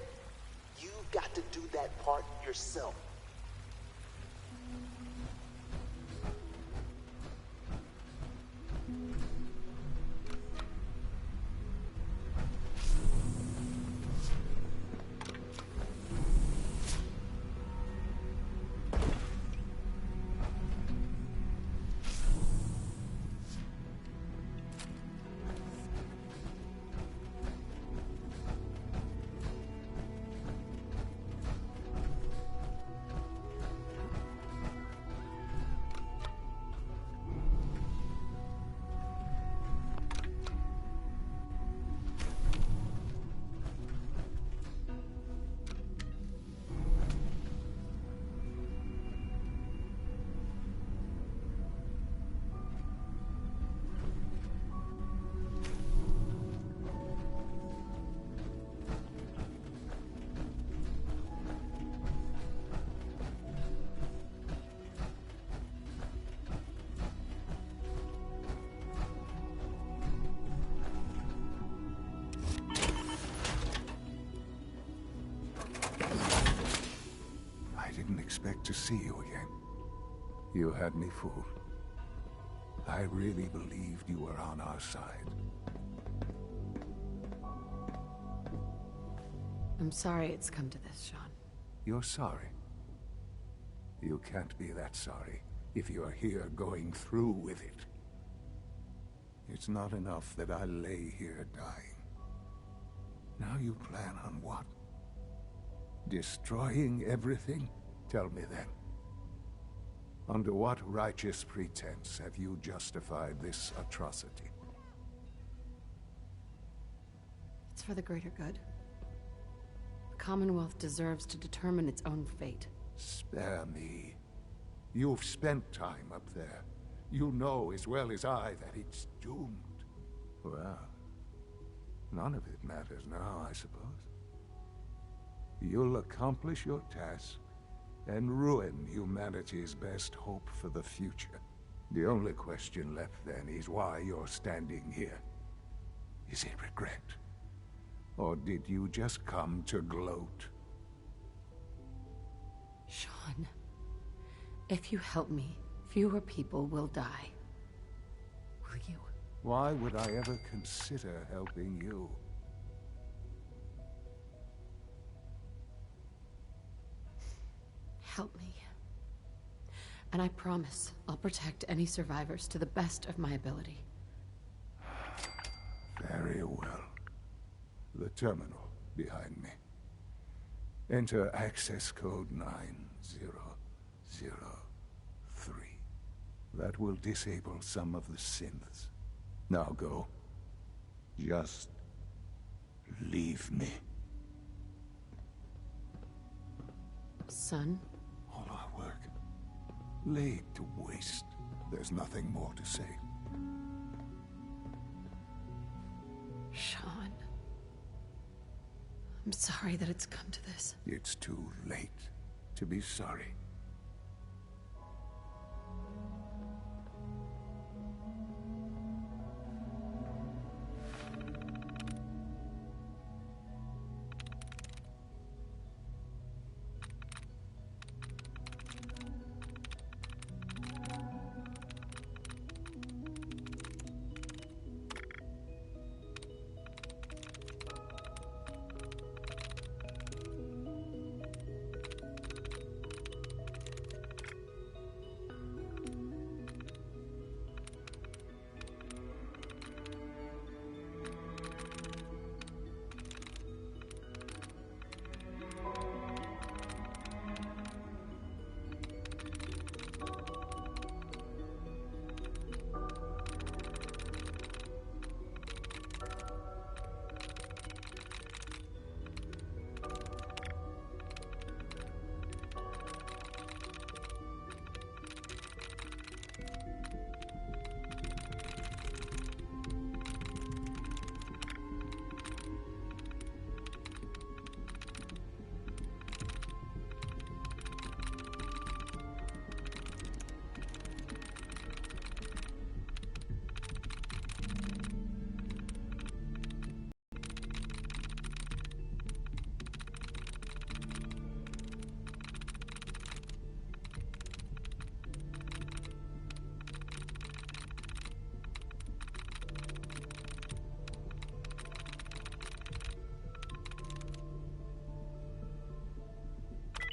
Q: You've got to do that part yourself.
S: Expect to see you again. You had me fooled. I really believed you were on our side.
C: I'm sorry it's come to this, Sean.
S: You're sorry? You can't be that sorry if you're here going through with it. It's not enough that I lay here dying. Now you plan on what? Destroying everything? Tell me then. Under what righteous pretense have you justified this atrocity?
C: It's for the greater good. The Commonwealth deserves to determine its own fate.
S: Spare me. You've spent time up there. You know as well as I that it's doomed. Well, none of it matters now, I suppose. You'll accomplish your task and ruin humanity's best hope for the future. The only question left then is why you're standing here. Is it regret? Or did you just come to gloat?
C: Sean, if you help me, fewer people will die. Will you?
S: Why would I ever consider helping you?
C: Help me. And I promise I'll protect any survivors to the best of my ability.
S: Very well. The terminal behind me. Enter access code 9003. That will disable some of the synths. Now go. Just leave me.
C: Son?
S: All our work laid to waste. There's nothing more to say.
C: Sean. I'm sorry that it's come to this.
S: It's too late to be sorry.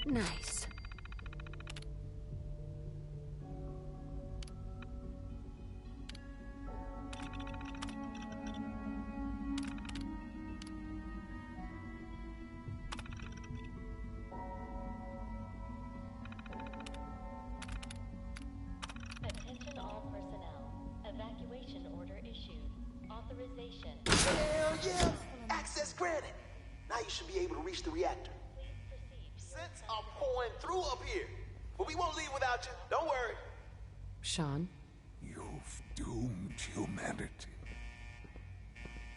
C: Nice.
D: Attention all personnel. Evacuation order issued. Authorization.
Q: Hell yeah! Access granted. Now you should be able to reach the reactor. Scents are pouring through up here. But we won't leave without you. Don't worry.
C: Sean?
J: You've doomed humanity.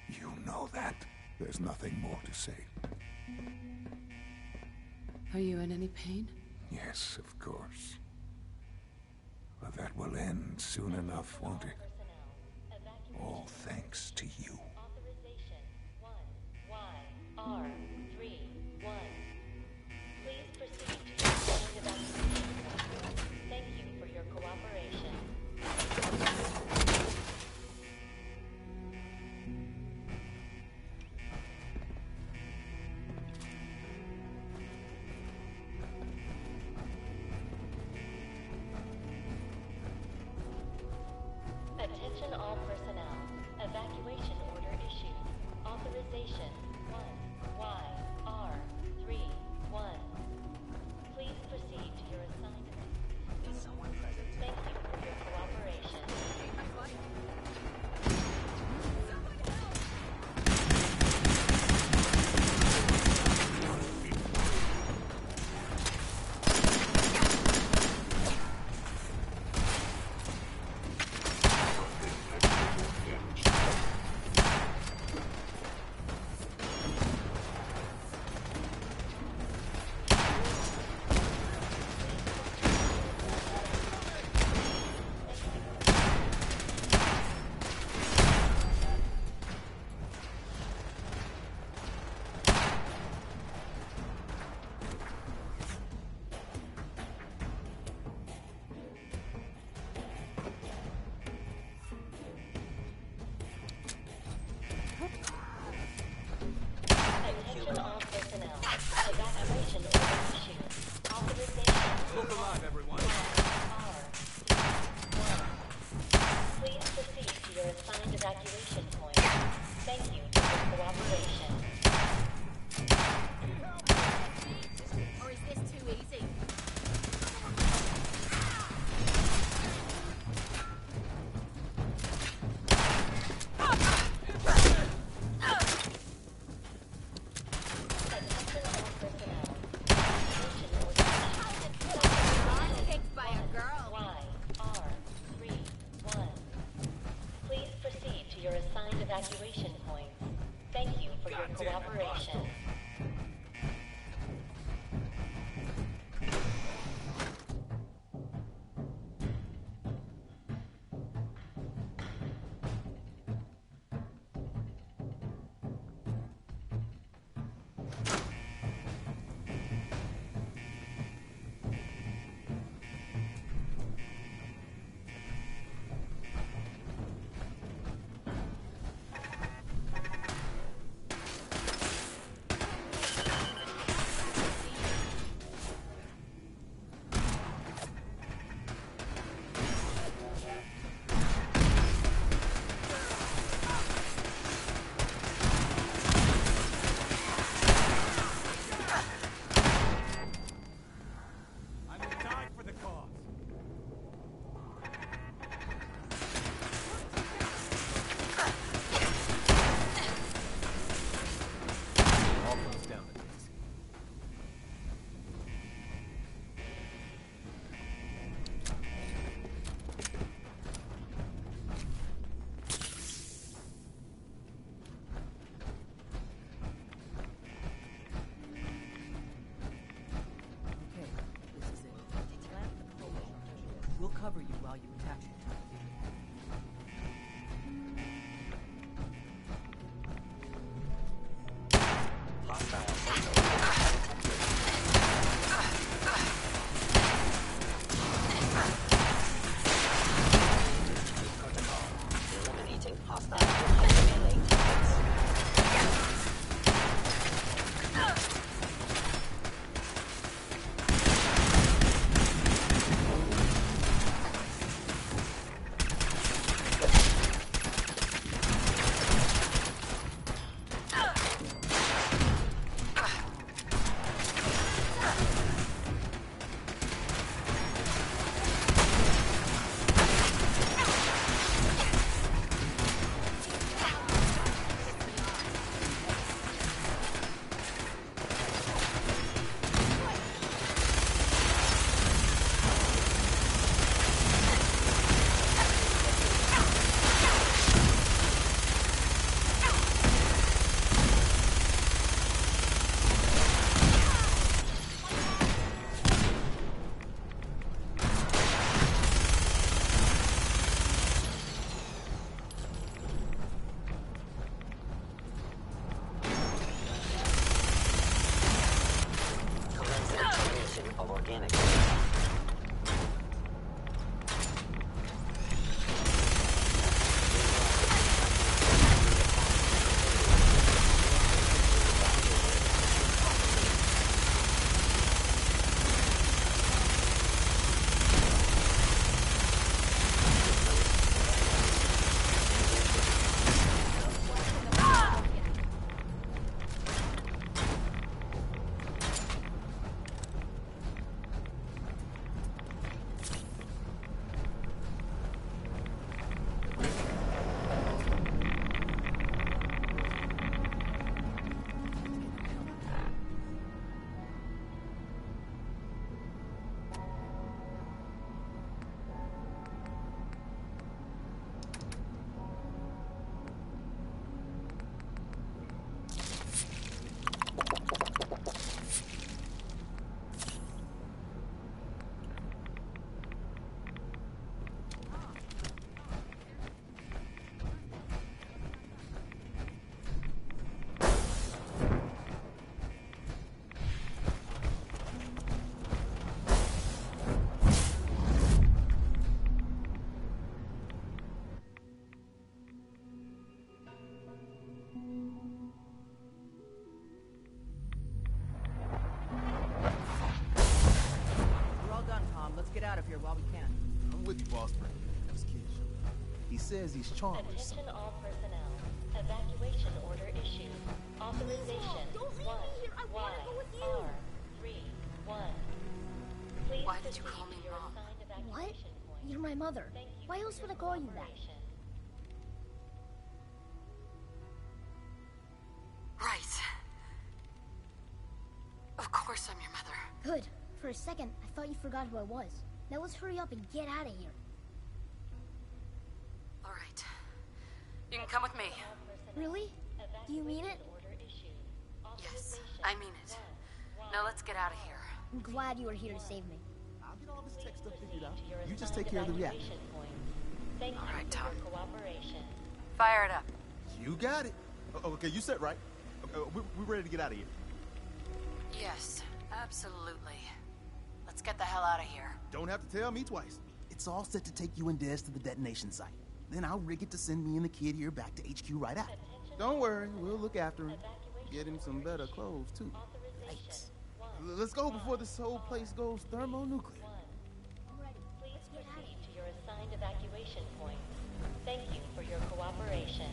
J: You know that. There's nothing more to say.
C: Are you in any pain?
J: Yes, of course. But that will end soon enough, won't it? All thanks to you.
D: Authorization 1YR31. Please proceed to your assigned evacuation. Thank you for your cooperation. Attention all personnel. Evacuation order issued. Authorization 1YR31. Please proceed to your assigned evacuation.
V: Is someone present?
D: Thank you for your cooperation. Attention all personnel. Evacuation order issued. Authorization.
R: Look alive, everyone.
D: Please proceed to your assigned evacuation point. Thank you for your cooperation.
E: Or is this too easy? Kicked by a girl.
D: YR31. Please proceed to your assigned evacuation points. Thank you for your cooperation.
G: He says he's charmed or something.
D: Attention all personnel. Evacuation order issued. Authorization 1YR31. Please
K: Why did you
D: proceed
K: call me
D: to your
K: Mom?
D: assigned
A: What?
D: evacuation point.
A: You're my mother.
D: Thank you
A: Why
D: for
A: else
D: your
A: would I call you that?
D: cooperation.
K: Right. Of course I'm your mother.
A: Good. For a second, I thought you forgot who I was. Now let's hurry up and get out of here.
K: All right. You can come with me.
A: Really? Do you mean it?
K: Yes, I mean it. Now let's get out of here.
A: I'm glad you were here to save me.
G: I'll get all this tech stuff figured out. You just take care of the reactor.
D: Thank
K: All
D: you
K: right,
D: for
K: Tom.
D: your cooperation.
K: Fire it up.
G: You got it. Okay, you set right. We're ready to get out of here.
K: Yes, absolutely. Let's get the hell out of here.
G: Don't have to tell me twice. It's all set to take you and Des to the detonation site. Then I'll rig it to send me and the kid here back to HQ right after. Don't worry, we'll look after him. Get him some better clothes, too. Thanks. Let's go before this whole place goes thermonuclear.
D: Please proceed to your assigned evacuation point. Thank you for your cooperation.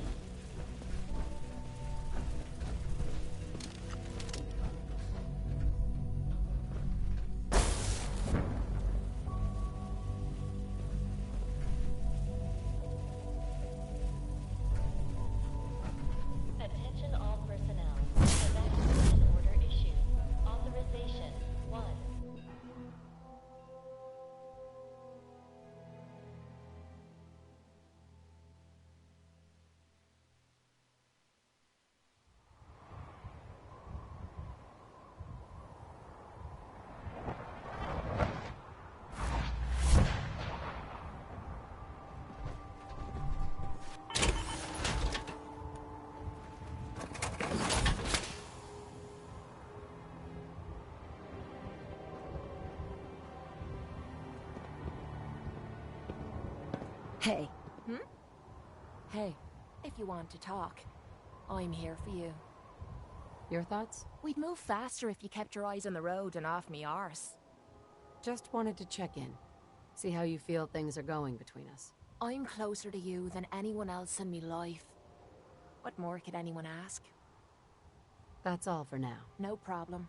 D: Attention all personnel. Evacuation order issued. Authorization 1.
E: Hey.
C: Hey,
E: If you want to talk, I'm here for you.
C: your thoughts?
E: We'd move faster if you kept your eyes on the road and off me arse.
C: Just wanted to check in. See how you feel things are going between us.
E: I'm closer to you than anyone else in me life. What more could anyone ask?
C: That's all for now.
E: No problem.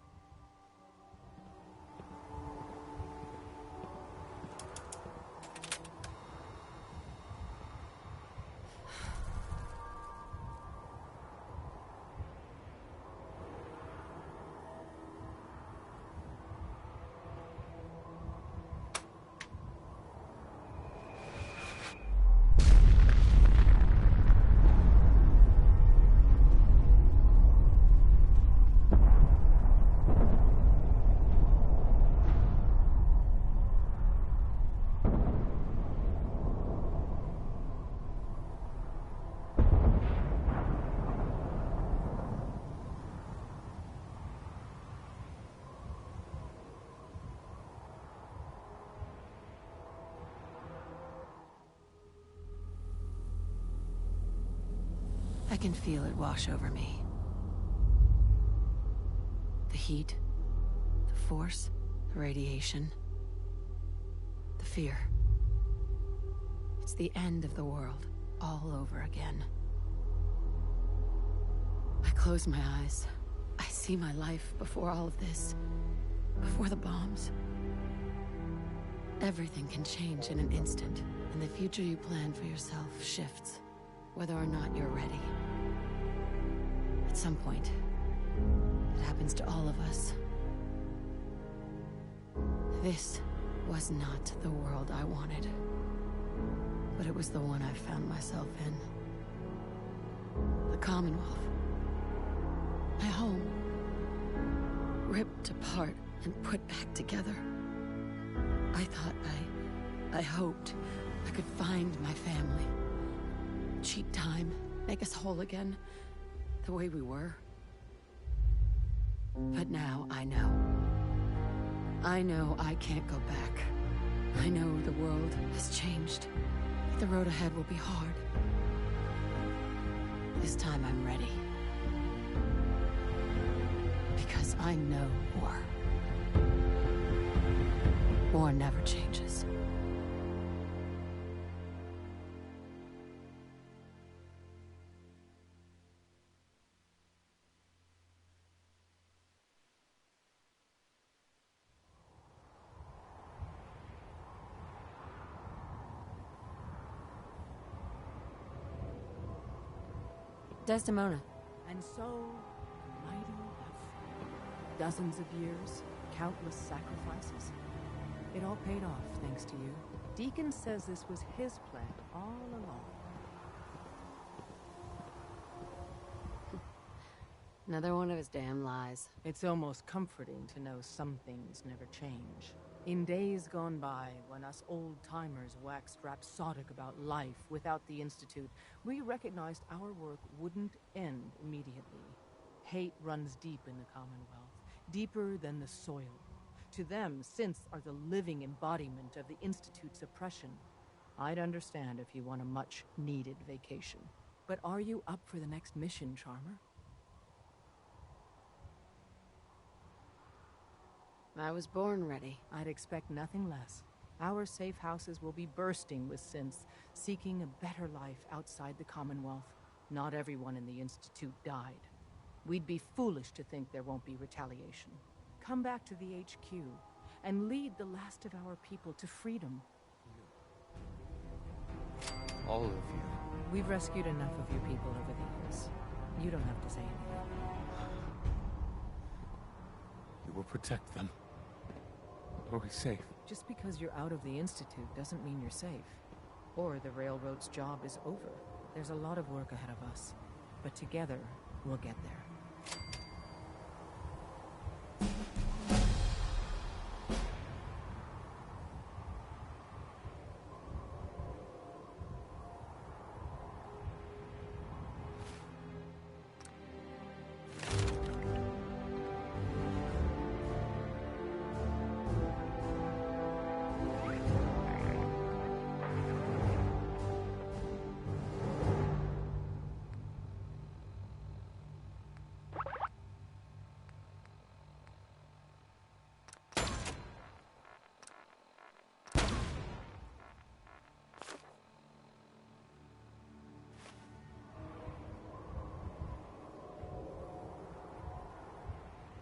C: I can feel it wash over me. The heat, the force, the radiation, the fear. It's the end of the world, all over again. I close my eyes. I see my life before all of this, before the bombs. Everything can change in an instant, and the future you plan for yourself shifts, whether or not you're ready. At some point, it happens to all of us. This was not the world I wanted, but it was the one I found myself in. The Commonwealth. My home. Ripped apart and put back together. I thought I hoped I could find my family. Cheat time, make us whole again, the way we were. But now I know. I know I can't go back. I know the world has changed. The road ahead will be hard. This time I'm ready. Because I know war. War never changes. Desdemona.
O: And so, the mighty have fallen. Dozens of years, countless sacrifices. It all paid off, thanks to you. Deacon says this was his plan all along.
C: Another one of his damn lies.
O: It's almost comforting to know some things never change. In days gone by, when us old-timers waxed rhapsodic about life without the Institute, we recognized our work wouldn't end immediately. Hate runs deep in the Commonwealth, deeper than the soil. To them, synths are the living embodiment of the Institute's oppression. I'd understand if you want a much-needed vacation. But are you up for the next mission, Charmer?
C: I was born ready.
O: I'd expect nothing less. Our safe houses will be bursting with synths, seeking a better life outside the Commonwealth. Not everyone in the Institute died. We'd be foolish to think there won't be retaliation. Come back to the HQ, and lead the last of our people to freedom.
B: All of you.
O: We've rescued enough of your people over the years. You don't have to say anything.
B: You will protect them. Are we safe?
O: Just because you're out of the Institute doesn't mean you're safe. Or the Railroad's job is over. There's a lot of work ahead of us. But together, we'll get there.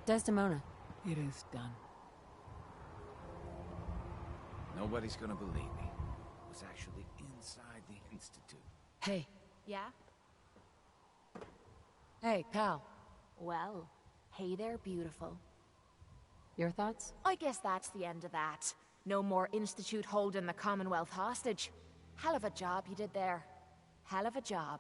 C: Desdemona.
O: It is done.
N: Nobody's gonna believe me. I was actually inside the Institute.
C: Hey.
E: Yeah?
C: Hey, pal.
E: Well, hey there, beautiful.
C: Your thoughts?
E: I guess that's the end of that. No more Institute holding the Commonwealth hostage. Hell of a job you did there. Hell of a job.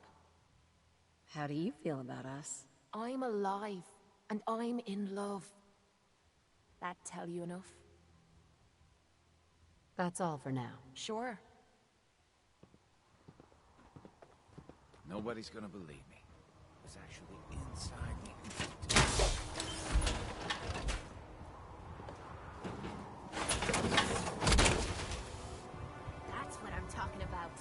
C: How do you feel about us?
E: I'm alive, and I'm in love. That tell you enough?
C: That's all for now.
E: Sure.
N: Nobody's gonna believe me. I was actually inside the Institute.
E: That's what I'm talking about.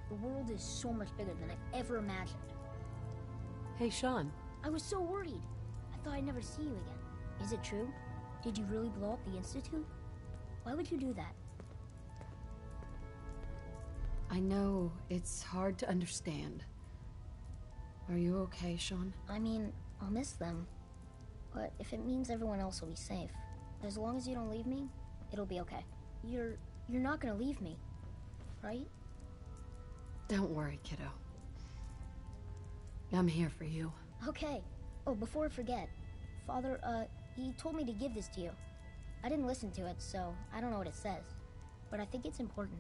A: The world is so much bigger than I ever imagined.
C: Hey, Sean.
A: I was so worried. I thought I'd never see you again. Is it true? Did you really blow up the Institute? Why would you do that?
C: I know it's hard to understand. Are you okay, Sean?
A: I mean, I'll miss them. But if it means everyone else will be safe, as long as you don't leave me, it'll be okay. You're not gonna leave me, right?
C: Don't worry, kiddo. I'm here for you.
A: Okay. Oh, before I forget, Father, he told me to give this to you. I didn't listen to it, so I don't know what it says. But I think it's important.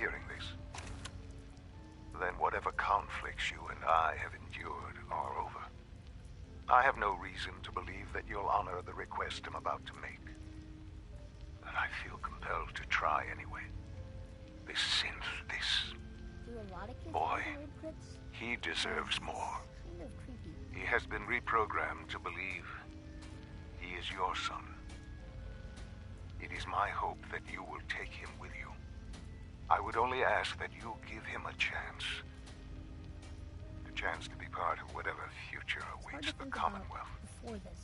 J: hearing this? Then whatever conflicts you and I have endured are over. I have no reason to believe that you'll honor the request I'm about to make. And I feel compelled to try anyway. This synth, this
A: Do a lot of kids
J: boy,
A: have weird crits?
J: he deserves more.
A: Kind of creepy.
J: He has been reprogrammed to believe he is your son. It is my hope that you will take him with you. I would only ask that you give him a chance. A chance to be part of whatever future
A: It's hard
J: awaits
A: to
J: the
A: think
J: Commonwealth.
A: about before this.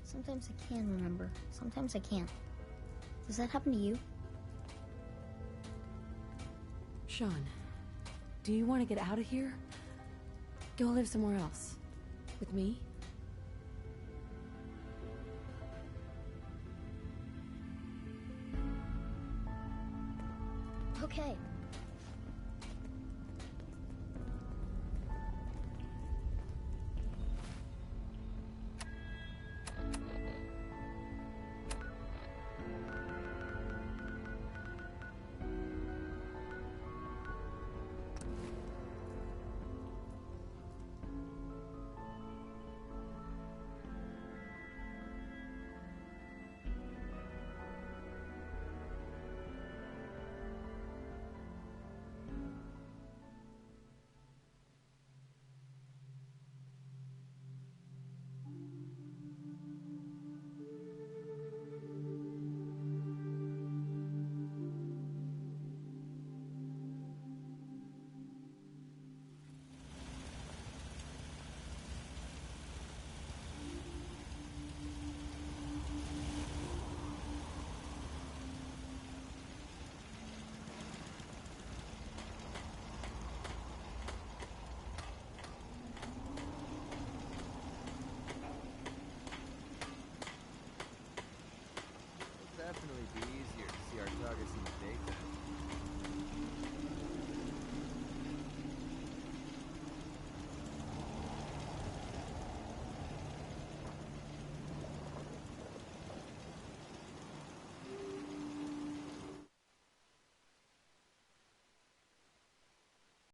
A: Sometimes I can remember. Sometimes I can't. Does that happen to you?
C: Sean, do you want to get out of here? Go live somewhere else. With me?